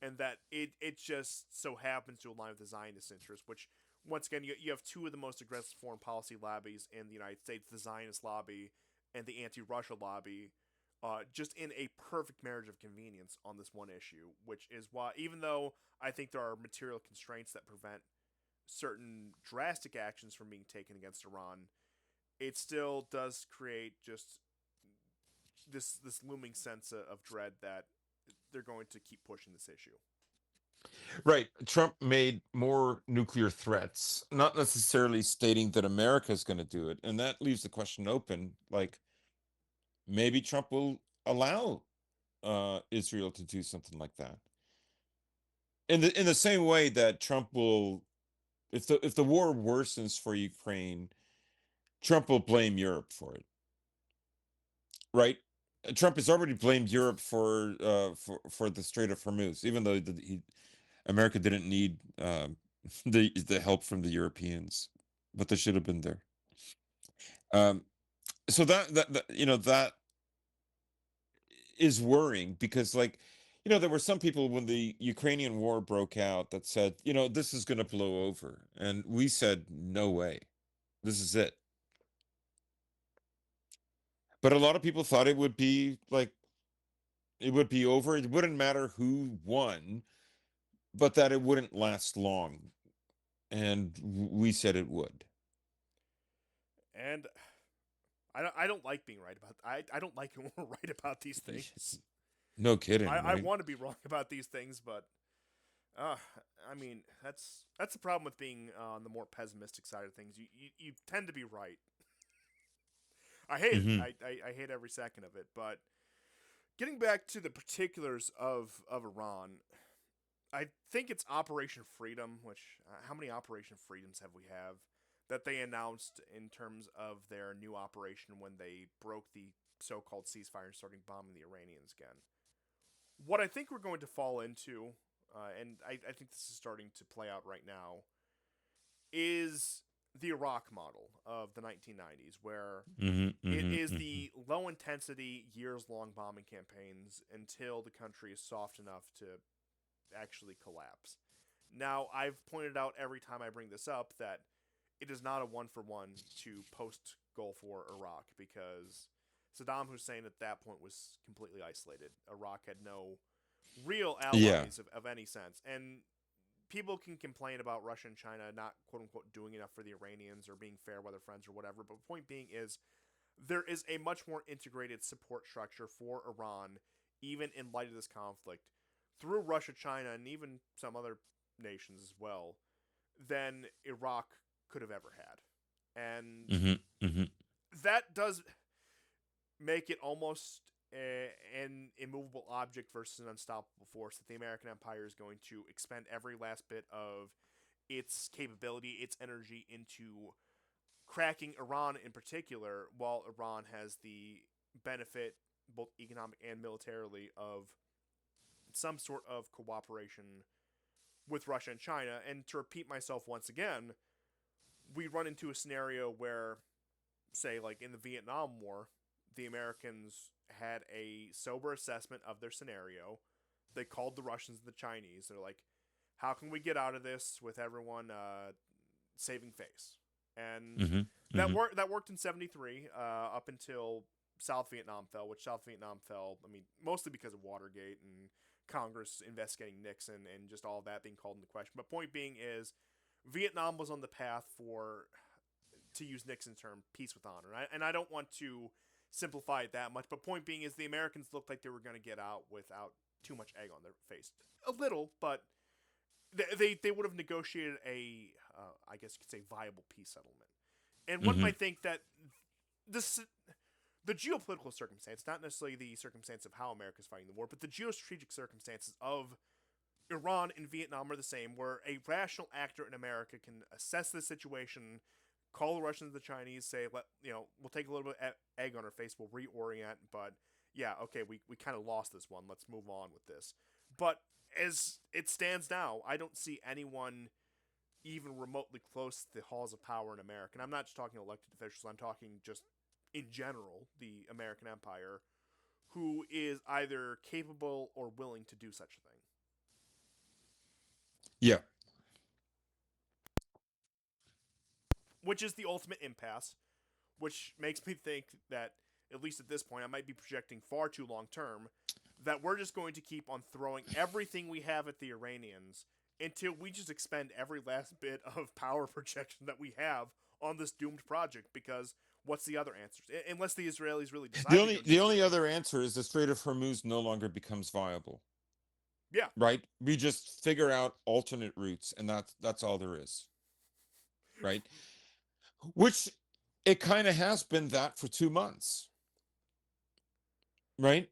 and that it just so happens to align with the Zionist interest, which once again you have two of the most aggressive foreign policy lobbies in the United States, the Zionist lobby and the anti-Russia lobby, just in a perfect marriage of convenience on this one issue, which is why, even though I think there are material constraints that prevent certain drastic actions from being taken against Iran, it still does create just this looming sense of dread that they're going to keep pushing this issue. Right. Trump made more nuclear threats, not necessarily stating that America is going to do it. And that leaves the question open, like maybe Trump will allow Israel to do something like that. In the same way that Trump will, if the war worsens for Ukraine, Trump will blame Europe for it, right? Trump has already blamed Europe for the Strait of Hormuz, even though America didn't need the help from the Europeans, but they should have been there. Um, so that is worrying because, like, there were some people when the Ukrainian war broke out that said, this is going to blow over, and we said, no way, this is it. But a lot of people thought it would be like it would be over. It wouldn't matter who won, but that it wouldn't last long, and we said it would. And I don't like being right about. I don't like it when we're right about these things. No kidding, I right? want to be wrong about these things, but uh, I mean that's the problem with being on the more pessimistic side of things. You tend to be right. I hate it. Hmm. I hate every second of it. But getting back to the particulars of Iran, I think it's Operation Freedom. Which how many Operation Freedoms have we have that they announced in terms of their new operation when they broke the so-called ceasefire and starting bombing the Iranians again? What I think we're going to fall into, and I think this is starting to play out right now, is the Iraq model of the 1990s, where Hmm. it Hmm. is Hmm. the low intensity, years long bombing campaigns until the country is soft enough to actually collapse. Now, I've pointed out every time I bring this up that it is not a one for one to post Gulf War Iraq because Saddam Hussein at that point was completely isolated. Iraq had no real Yeah. allies of any sense. And people can complain about Russia and China not quote unquote doing enough for the Iranians or being fair weather friends or whatever. But the point being is there is a much more integrated support structure for Iran, even in light of this conflict, through Russia, China, and even some other nations as well, than Iraq could have ever had. And Hmm. Hmm. that does make it almost an immovable object versus an unstoppable force that the American empire is going to expend every last bit of its capability, its energy into cracking Iran in particular, while Iran has the benefit, both economic and militarily, of some sort of cooperation with Russia and China. And to repeat myself once again, we run into a scenario where, say, like in the Vietnam War, the Americans had a sober assessment of their scenario. They called the Russians and the Chinese. They're like, how can we get out of this with everyone saving face? And Hmm. that Hmm. worked in '73 up until South Vietnam fell, which South Vietnam fell. I mean, mostly because of Watergate and Congress investigating Nixon and just all of that being called into question. But point being is, Vietnam was on the path for, to use Nixon's term, peace with honor. And I don't want to simplify it that much, but point being is the Americans looked like they were going to get out without too much egg on their face. A little, but they would have negotiated a, I guess you could say, viable peace settlement. And one Hmm. might think that this the geopolitical circumstance, not necessarily the circumstance of how America's fighting the war, but the geostrategic circumstances of Iran and Vietnam are the same, where a rational actor in America can assess the situation, call the Russians, the Chinese, say, we'll take a little bit of egg on our face, we'll reorient, but yeah, okay, we kind of lost this one. Let's move on with this. But as it stands now, I don't see anyone even remotely close to the halls of power in America. And I'm not just talking elected officials, I'm talking just in general, the American empire, who is either capable or willing to do such a thing. Yeah. Which is the ultimate impasse, which makes me think that, at least at this point, I might be projecting far too long term, that we're just going to keep on throwing everything we have at the Iranians until we just expend every last bit of power projection that we have on this doomed project. Because what's the other answers? Unless the Israelis really The decide to only go the nuclear. only other answer is the Strait of Hormuz no longer becomes viable, Yeah. right? We just figure out alternate routes, and that's all there is, right? Which it kind of has been that for 2 months, right?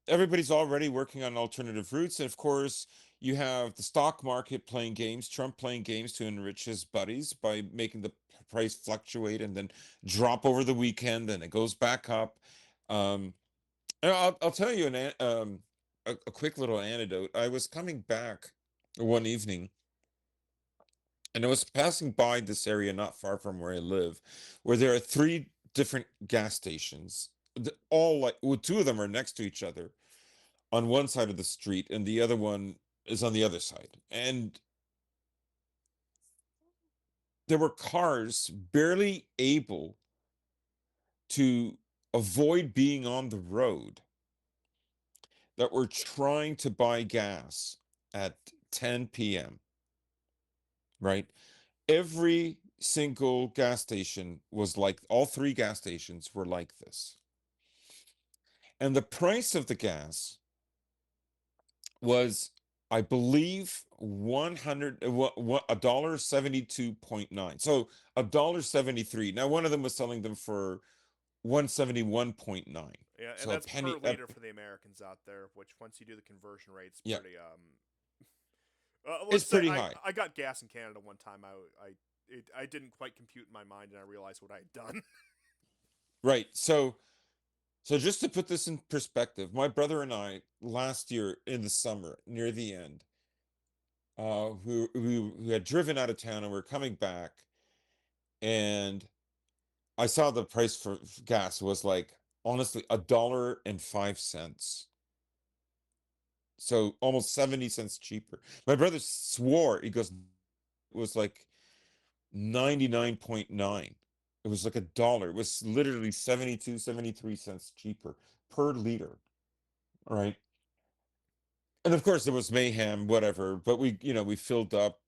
Everybody's already working on alternative routes, and of course, you have the stock market playing games, Trump playing games to enrich his buddies by making the price fluctuate and then drop over the weekend, and it goes back up. Um, and I'll tell you a quick little anecdote. I was coming back one evening, and I was passing by this area not far from where I live, where there are three different gas stations. All like, well, two of them are next to each other on one side of the street, and the other one is on the other side. And there were cars barely able to avoid being on the road that were trying to buy gas at 10 p.m., right? Every single gas station was like, all three gas stations were like this. And the price of the gas was, I believe, 100 what a dollar 72.9. So a dollar 73. Now one of them was selling them for 171.9. Yeah, and So a that's per penny liter for the Americans out there. Which once you do the conversion rate, it's yeah, pretty. it's Let's say pretty high. I got gas in Canada one time. I didn't quite compute in my mind, and I realized what I had done. Right. So just to put this in perspective, my brother and I last year in the summer near the end, we had driven out of town and we are coming back, and I saw the price for gas was like, honestly, $1.05. So almost 70 cents cheaper. My brother swore, he goes, it was like 99.9. It was like a dollar. It was literally 72, 73 cents cheaper per liter. All right. And of course there was mayhem, whatever, but we filled up.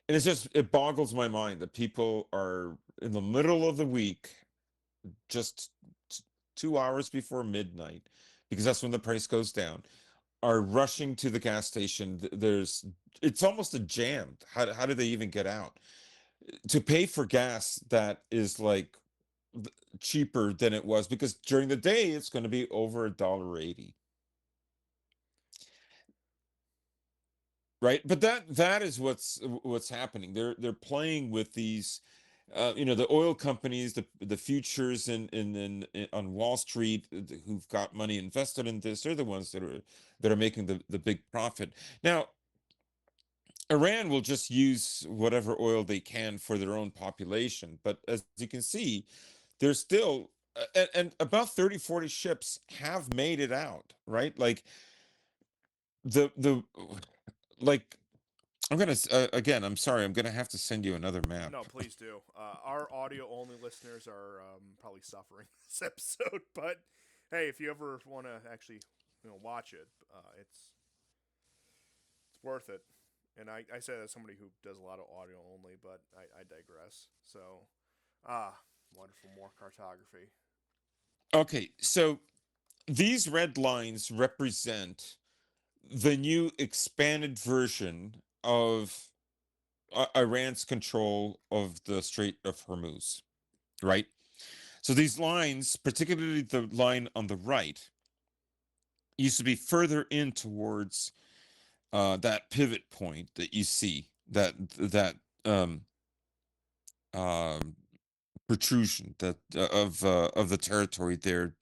And it boggles my mind that people are in the middle of the week, just 2 hours before midnight, because that's when the price goes down, are rushing to the gas station. It's almost a jam. How do they even get out to pay for gas that is like cheaper than it was? Because during the day it's going to be over $1.80, right? But that is what's happening. They're playing with these, the oil companies, the futures in on Wall Street, who've got money invested in this. They're the ones that are making the big profit. Now, Iran will just use whatever oil they can for their own population. But as you can see, there's still, and about 30, 40 ships have made it out, right? Like the like I'm gonna again, I'm sorry, I'm gonna have to send you another map. No, please do. Our audio only listeners are probably suffering this episode, but hey, if you ever want to actually watch it, it's worth it. And I say that as somebody who does a lot of audio only, but I digress. So, wonderful, more cartography. Okay, so these red lines represent the new expanded version of Iran's control of the Strait of Hormuz, right? So these lines, particularly the line on the right, used to be further in towards that pivot point that you see, that um, um, protrusion of the territory there,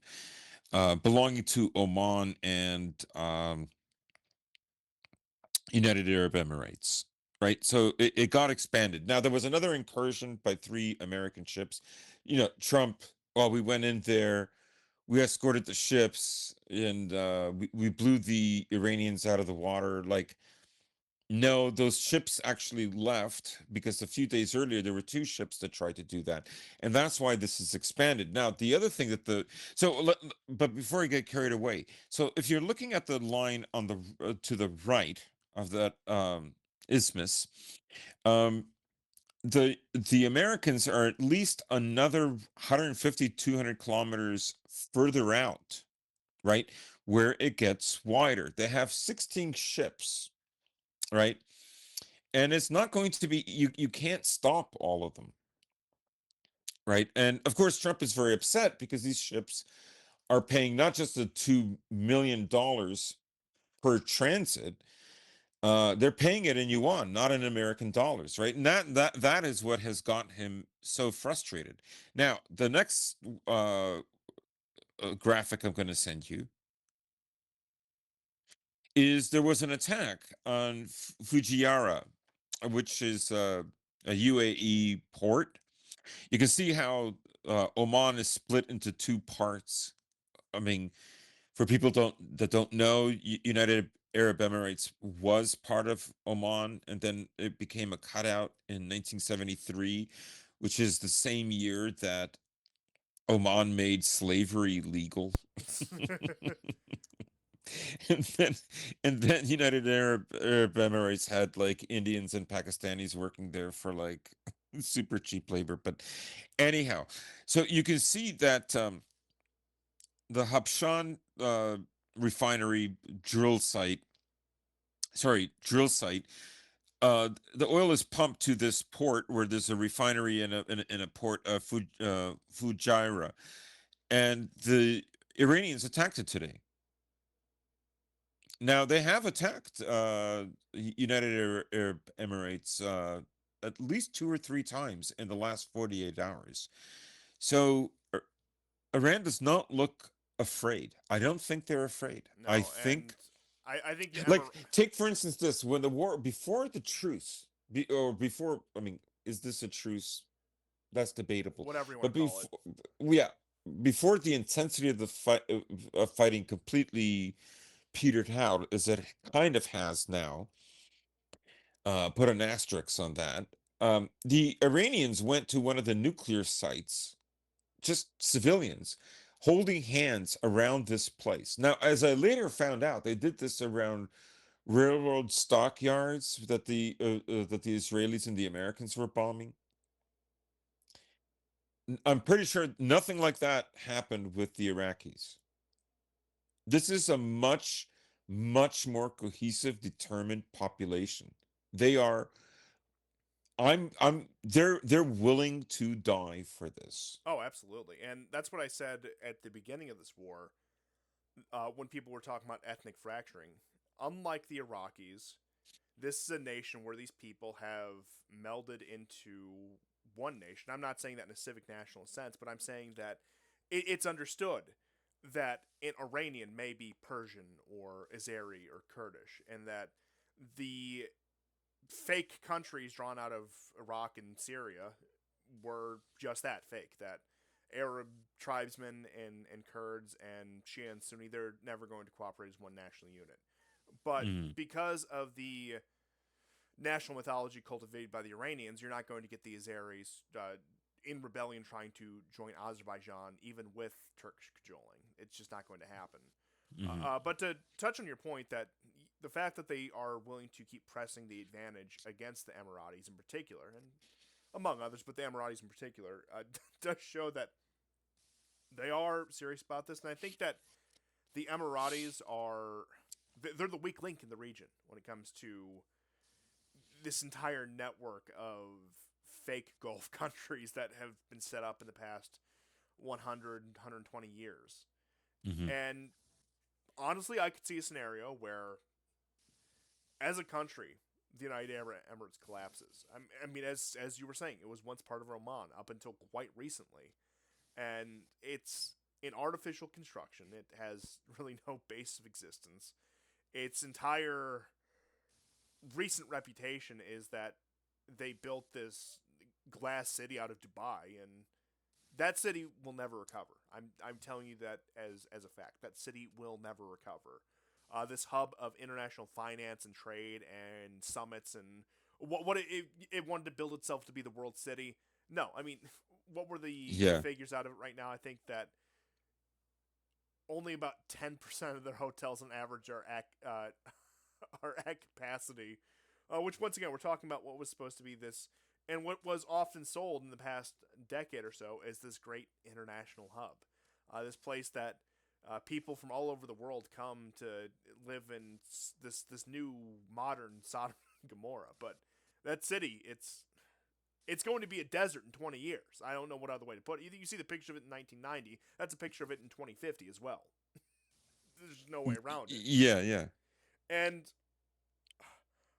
belonging to Oman and United Arab Emirates. Right, so it got expanded. Now there was another incursion by three American ships. Trump. Well, we went in there, we escorted the ships, and we blew the Iranians out of the water. Like, no, those ships actually left because a few days earlier there were two ships that tried to do that, and that's why this is expanded. Now, the other thing that but before I get carried away, so if you're looking at the line on the to the right of that isthmus, um, the Americans are at least another 150, 200 kilometers further out, right, where it gets wider. They have 16 ships, right? And it's not going to be, you can't stop all of them, right? And of course Trump is very upset because these ships are paying not just the $2 million per transit, they're paying it in yuan, not in American dollars, right? And that is what has got him so frustrated. Now the next graphic I'm going to send you is, there was an attack on Fujiara, which is a UAE port. You can see how Oman is split into two parts. I mean, for people that don't know, United Arab Emirates was part of Oman, and then it became a cutout in 1973, which is the same year that Oman made slavery legal. and then and then United Arab Emirates had like Indians and Pakistanis working there for like super cheap labor. But anyhow, so you can see that the Habshan refinery drill site, drill site, the oil is pumped to this port where there's a refinery in a port, Fujairah, and the Iranians attacked it today. Now they have attacked United Arab Emirates at least two or three times in the last 48 hours. So Iran does not look afraid. I don't think they're afraid. I No, think, and I think the like, take for instance this: when the war, before the truce, or before, I mean, is this a truce? That's debatable. whatever you want But to call it. before, yeah, before the intensity of the fight of fighting completely petered out, as it kind of has now, put an asterisk on that. The Iranians went to one of the nuclear sites, just civilians, holding hands around this place. Now, as I later found out, they did this around railroad stockyards that the Israelis and the Americans were bombing. I'm pretty sure nothing like that happened with the Iraqis. This is a much, much more cohesive, determined population. They are. They're willing to die for this. Oh, absolutely, and that's what I said at the beginning of this war when people were talking about ethnic fracturing. Unlike the Iraqis, this is a nation where these people have melded into one nation. I'm not saying that in a civic national sense, but I'm saying that it's understood that an Iranian may be Persian or Azeri or Kurdish, and that the fake countries drawn out of Iraq and Syria were just that, fake. That Arab tribesmen and Kurds and Shia and Sunni, they're never going to cooperate as one national unit. But Mhm. because of the national mythology cultivated by the Iranians, you're not going to get the Azeris in rebellion trying to join Azerbaijan, even with Turkish cajoling. It's just not going to happen. Mhm. But to touch on your point, that the fact that they are willing to keep pressing the advantage against the Emiratis in particular, and among others, but the Emiratis in particular, does show that they are serious about this. And I think that the Emiratis are they're the weak link in the region when it comes to this entire network of fake Gulf countries that have been set up in the past 100, 120 years. Mhm. And honestly, I could see a scenario where, as a country, the United Arab Emirates collapses. I mean, as you were saying, it was once part of Oman up until quite recently, and it's an artificial construction. It has really no base of existence. Its entire recent reputation is that they built this glass city out of Dubai, and that city will never recover. I'm telling you that as a fact. That city will never recover. This hub of international finance and trade and summits and it wanted to build itself to be the world city. No, I mean, what were the Yeah. figures out of it right now? I think that only about 10% of their hotels on average are at are at capacity. Which once again, we're talking about what was supposed to be this, and what was often sold in the past decade or so as this great international hub. This place that people from all over the world come to live in this new modern Sodom and Gomorrah. But that city, it's going to be a desert in 20 years. I don't know what other way to put it. You see the picture of it in 1990. That's a picture of it in 2050 as well. There's no way around it. Yeah, yeah. And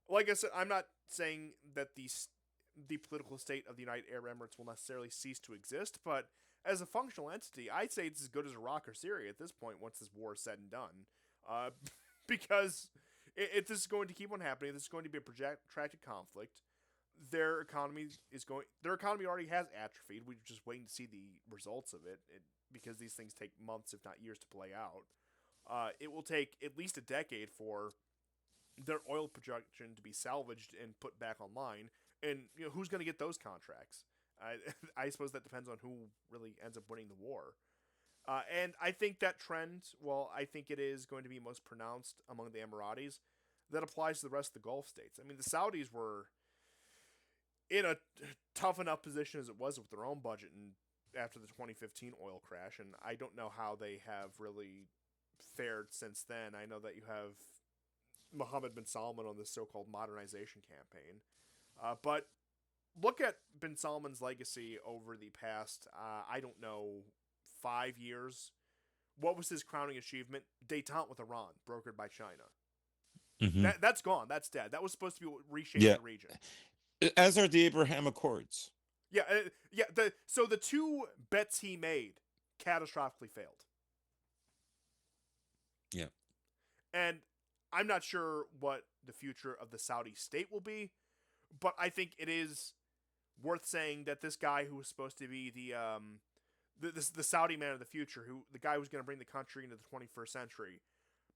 like I said, I'm not saying that the political state of the United Arab Emirates will necessarily cease to exist, but as a functional entity, I'd say it's as good as Iraq or Syria at this point once this war is said and done. Uh, because if this is going to keep on happening, this is going to be a protracted conflict. Their economy already has atrophied. We're just waiting to see the results of it because these things take months, if not years, to play out. It will take at least a decade for their oil production to be salvaged and put back online. And who's going to get those contracts? I I suppose that depends on who really ends up winning the war. And I think that trend, well, I think it is going to be most pronounced among the Emiratis. That applies to the rest of the Gulf states. I mean, the Saudis were in a tough enough position as it was with their own budget and after the 2015 oil crash, and I don't know how they have really fared since then. I know that you have Mohammed bin Salman on this so-called modernization campaign, but look at bin Salman's legacy over the past, I don't know, 5 years. What was his crowning achievement? Détente with Iran, brokered by China. Hmm. That's gone. That's dead. That was supposed to be what reshaped Yeah, the region. as are the Abraham Accords. Yeah, yeah. So the two bets he made catastrophically failed, Yeah. and I'm not sure what the future of the Saudi state will be, but I think it is worth saying that this guy who was supposed to be the Saudi man of the future, who the guy who's going to bring the country into the 21st century,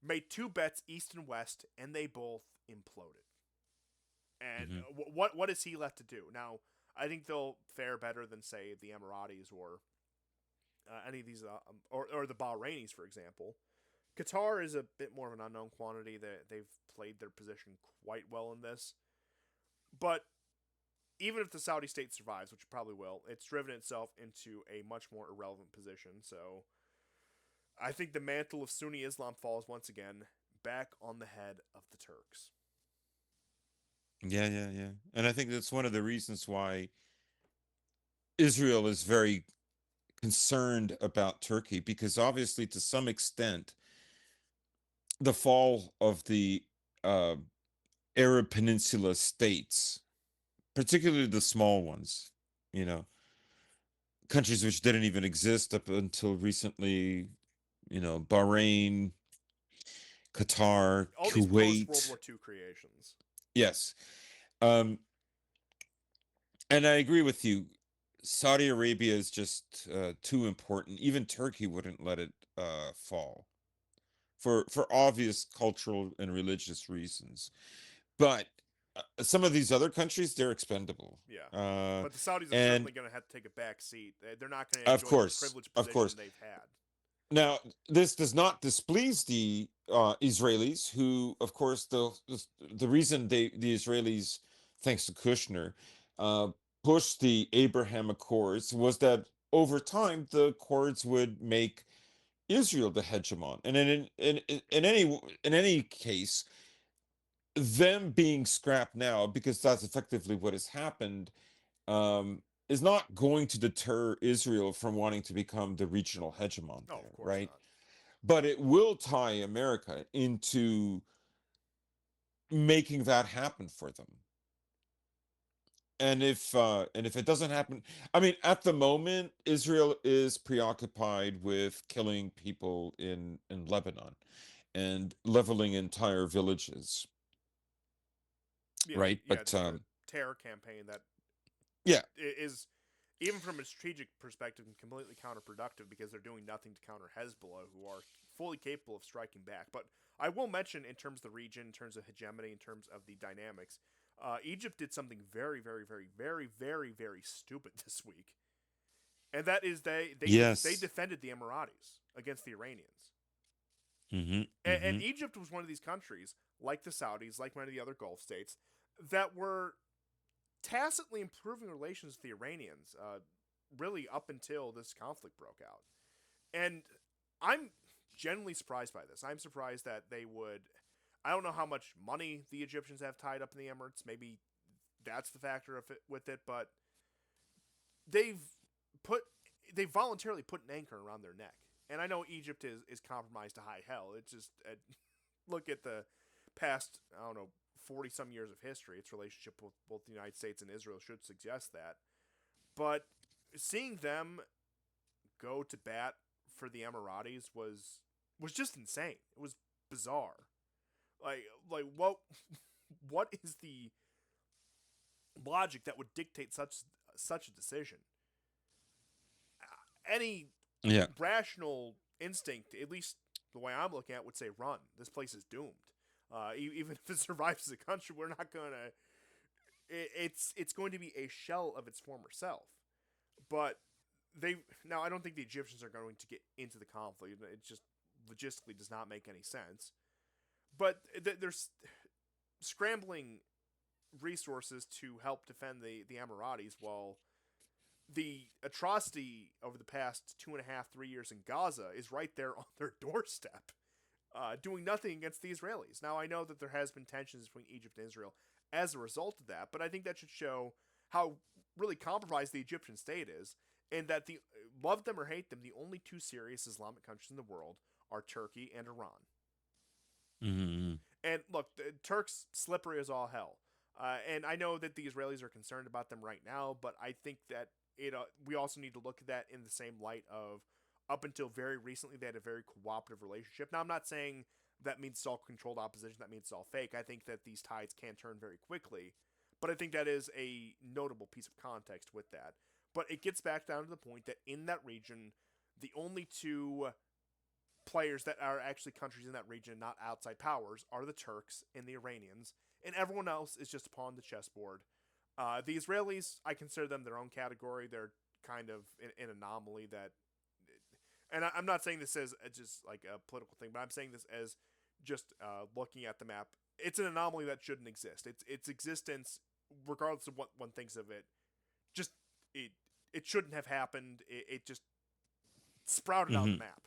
made two bets east and west, and they both imploded. And Hmm. what is he left to do now? I think they'll fare better than say the Emiratis or any of these, or the Bahrainis, for example. Qatar is a bit more of an unknown quantity. They've played their position quite well in this, but even if the Saudi state survives, which it probably will, it's driven itself into a much more irrelevant position. So I think the mantle of Sunni Islam falls once again back on the head of the Turks. Yeah, yeah, yeah. And I think that's one of the reasons why Israel is very concerned about Turkey, because obviously, to some extent, the fall of the uh, Arab Peninsula states, particularly the small ones, you know, countries which didn't even exist up until recently, Bahrain, Qatar, All these post World Kuwait. War II creations. Yes. Um, and I agree with you. Saudi Arabia is just too important. Even Turkey wouldn't let it fall for obvious cultural and religious reasons. But some of these other countries, they're expendable. Yeah. Uh, But the Saudis are and certainly going to have to take a back seat. They're not going to of enjoy the course, privileged of position course. they've had. Now, this does not displease the Israelis, who, of course, the reason the Israelis, thanks to Kushner, uh, pushed the Abraham Accords was that over time the Accords would make Israel the hegemon, and in any case, them being scrapped now, because that's effectively what has happened, is not going to deter Israel from wanting to become the regional hegemon No, of there, course right? not. But it will tie America into making that happen for them. And if it doesn't happen, I mean, at the moment, Israel is preoccupied with killing people in Lebanon and leveling entire villages, Yeah, right? yeah, But just a terror campaign that yeah, is, even from a strategic perspective, completely counterproductive because they're doing nothing to counter Hezbollah, who are fully capable of striking back. But I will mention, in terms of the region, in terms of hegemony, in terms of the dynamics, Egypt did something very, very, very, very, very, very stupid this week, and that is they yes, defended the Emiratis against the Iranians. mm-hmm, And mm-hmm, Egypt was one of these countries, like the Saudis, like many of the other Gulf states, that were tacitly improving relations with the Iranians, really up until this conflict broke out. And I'm genuinely surprised by this. I'm surprised that they would. I don't know how much money the Egyptians have tied up in the Emirates. Maybe that's the factor of it, with it, but they've put they voluntarily put an anchor around their neck. And I know Egypt is compromised to high hell. It's just look at the past, I don't know, 40 some years of history. Its relationship with both the United States and Israel should suggest that. But seeing them go to bat for the Emiratis was just insane. It was bizarre. Like what is the logic that would dictate such a decision? Any yeah, rational instinct, at least the way I'm looking at it, would say run. This place is doomed. Even if it survives as a country, we're not gonna. It's going to be a shell of its former self. But they now I don't think the Egyptians are going to get into the conflict. It just logistically does not make any sense. But they're scrambling resources to help defend the Emiratis, while the atrocity over the past 2.5, 3 years in Gaza is right there on their doorstep, doing nothing against the Israelis. Now, I know that there has been tensions between Egypt and Israel as a result of that, but I think that should show how really compromised the Egyptian state is, and that the love them or hate them, the only two serious Islamic countries in the world are Turkey and Iran. Hmm. And look, the Turks slippery as all hell. And I know that the Israelis are concerned about them right now, but I think that we also need to look at that in the same light of up until very recently they had a very cooperative relationship. Now I'm not saying that means it's all controlled opposition, that means it's all fake. I think that these tides can turn very quickly, but I think that is a notable piece of context with that. But it gets back down to the point that in that region, the only two players that are actually countries in that region, not outside powers, are the Turks and the Iranians, and everyone else is just a pawn on the chessboard. The Israelis, I consider them their own category. They're kind of an anomaly that, and I'm not saying this as just like a political thing, but I'm saying this as just looking at the map. It's an anomaly that shouldn't exist. Its existence, regardless of what one thinks of it, just it it shouldn't have happened. It just sprouted out of the Hmm. map.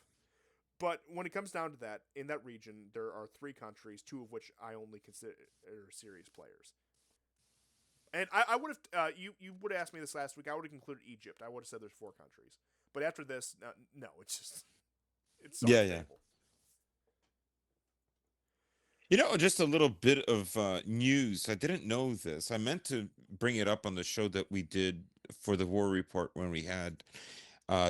But when it comes down to that, in that region, there are three countries, two of which I only consider serious players. And I would have you would have asked me this last week. I would have concluded Egypt. I would have said there's four countries. But after this, no, it's just it's so Yeah, yeah. unstable. Just a little bit of news. I didn't know this. I meant to bring it up on the show that we did for the war report when we had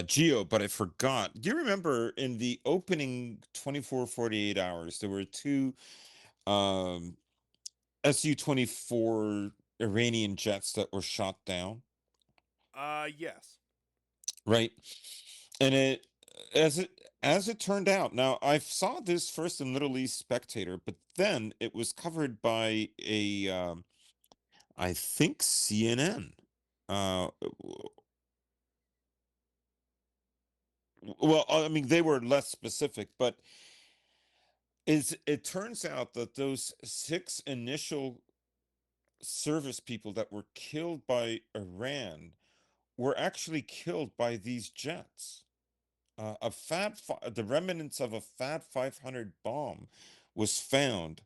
Geo, but I forgot. Do you remember in the opening 24 to 48 hours, there were two um, Su-24 Iranian jets that were shot down, Yes. right? And as it as it turned out, now I saw this first in Middle East Spectator, but then it was covered by a I think CNN. Uh, well, I mean, they were less specific, but it turns out that those six initial service people that were killed by Iran were actually killed by these jets. The remnants of a Fat 500 bomb was found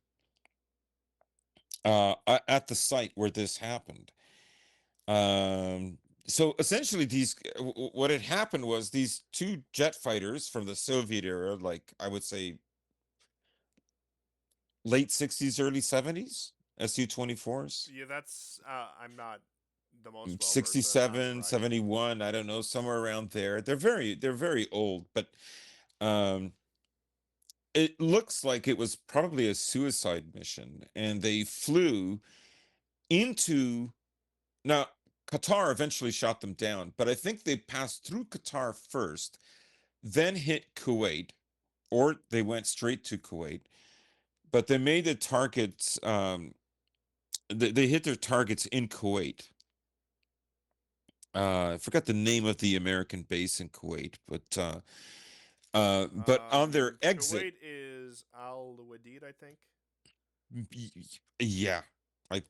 at the site where this happened. Um, so essentially, what had happened was these two jet fighters from the Soviet era, like I would say late 60s, early 70s, Su-24s, Yeah, that's I'm not the most well versed, but that sounds 67, right. 71, I don't know, somewhere around there. They're very old, but um it looks like it was probably a suicide mission, and they flew into now Qatar eventually shot them down, but I think they passed through Qatar first, then hit Kuwait, or they went straight to Kuwait. But they made the targets. They hit their targets in Kuwait. I forgot the name of the American base in Kuwait, but on their exit, Kuwait is Al Wadid, I think. yeah, I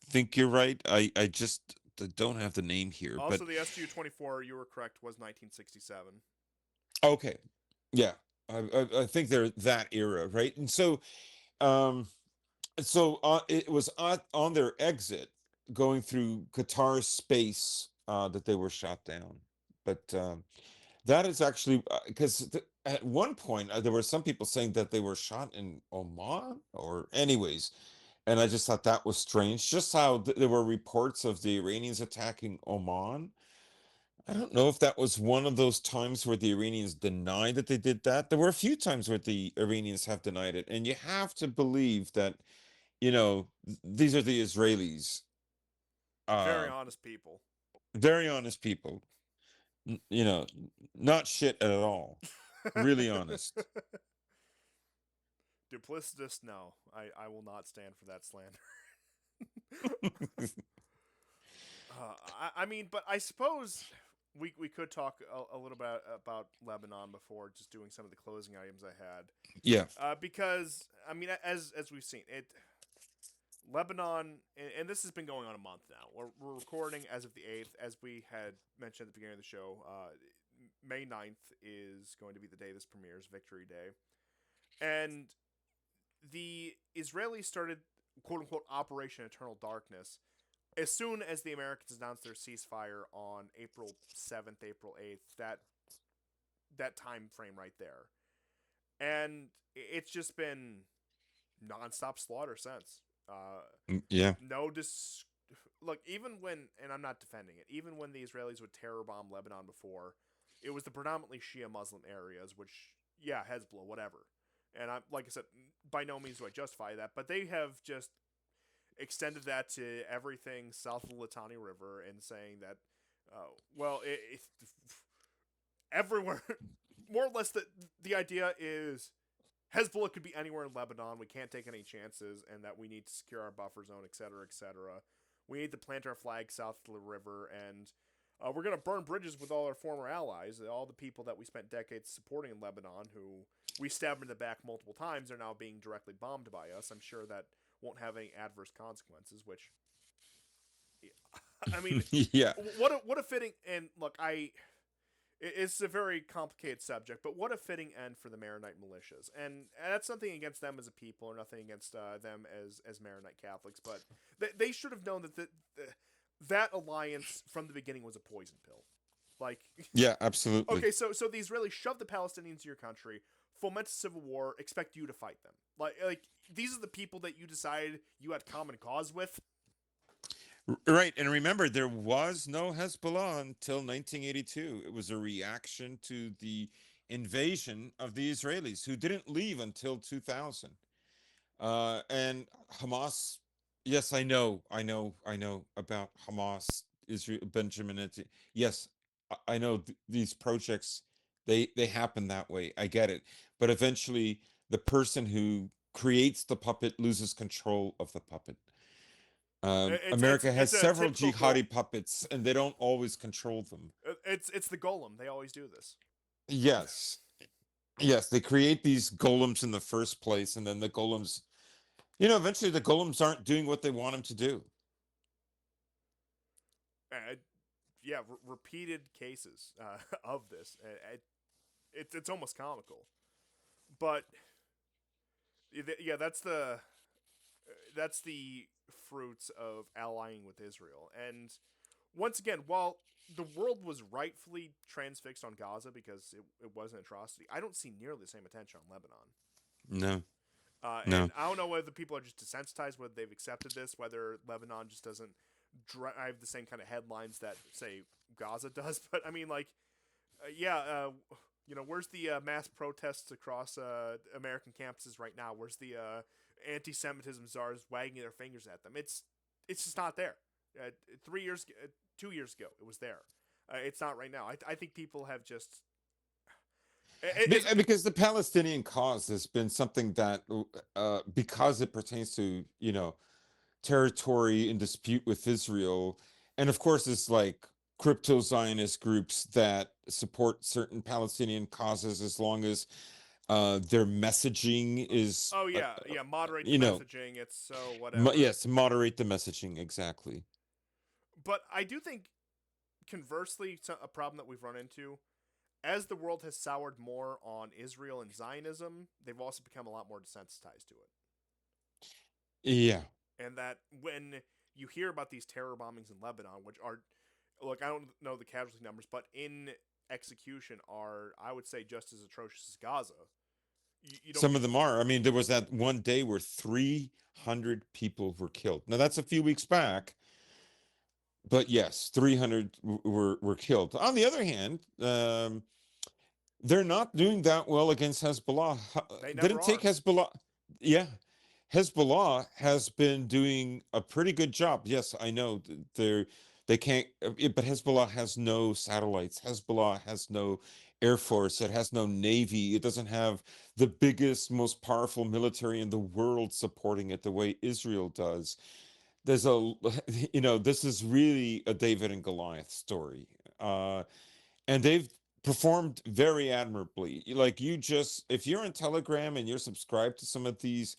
think you're right. I just don't have the name here, but Also, the Su-24, you were correct, was 1967. okay, yeah, I think they're that era, right? And um, it was on their exit going through Qatar space that they were shot down. But that is actually because at one point there were some people saying that they were shot in Oman or anyways, and I just thought that was strange. Just how there were reports of the Iranians attacking Oman. I don't know if that was one of those times where the Iranians denied that they did that. There were a few times where the Iranians have denied it, and you have to believe that these are the Israelis, Very uh, honest people. very honest people, n- you know, not shit at all, really honest. Duplicitous? No, I will not stand for that slander. I mean, but I suppose we could talk a little bit about Lebanon before just doing some of the closing items I had. Yeah. Because I mean, as we've seen, it Lebanon, and this has been going on a month now. We're recording as of the 8th. As we had mentioned at the beginning of the show, May 9th is going to be the day this premieres, Victory Day. And the Israelis started, quote unquote, Operation Eternal Darkness as soon as the Americans announced their ceasefire on April 7th, April 8th, that time frame right there. And it's just been nonstop slaughter since. Yeah. No dis Look, even when, and I'm not defending it, even when the Israelis would terror bomb Lebanon before, it was the predominantly Shia Muslim areas, which, yeah, Hezbollah, whatever. And I'm, like I said, by no means do I justify that, but they have just extended that to everything south of the Litani River and saying that, well, everywhere, more or less, the idea is Hezbollah could be anywhere in Lebanon. We can't take any chances, and that we need to secure our buffer zone, etc., etc. We need to plant our flag south of the river, and we're going to burn bridges with all our former allies, all the people that we spent decades supporting in Lebanon, who we stabbed in the back multiple times, are now being directly bombed by us. I'm sure that won't have any adverse consequences. Which, I mean, Yeah. what a fitting, and look, it's a very complicated subject, but what a fitting end for the Maronite militias. And that's nothing against them as a people, or nothing against them as Maronite Catholics, but they should have known that that alliance from the beginning was a poison pill. Like, Yeah, absolutely. okay, so the Israelis shoved the Palestinians to your country, foment a civil war, expect you to fight them. Like these are the people that you decided you had common cause with. Right. And remember, there was no Hezbollah until 1982. It was a reaction to the invasion of the Israelis, who didn't leave until 2000. And Hamas, yes, I know about Hamas, Israel, Benjamin. Yes, I know these projects, they happen that way. I get it. But eventually, the person who creates the puppet loses control of the puppet. America has It's a several typical goal. jihadi puppets, and they don't always control them. It's the golem. They always do this. Yes, yes, they create these golems in the first place, and then the golems, eventually the golems aren't doing what they want them to do. Uh, yeah, repeated cases of this. It's almost comical, but yeah, that's the fruits of allying with Israel. And once again, while the world was rightfully transfixed on Gaza because it was an atrocity, I don't see nearly the same attention on Lebanon. No, no. And I don't know whether people are just desensitized, whether they've accepted this, whether Lebanon just doesn't drive the same kind of headlines that, say, Gaza does. But I mean, like, yeah, where's the mass protests across American campuses right now? Where's the anti-Semitism czars wagging their fingers at them? It's just not there. 3 years, 2 years ago, it was there. It's not right now. I think people have just. Because the Palestinian cause has been something that, because it pertains to, territory in dispute with Israel, and of course, it's like crypto Zionist groups that support certain Palestinian causes as long as their messaging is, Oh yeah, moderate the you know, messaging. It's so whatever. yes, moderate the messaging exactly. But I do think, conversely, a problem that we've run into, as the world has soured more on Israel and Zionism, they've also become a lot more desensitized to it. Yeah, And that when you hear about these terror bombings in Lebanon, which are, look, I don't know the casualty numbers, but in execution are, I would say, just as atrocious as Gaza. You don't some get. of them are. I mean, there was that one day where 300 people were killed. Now that's a few weeks back, but yes, 300 were killed. On the other hand, they're not doing that well against Hezbollah. They never Didn't take are. Hezbollah. Yeah, Hezbollah has been doing a pretty good job. Yes, I know they can't, but Hezbollah has no satellites. Hezbollah has no air force. It has no navy. It doesn't have the biggest, most powerful military in the world supporting it the way Israel does. There's a, this is really a David and Goliath story. And they've performed very admirably. Like, if you're on Telegram and you're subscribed to some of these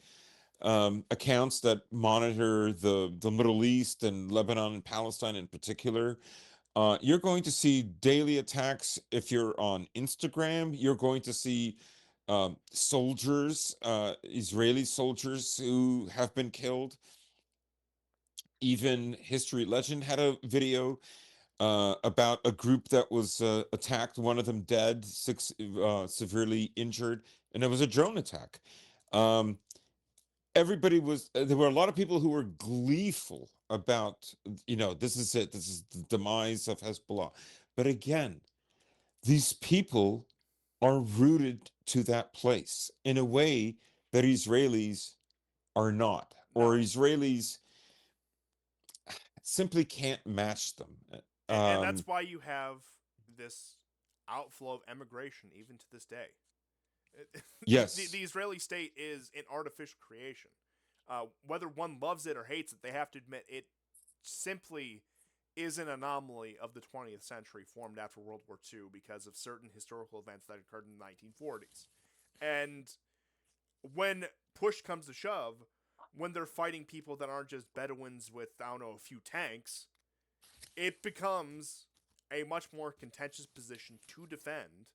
accounts that monitor the Middle East and Lebanon and Palestine in particular. You're going to see daily attacks. If you're on Instagram, you're going to see soldiers, Israeli soldiers who have been killed. Even History Legend had a video about a group that was attacked, one of them dead, six severely injured, and it was a drone attack. Um, everybody was, there were a lot of people who were gleeful about, this is it, this is the demise of Hezbollah. But again, these people are rooted to that place in a way that Israelis are not, or No. Israelis simply can't match them. And that's Um, why you have this outflow of emigration even to this day. The yes. Israeli state is an artificial creation. Whether one loves it or hates it, they have to admit it simply is an anomaly of the 20th century formed after World War II because of certain historical events that occurred in the 1940s. And when push comes to shove, when they're fighting people that aren't just Bedouins with, I don't know, a few tanks, it becomes a much more contentious position to defend,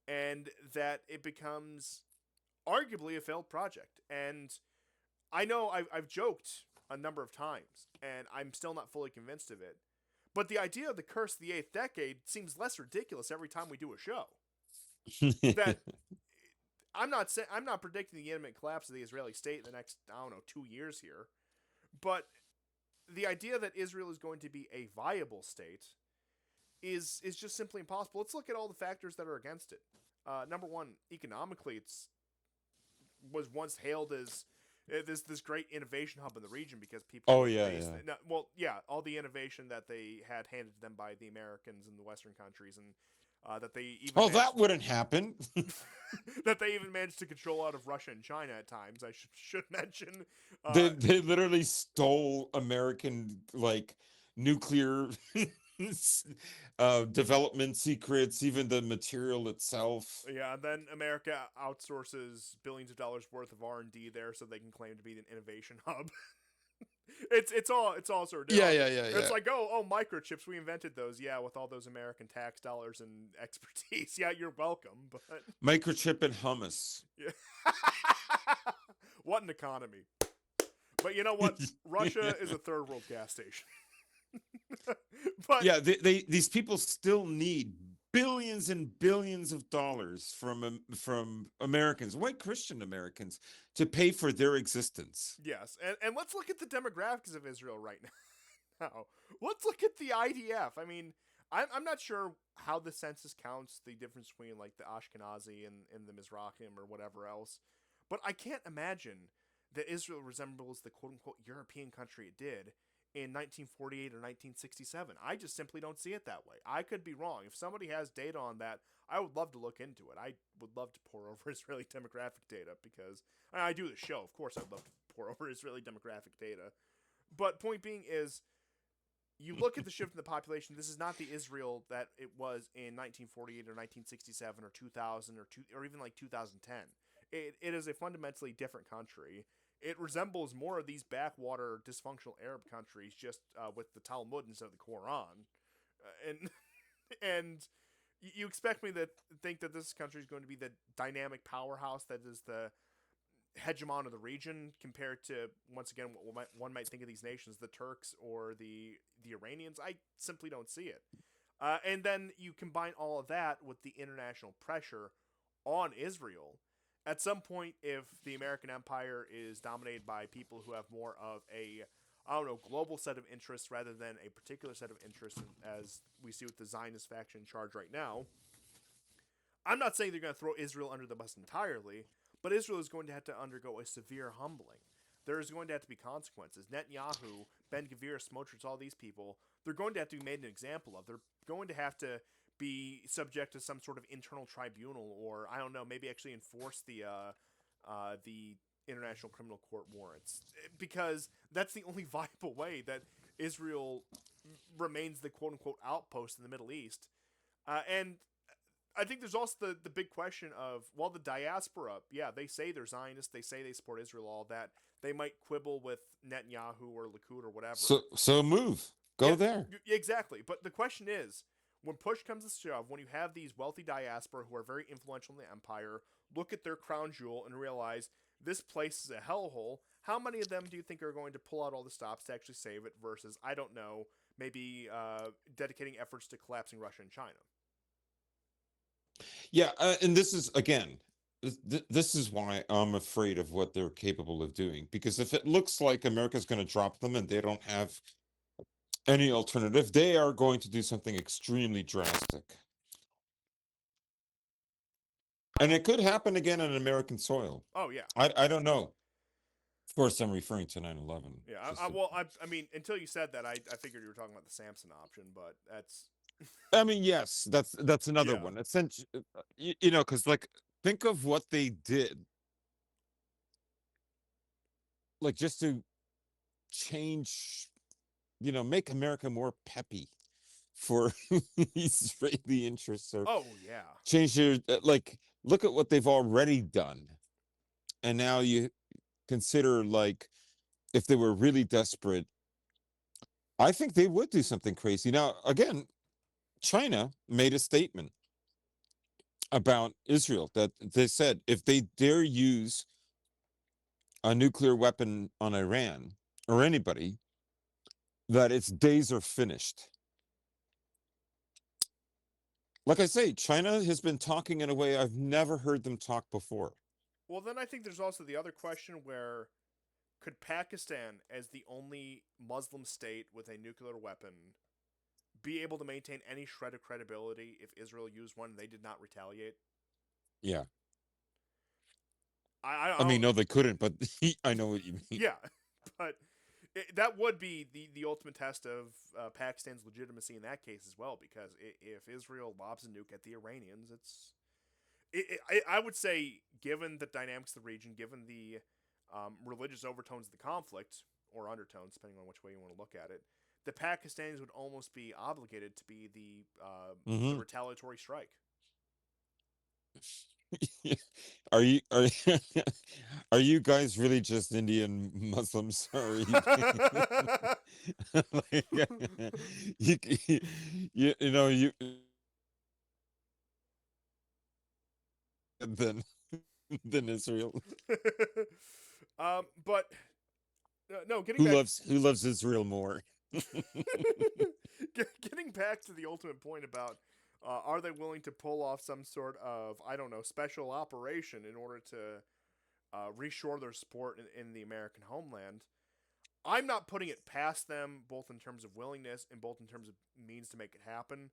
and that it becomes arguably a failed project. And I know I've joked a number of times, and I'm still not fully convinced of it. But the idea of the curse of the eighth decade seems less ridiculous every time we do a show. That I'm not predicting the imminent collapse of the Israeli state in the next, I don't know, 2 years here. But the idea that Israel is going to be a viable state is just simply impossible. Let's look at all the factors that are against it. Number one, economically, it's was once hailed as this great innovation hub in the region because people Oh would yeah, base yeah. well, yeah, all the innovation that they had handed to them by the Americans and the Western countries, and that they even Oh, managed that wouldn't happen. that they even managed to control out of Russia and China at times. I should mention. they Uh, they literally stole American like nuclear development secrets, even the material itself. yeah, and then America outsources billions of dollars worth of R&D there, so they can claim to be an innovation hub. It's all sort of Yeah, yeah, yeah, it's yeah. like oh microchips, we invented those, yeah, with all those American tax dollars and expertise. Yeah, you're welcome, but Microchip and hummus. yeah. What an economy. But you know what, Russia is a third world gas station. But Yeah, these people still need billions and billions of dollars from Americans, white Christian Americans, to pay for their existence. yes, and let's look at the demographics of Israel right now. Let's look at the IDF. I mean, I'm not sure how the census counts the difference between like the Ashkenazi and the Mizrahim or whatever else, but I can't imagine that Israel resembles the quote unquote European country it did in 1948 or 1967. I just simply don't see it that way. I could be wrong. If somebody has data on that, I would love to look into it. I would love to pour over Israeli demographic data because I do the show. Of course, I'd love to pour over Israeli demographic data. But point being is, you look at the shift in the population. This is not the Israel that it was in 1948 or 1967 or 2000 or even like 2010. It is a fundamentally different country. It resembles more of these backwater dysfunctional Arab countries, just with the Talmud instead of the Quran, and and you expect me to think that this country is going to be the dynamic powerhouse that is the hegemon of the region compared to, once again, what one might think of these nations, the Turks or the Iranians. I simply don't see it. And then you combine all of that with the international pressure on Israel. At some point, if the American empire is dominated by people who have more of a, I don't know, global set of interests rather than a particular set of interests, as we see with the Zionist faction in charge right now, I'm not saying they're going to throw Israel under the bus entirely, but Israel is going to have to undergo a severe humbling. There's going to have to be consequences. Netanyahu, Ben Gvir, Smotrich, all these people, they're going to have to be made an example of. They're going to have to be subject to some sort of internal tribunal, or I don't know, maybe actually enforce the International Criminal Court warrants, because that's the only viable way that Israel remains the quote unquote outpost in the Middle East. And I think there's also the big question of, well, the diaspora, yeah, they say they're Zionists, they say they support Israel, all that. they might quibble with Netanyahu or Likud or whatever. So move. Yeah, Go there. exactly. But the question is, when push comes to shove, when you have these wealthy diaspora who are very influential in the empire, look at their crown jewel and realize this place is a hellhole. How many of them do you think are going to pull out all the stops to actually save it? Versus, I don't know, maybe dedicating efforts to collapsing Russia and China. Yeah, and this is again, this is why I'm afraid of what they're capable of doing. Because if it looks like America's going to drop them and they don't have any alternative, they are going to do something extremely drastic. And it could happen again on American soil. Oh yeah, I don't know. Of course, I'm referring to 9/11. yeah. Just to, I mean, until you said that, I figured you were talking about the Samson option, but that's I mean, yes, that's another yeah. one. Essentially, you know, because like think of what they did, like just to change, you know, make America more peppy for Israeli interests, or Oh yeah. change their like. Look at what they've already done, and now you consider like if they were really desperate, I think they would do something crazy. Now, again, China made a statement about Israel that they said if they dare use a nuclear weapon on Iran or anybody, that its days are finished. Like I say, China has been talking in a way I've never heard them talk before. Well, then I think there's also the other question where could Pakistan, as the only Muslim state with a nuclear weapon, be able to maintain any shred of credibility if Israel used one and they did not retaliate? Yeah. I I mean, don't. no, they couldn't, but I know what you mean. Yeah, but that would be the ultimate test of Pakistan's legitimacy in that case as well. Because if Israel lobs a nuke at the Iranians, I would say, given the dynamics of the region, given the religious overtones of the conflict or undertones, depending on which way you want to look at it, the Pakistanis would almost be obligated to be the Hmm. retaliatory strike. Are are you guys really just Indian Muslims, or are you, like, you, you know you than than Israel? But no, Who loves Israel more? getting back to the ultimate point about are they willing to pull off some sort of, I don't know, special operation in order to reshore their support in the American homeland? I'm not putting it past them, both in terms of willingness and both in terms of means to make it happen.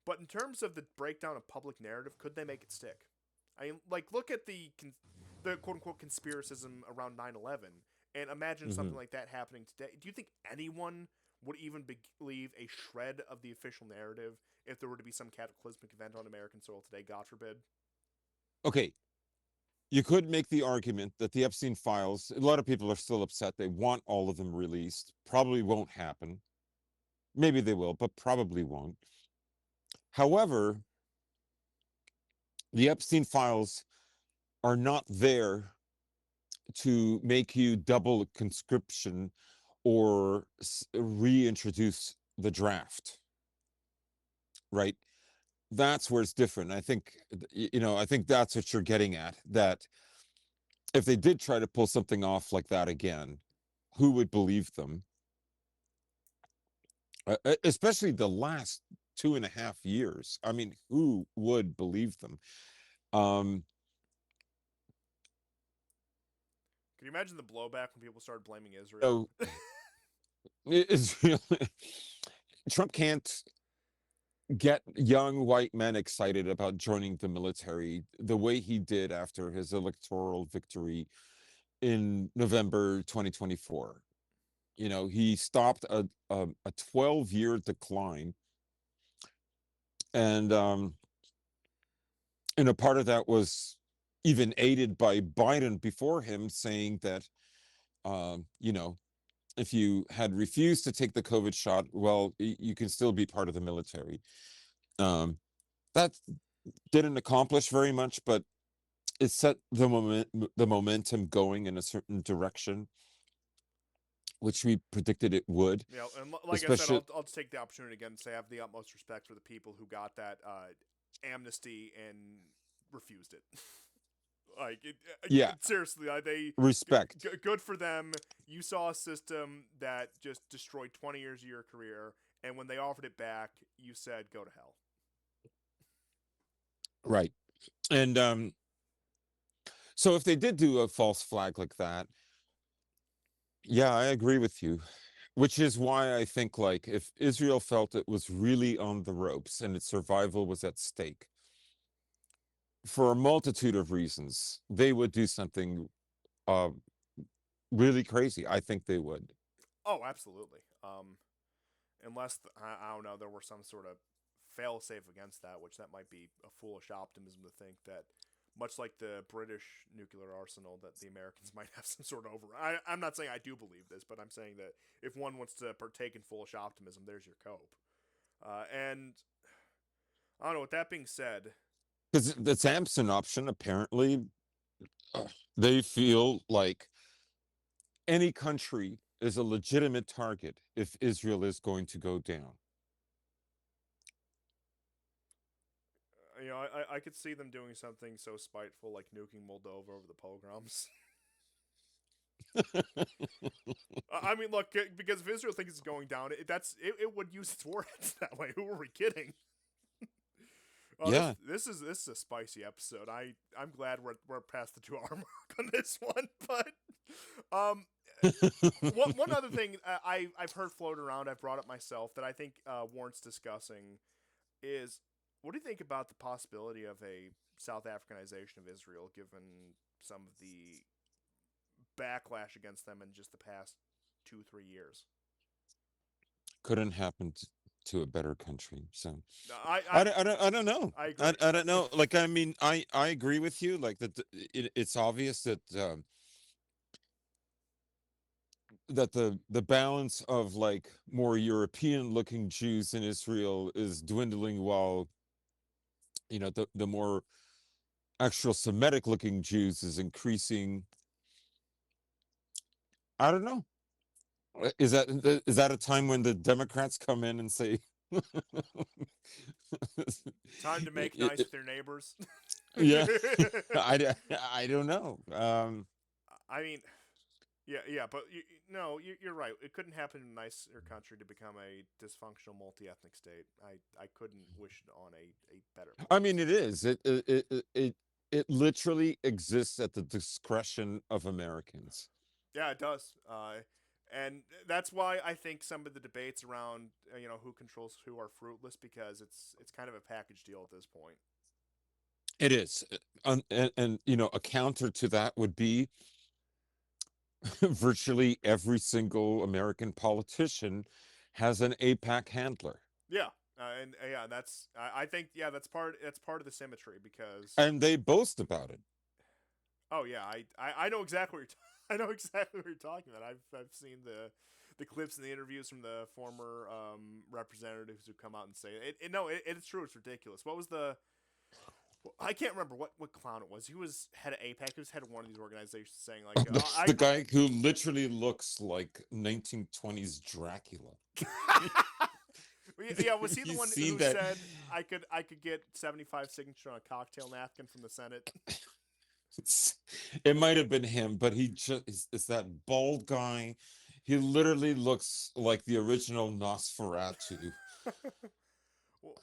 But in terms of the breakdown of public narrative, could they make it stick? I mean, like, look at the quote unquote conspiracism around 9/11, and imagine Hmm. something like that happening today. Do you think anyone would even believe a shred of the official narrative if there were to be some cataclysmic event on American soil today, God forbid? Okay, you could make the argument that the Epstein files, a lot of people are still upset. They want all of them released. Probably won't happen. Maybe they will, but probably won't. However, the Epstein files are not there to make you double conscription or reintroduce the draft, right? That's where it's different. I think, you know, I think that's what you're getting at. That if they did try to pull something off like that again, who would believe them? Especially the last 2.5 years. I mean, who would believe them? Um, Can you imagine the blowback when people started blaming Israel? so it's really, Trump can't get young white men excited about joining the military the way he did after his electoral victory in November 2024. You know, he stopped a 12-year decline, and a part of that was even aided by Biden before him saying that, you know, if you had refused to take the COVID shot, well, you can still be part of the military. Um, that didn't accomplish very much, but it set the momentum going in a certain direction. which we predicted it would, You know, and like I said, especially. I'll just take the opportunity again to say I have the utmost respect for the people who got that amnesty and refused it. Like Yeah, seriously, they respect. good for them. You saw a system that just destroyed 20 years of your career, and when they offered it back, you said, "Go to hell." Right. And so if they did do a false flag like that, yeah, I agree with you. Which is why I think, like, if Israel felt it was really on the ropes and its survival was at stake, for a multitude of reasons, they would do something uh, really crazy. I think they would. Oh, absolutely. Unless I don't know, there were some sort of fail safe against that, which that might be a foolish optimism to think that, much like the British nuclear arsenal, that the Americans might have some sort of over. I'm not saying I do believe this, but I'm saying that if one wants to partake in foolish optimism, there's your cope. And I don't know. With that being said, Because the Samson option, apparently, uh, they feel like any country is a legitimate target if Israel is going to go down. you know, I could see them doing something so spiteful like nuking Moldova over the pogroms. I mean, look, because if Israel thinks it's going down, it would use its warheads that way. Who are we kidding? Oh, Yeah. this is a spicy episode. I'm glad we're past the 2 hour mark on this one. But um, one other thing I've heard floated around, I've brought up myself that I think warrants discussing is, what do you think about the possibility of a South Africanization of Israel, given some of the backlash against them in just the past 2-3 years? Couldn't happen to a better country. So I I I don't know. I agree. I don't know. Like, I mean, I agree with you. Like that, it's obvious that that the balance of like more European looking Jews in Israel is dwindling, while the more actual Semitic looking Jews is increasing. I don't know. Is that a time when the Democrats come in and say, Time to make it- nice it- with your neighbors. yeah, I don't know. I mean, yeah, but no, you're right. It couldn't happen in a nicer country to become a dysfunctional multi-ethnic state. I couldn't wish it on a better I mean, place. it is. It literally exists at the discretion of Americans. Yeah, it does. And that's why I think some of the debates around who controls who are fruitless, because it's kind of a package deal at this point. It is. And a counter to that would be virtually every single American politician has an APAC handler, Yeah, and yeah, I think that's part of the symmetry because and they boast about it. oh yeah, I know exactly what I know exactly what you're talking about. I've seen the clips and the interviews from the former representatives who come out and say it. No, it's true. It's ridiculous. What was the I can't remember what clown it was. He was head of APAC. He was head of one of these organizations, saying like, The guy who literally looks like 1920s Dracula. yeah, was he the You've one seen who that? said I could get 75 signatures on a cocktail napkin from the Senate? It might have been him, but he just is that bald guy. He literally looks like the original Nosferatu. Well,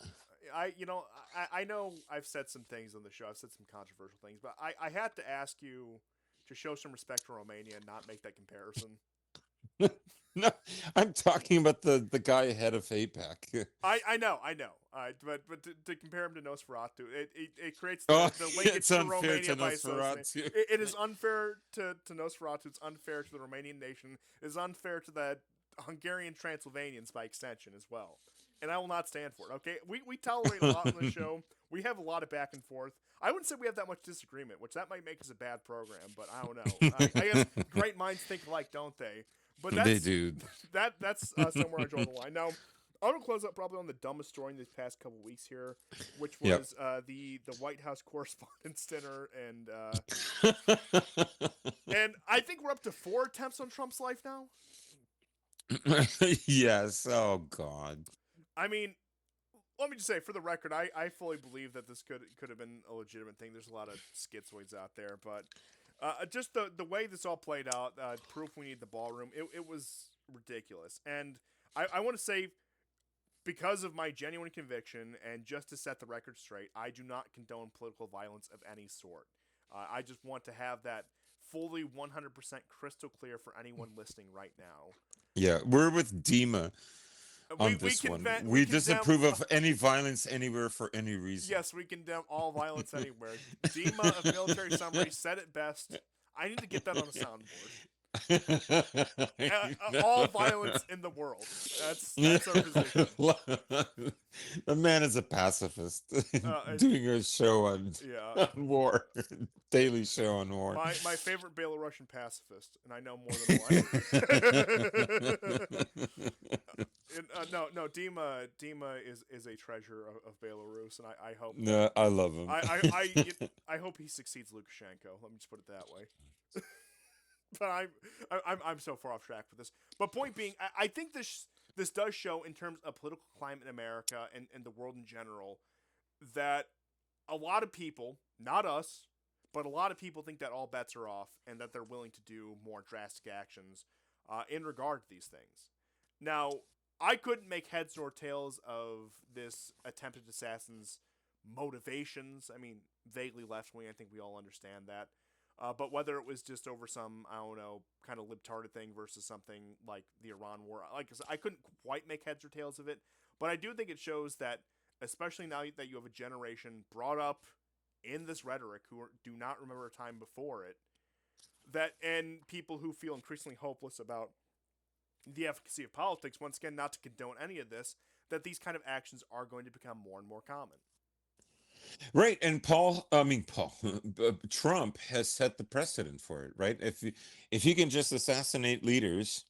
I know I've said some things on the show. I've said some controversial things, but I had to ask you to show some respect for Romania and not make that comparison. No, I'm talking about the guy ahead of APAC. I know, but to compare him to Nosferatu, it creates Oh, the it's linkage to unfair Romania to by association. Nosferatu. It is unfair to Nosferatu. It's unfair to the Romanian nation. It is unfair to the Hungarian Transylvanians by extension as well. And I will not stand for it. Okay, we tolerate a lot on the show. We have a lot of back and forth. I wouldn't say we have that much disagreement, which that might make us a bad program. But I don't know. I guess great minds think alike, don't they? But They that's do. that's somewhere I draw the line. Now, I'm gonna close up probably on the dumbest story in these past couple weeks here, which Yep. was the White House Correspondents' Dinner, and I think we're up to 4 attempts on Trump's life now. Yes. Oh God. I mean, let me just say, for the record, I fully believe that this could have been a legitimate thing. There's a lot of schizoids out there, but just the way this all played out, proof we need the ballroom. It was ridiculous, and I want to say, because of my genuine conviction and just to set the record straight, I do not condone political violence of any sort. I just want to have that fully 100% crystal clear for anyone listening right now. Yeah, we're with Dima We on this one. we We condemn. disapprove of any violence anywhere for any reason. Yes, we condemn all violence anywhere. Dima of Military Summary said it best. I need to get that on a soundboard. All violence in the world. That's our position. The man is a pacifist Uh, doing a show yeah, on war, daily show on war. my favorite Belarusian pacifist, and I know more than one. No, Dima is a treasure of Belarus, and I hope that No, I love him. I hope he succeeds Lukashenko. Let me just put it that way. But I'm so far off track with this. But point being, I think this does show in terms of political climate in America and the world in general that a lot of people, not us, but a lot of people think that all bets are off and that they're willing to do more drastic actions in regard to these things. Now, I couldn't make heads nor tails of this attempted assassin's motivations. I mean, vaguely left wing. I think we all understand that. But whether it was just over some, I don't know, kind of libtarded thing versus something like the Iran war, like I couldn't quite make heads or tails of it. But I do think it shows that, especially now that you have a generation brought up in this rhetoric who do not remember a time before it, that and people who feel increasingly hopeless about the efficacy of politics, once again, not to condone any of this, that these kind of actions are going to become more and more common. Right, and Paul, Trump has set the precedent for it, right? If you can just assassinate leaders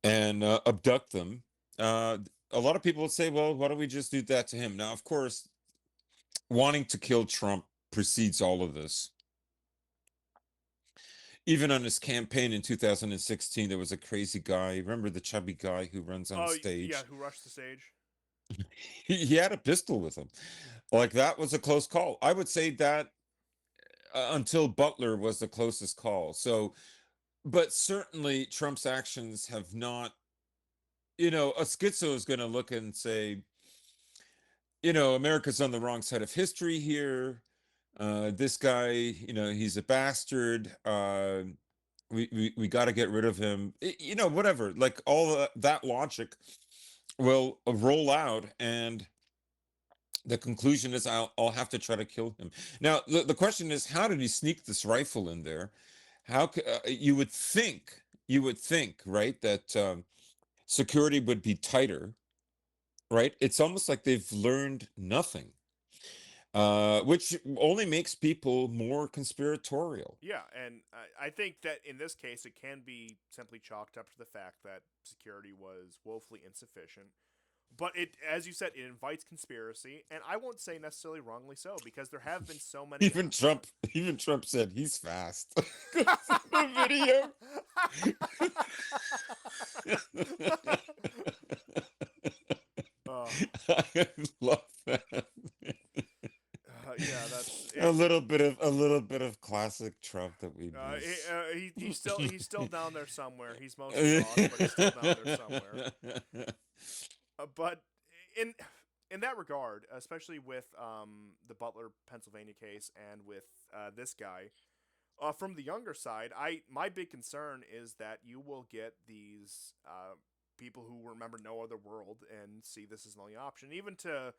and abduct them, uh, a lot of people would say, well, why don't we just do that to him? Now, of course, wanting to kill Trump precedes all of this. Even on his campaign in 2016, there was a crazy guy. Remember the chubby guy who runs on Oh yeah, stage? who rushed the stage? He had a pistol with him. Like that was a close call. I would say that until Butler was the closest call. So, but certainly Trump's actions have not, a schizo is going to look and say, America's on the wrong side of history here. This guy, he's a bastard. We got to get rid of him. Whatever. Like all that logic will roll out, and the conclusion is I'll have to try to kill him. Now, the question is, how did he sneak this rifle in there? How you would think, right, that security would be tighter, right? It's almost like they've learned nothing, which only makes people more conspiratorial. Yeah, and I think that in this case, it can be simply chalked up to the fact that security was woefully insufficient. But it, as you said, it invites conspiracy, and I won't say necessarily wrongly so, because there have been so many. Even Trump, even Trump said he's fast. The video. uh, I love that. yeah, that's A little bit of classic Trump that we miss. he's still down there somewhere. He's mostly lost, but he's still down there somewhere. But in in that regard, especially with the Butler, Pennsylvania case, and with this guy, from the younger side, my big concern is that you will get these people who remember no other world and see this as the only option, even to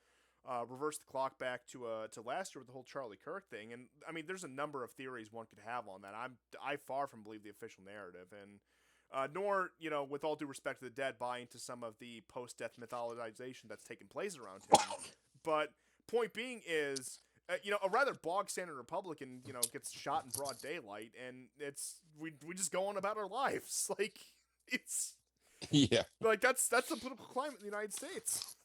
reverse the clock back to last year with the whole Charlie Kirk thing. And I mean, there's a number of theories one could have on that. I far from believe the official narrative, and nor, with all due respect to the dead, buy into some of the post-death mythologization that's taken place around him. But point being is, a rather bog standard Republican, gets shot in broad daylight, and we just go on about our lives. Like it's Yeah. like that's the political climate in the United States.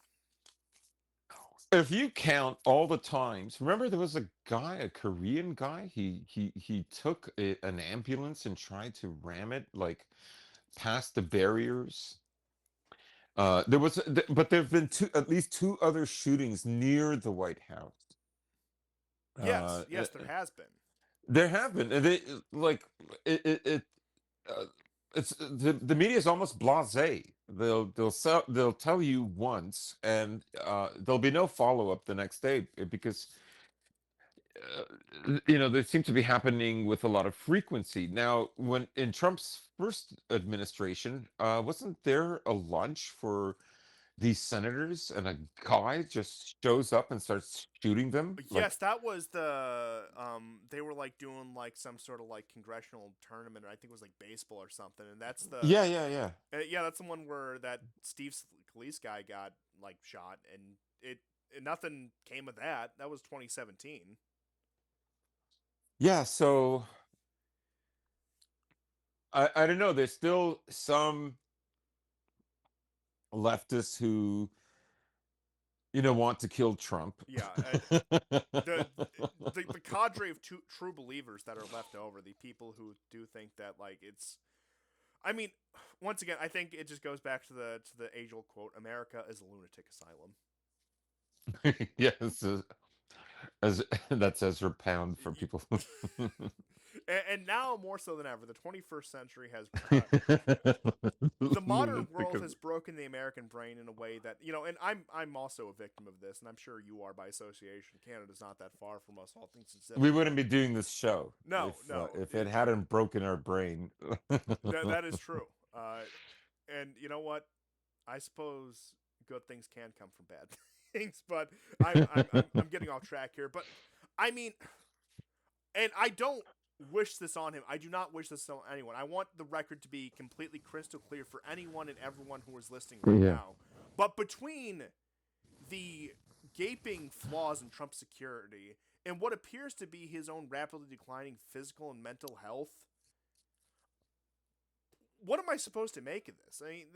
If you count all the times, remember there was a guy, a Korean guy. He took an ambulance and tried to ram it like past the barriers. But there have been at least two other shootings near the White House. Yes, Uh, yes, there has been. there have been, and they like it uh, it's the media is almost blasé. They'll tell you once, and there'll be no follow up the next day because they seem to be happening with a lot of frequency. Now, when in Trump's first administration, wasn't there a lunch for these senators, and a guy just shows up and starts shooting them? Yes, Like, that was the they were like doing like some sort of like congressional tournament, or I think it was like baseball or something, and that's the yeah, yeah, yeah. yeah, that's the one where that Steve Scalise guy got like shot, and nothing came of that. That was 2017. Yeah, so I don't know. There's still some leftists who want to kill Trump. Yeah, the the cadre of true believers that are left over, the people who do think that like it's. I mean, once again, I think it just goes back to the age old quote: "America is a lunatic asylum." Yes, as that's Ezra Pound for people. And now more so than ever, the 21st century has the modern Lunatic. world has broken the American brain in a way that and I'm also a victim of this, and I'm sure you are by association. Canada's not that far from us, all things We considered. wouldn't be doing this show No, no, if it hadn't broken our brain. that is true. And you know what? I suppose good things can come from bad things, but I'm getting off track here. But I mean, and I don't wish this on him. I do not wish this on anyone. I want the record to be completely crystal clear for anyone and everyone who is listening right Yeah. now. But between the gaping flaws in Trump's security and what appears to be his own rapidly declining physical and mental health, what am I supposed to make of this? I mean,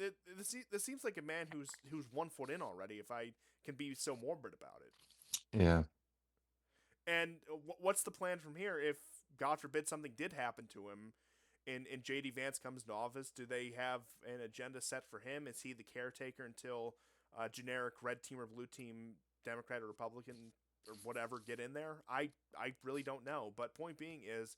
this seems like a man who's 1 foot in already. If I can be so morbid about it. Yeah. And what's the plan from here if, God forbid, something did happen to him and J.D. Vance comes into office? Do they have an agenda set for him? Is he the caretaker until generic red team or blue team, Democrat or Republican or whatever, get in there? I really don't know. But point being is,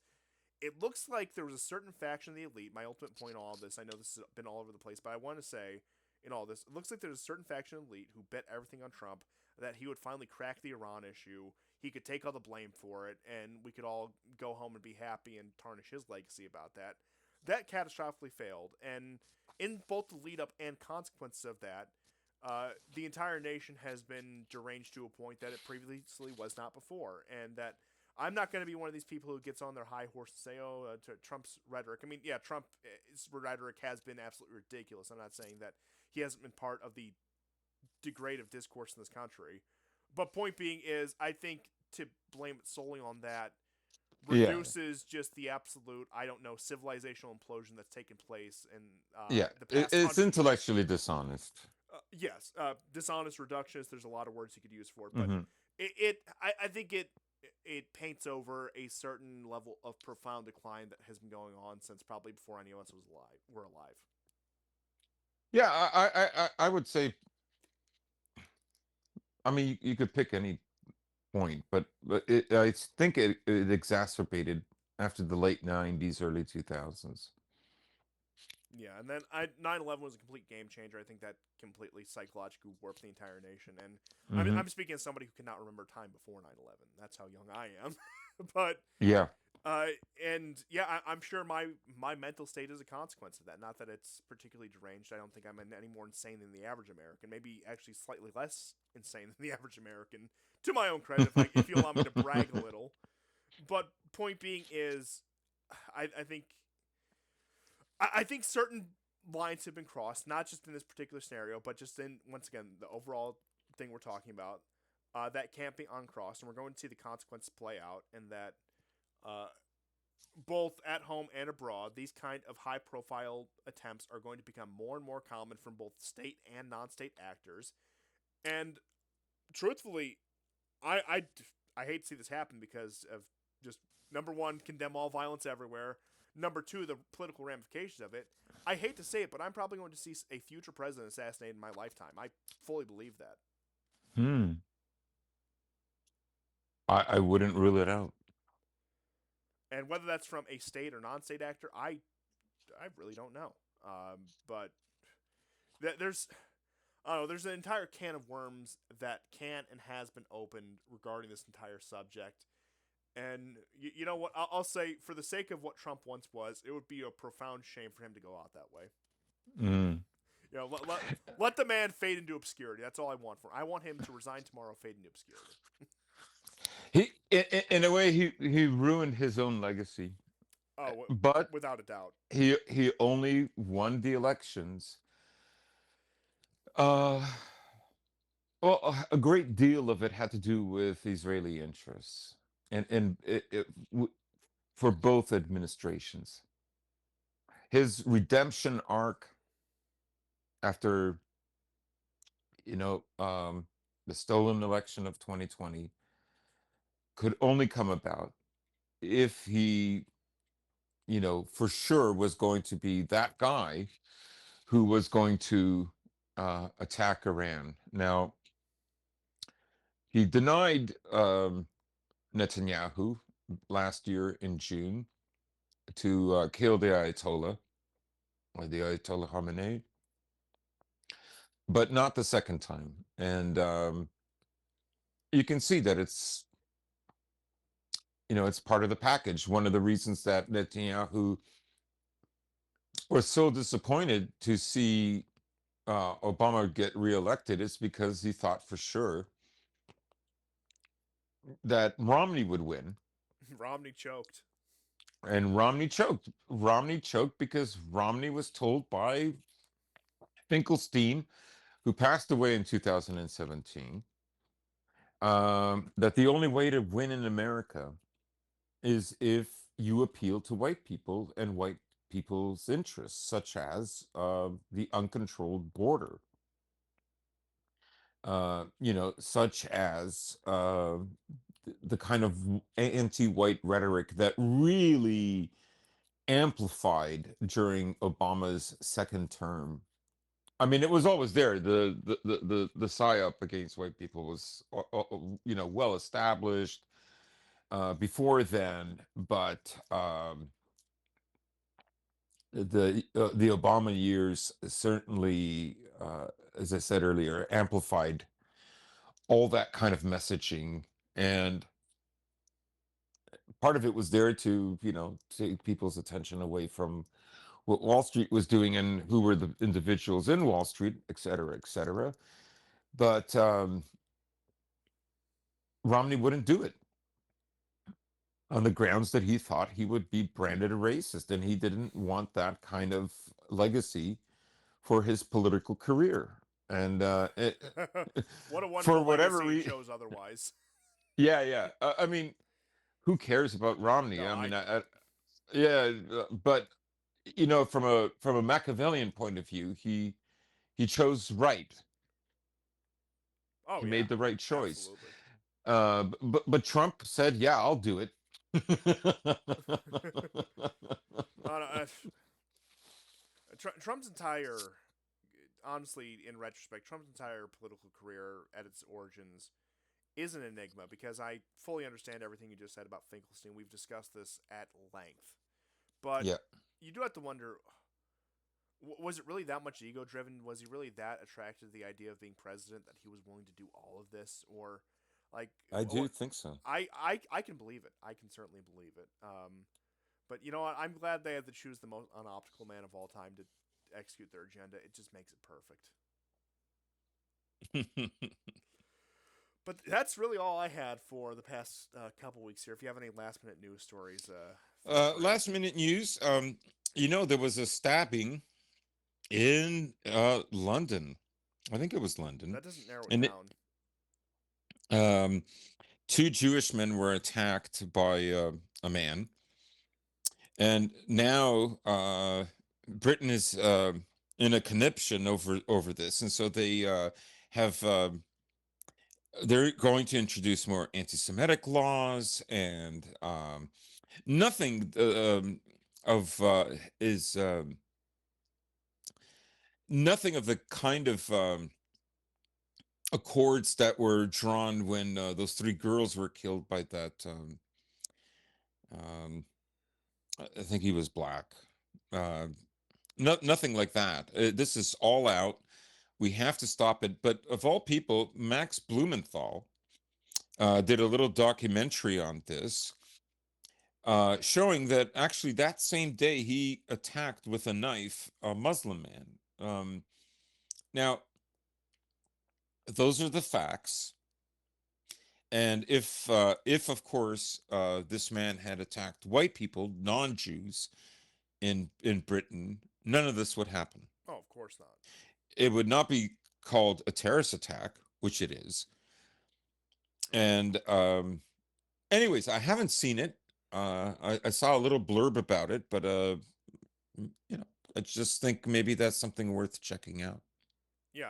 it looks like there was a certain faction of the elite. My ultimate point in all of this, I know this has been all over the place, but I want to say in all this, it looks like there's a certain faction of the elite who bet everything on Trump that he would finally crack the Iran issue. He could take all the blame for it, and we could all go home and be happy and tarnish his legacy about that. That catastrophically failed, and in both the lead up and consequences of that, the entire nation has been deranged to a point that it previously was not before, and that I'm not going to be one of these people who gets on their high horse and say, "Oh, to Trump's rhetoric." I mean, yeah, Trump's rhetoric has been absolutely ridiculous. I'm not saying that he hasn't been part of the degradative discourse in this country, but point being is, I think to blame it solely on that Yeah. reduces just the absolute, I don't know, civilizational implosion that's taken place in Yeah. the past It's 100 years. intellectually dishonest. Yes, dishonest, reductionist. There's a lot of words you could use for it, but Hmm. I think it paints over a certain level of profound decline that has been going on since probably before any of us were alive. Yeah, I would say. I mean, you could pick any point, but I think it exacerbated after the late '90s, early 2000s. Yeah, and then 9/11 was a complete game changer. I think that completely psychologically warped the entire nation. And Hmm. I'm speaking as somebody who cannot remember time before 9/11. That's how young I am. But Yeah. uh, and yeah, I'm sure my mental state is a consequence of that. Not that it's particularly deranged. I don't think I'm any more insane than the average American. Maybe actually slightly less insane than the average American. To my own credit, if you allow me to brag a little. But point being is, I think I think certain lines have been crossed, not just in this particular scenario, but just in, once again, the overall thing we're talking about. That can't be uncrossed, and we're going to see the consequences play out, and that uh, both at home and abroad, these kind of high profile attempts are going to become more and more common from both state and non state actors. And truthfully, I, I, I hate to see this happen because of just number one, condemn all violence everywhere. Number two, the political ramifications of it. I hate to say it, but I'm probably going to see a future president assassinated in my lifetime. I fully believe that. Hmm. I wouldn't rule it out. And whether that's from a state or non-state actor, I really don't know. But there's I don't know. There's an entire can of worms that can and has been opened regarding this entire subject. And you know what? I'll say, for the sake of what Trump once was, it would be a profound shame for him to go out that way. Mm. Let the man fade into obscurity. That's all I want for him. I want him to resign tomorrow, fade into obscurity. In a way, he ruined his own legacy, Oh, but without a doubt. he only won the elections. Uh, well, a great deal of it had to do with Israeli interests, and for both administrations. His redemption arc after the stolen election of 2020 could only come about if he, for sure was going to be that guy who was going to attack Iran. Now, he denied Netanyahu last year in June to kill the Ayatollah, or the Ayatollah Khamenei, but not the second time. And you can see that it's part of the package. One of the reasons that Netanyahu was so disappointed to see Obama get reelected is because he thought for sure that Romney would win. Romney choked. And Romney choked. Romney choked because Romney was told by Finkelstein, who passed away in 2017, that the only way to win in America is if you appeal to white people and white people's interests, such as the uncontrolled border, such as the kind of anti-white rhetoric that really amplified during Obama's second term. I mean, it was always there. The psyop against white people was, well established before then, but the Obama years certainly, as I said earlier, amplified all that kind of messaging, and part of it was there to take people's attention away from what Wall Street was doing and who were the individuals in Wall Street, et cetera, et cetera. But Romney wouldn't do it on the grounds that he thought he would be branded a racist, and he didn't want that kind of legacy for his political career. And What a for wonderful whatever legacy he reason, chose otherwise. yeah, yeah. I mean, who cares about Romney? No, I I mean, don't. yeah, but from a Machiavellian point of view, he chose right. Oh, He yeah. made the right choice. Absolutely. But Trump said, "Yeah, I'll do it." No, Trump's entire, honestly, in retrospect, Trump's entire political career at its origins is an enigma, because I fully understand everything you just said about Finkelstein. We've discussed this at length. But Yeah, you do have to wonder, was it really that much ego driven? Was he really that attracted to the idea of being president that he was willing to do all of this? Or, like, I do what? think so. I can believe it. I can certainly believe it. But you know what? I'm glad they had to choose the most unoptical man of all time to execute their agenda. It just makes it perfect. But that's really all I had for the past couple weeks here. If you have any last minute news stories, feel free. Last minute news. There was a stabbing in London. I think it was London, That doesn't narrow it and down. um, two Jewish men were attacked by a man, and now Britain is in a conniption over this, and so they have they're going to introduce more anti-Semitic laws, and nothing of is nothing of the kind of accords that were drawn when those three girls were killed by that. Um, I think he was black. Uh, nothing like that. This is all out. We have to stop it. But of all people, Max Blumenthal did a little documentary on this, showing that actually that same day he attacked with a knife a Muslim man. Now, those are the facts. And if of course, this man had attacked white people, non-Jews in Britain, none of this would happen. Oh, of course not. It would not be called a terrorist attack, which it is. And anyways, I haven't seen it. I saw a little blurb about it, but you know, I just think maybe that's something worth checking out. Yeah,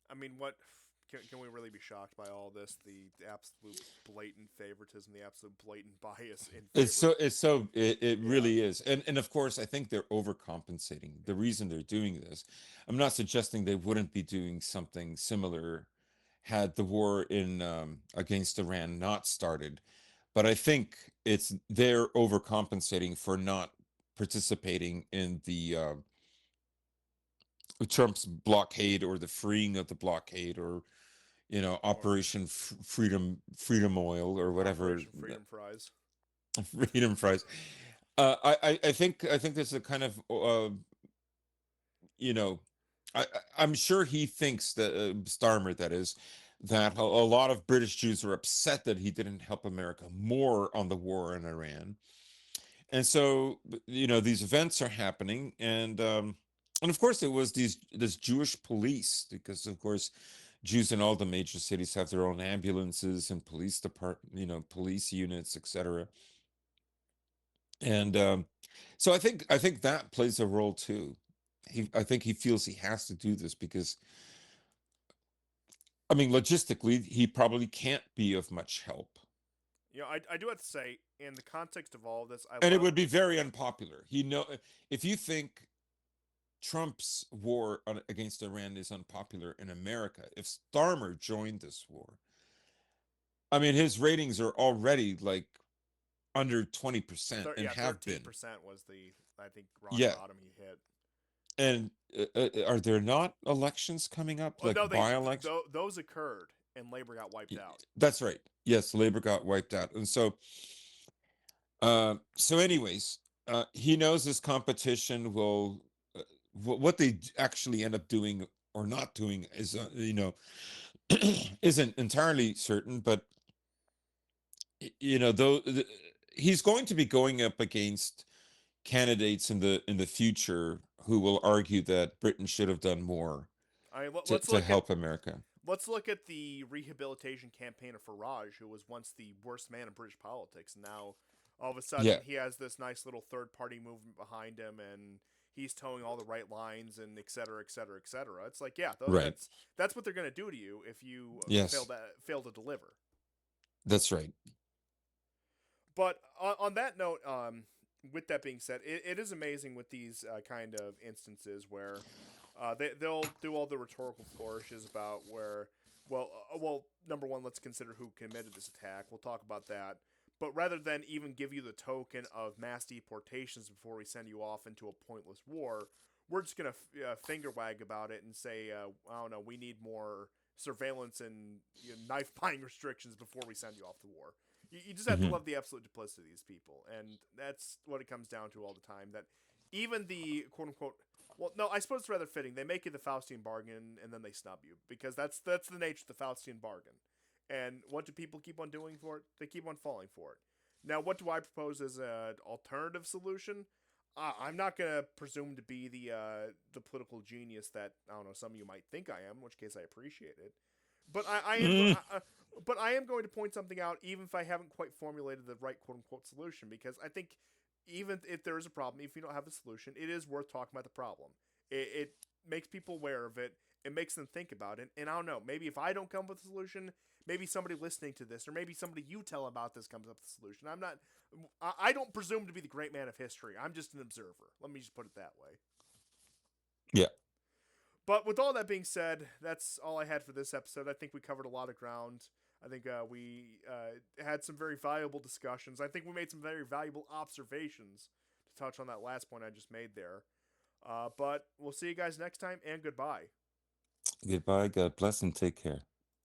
I mean, what can we really be shocked by all this? The absolute blatant favoritism, the absolute blatant bias in favor of. It Yeah, really is. And of course I think they're overcompensating. The reason they're doing this, I'm not suggesting they wouldn't be doing something similar had the war in against Iran not started, but I think it's they're overcompensating for not participating in the Trump's blockade or the freeing of the blockade, or or Operation Freedom Oil, or whatever. Operation Freedom Fries. Freedom fries. I think there's a kind of you know I'm sure he thinks that Starmer, that is, that a lot of British Jews are upset that he didn't help America more on the war in Iran. And so these events are happening, and of course it was this Jewish police, because of course Jews in all the major cities have their own ambulances and police department, police units, etc. And so I think that plays a role too. I think he feels he has to do this because, I mean, logistically he probably can't be of much help, I do have to say, in the context of all of this, I and it love. would be very unpopular. If you think Trump's war against Iran is unpopular in America, if Starmer joined this war, I mean, his ratings are already like under 20% and Yeah, have thirteen been. percent was the, I think, rock Yeah. bottom he hit. And are there not elections coming up, Oh like no, by-election? those occurred and Labor got wiped out. That's right. Yes, Labor got wiped out. And so anyways, he knows his competition will, what they actually end up doing or not doing is, isn't entirely certain, but though he's going to be going up against candidates in the future who will argue that Britain should have done more I mean, to, to help America. let's look at the rehabilitation campaign of Farage, who was once the worst man in British politics, and now all of a Yeah, sudden he has this nice little third party movement behind him, and he's towing all the right lines, and et cetera, et cetera, et cetera. It's like, yeah, right. that's what they're going to do to you if you Yes, fail to deliver. that's right. But on that note, with that being said, it is amazing with these kind of instances where they'll do all the rhetorical flourishes about where, well, number one, let's consider who committed this attack. We'll talk about that. But rather than even give you the token of mass deportations before we send you off into a pointless war, we're just gonna finger wag about it and say, I don't know, we need more surveillance and knife buying restrictions before we send you off to war. You just have to Hmm. love the absolute duplicity of these people, and that's what it comes down to all the time. That even the quote unquote, well, no, I suppose it's rather fitting. They make you the Faustian bargain, and then they snub you because that's the nature of the Faustian bargain. And what do people keep on doing for it? They keep on falling for it. Now, what do I propose as an alternative solution? I'm not gonna presume to be the political genius that I don't know some of you might think I am, in which case I appreciate it. But Mm. but I am going to point something out, even if I haven't quite formulated the right quote unquote solution, because I think even if there is a problem, if you don't have a solution, it is worth talking about the problem. It makes people aware of it. It makes them think about it. And I don't know, maybe if I don't come up with a solution, maybe somebody listening to this, or maybe somebody you tell about this comes up with a solution. I don't presume to be the great man of history. I'm just an observer. Let me just put it that way. Yeah. But with all that being said, that's all I had for this episode. I think we covered a lot of ground. I think we had some very valuable discussions. I think we made some very valuable observations to touch on that last point I just made there. But we'll see you guys next time, and goodbye. Goodbye. God bless and take care.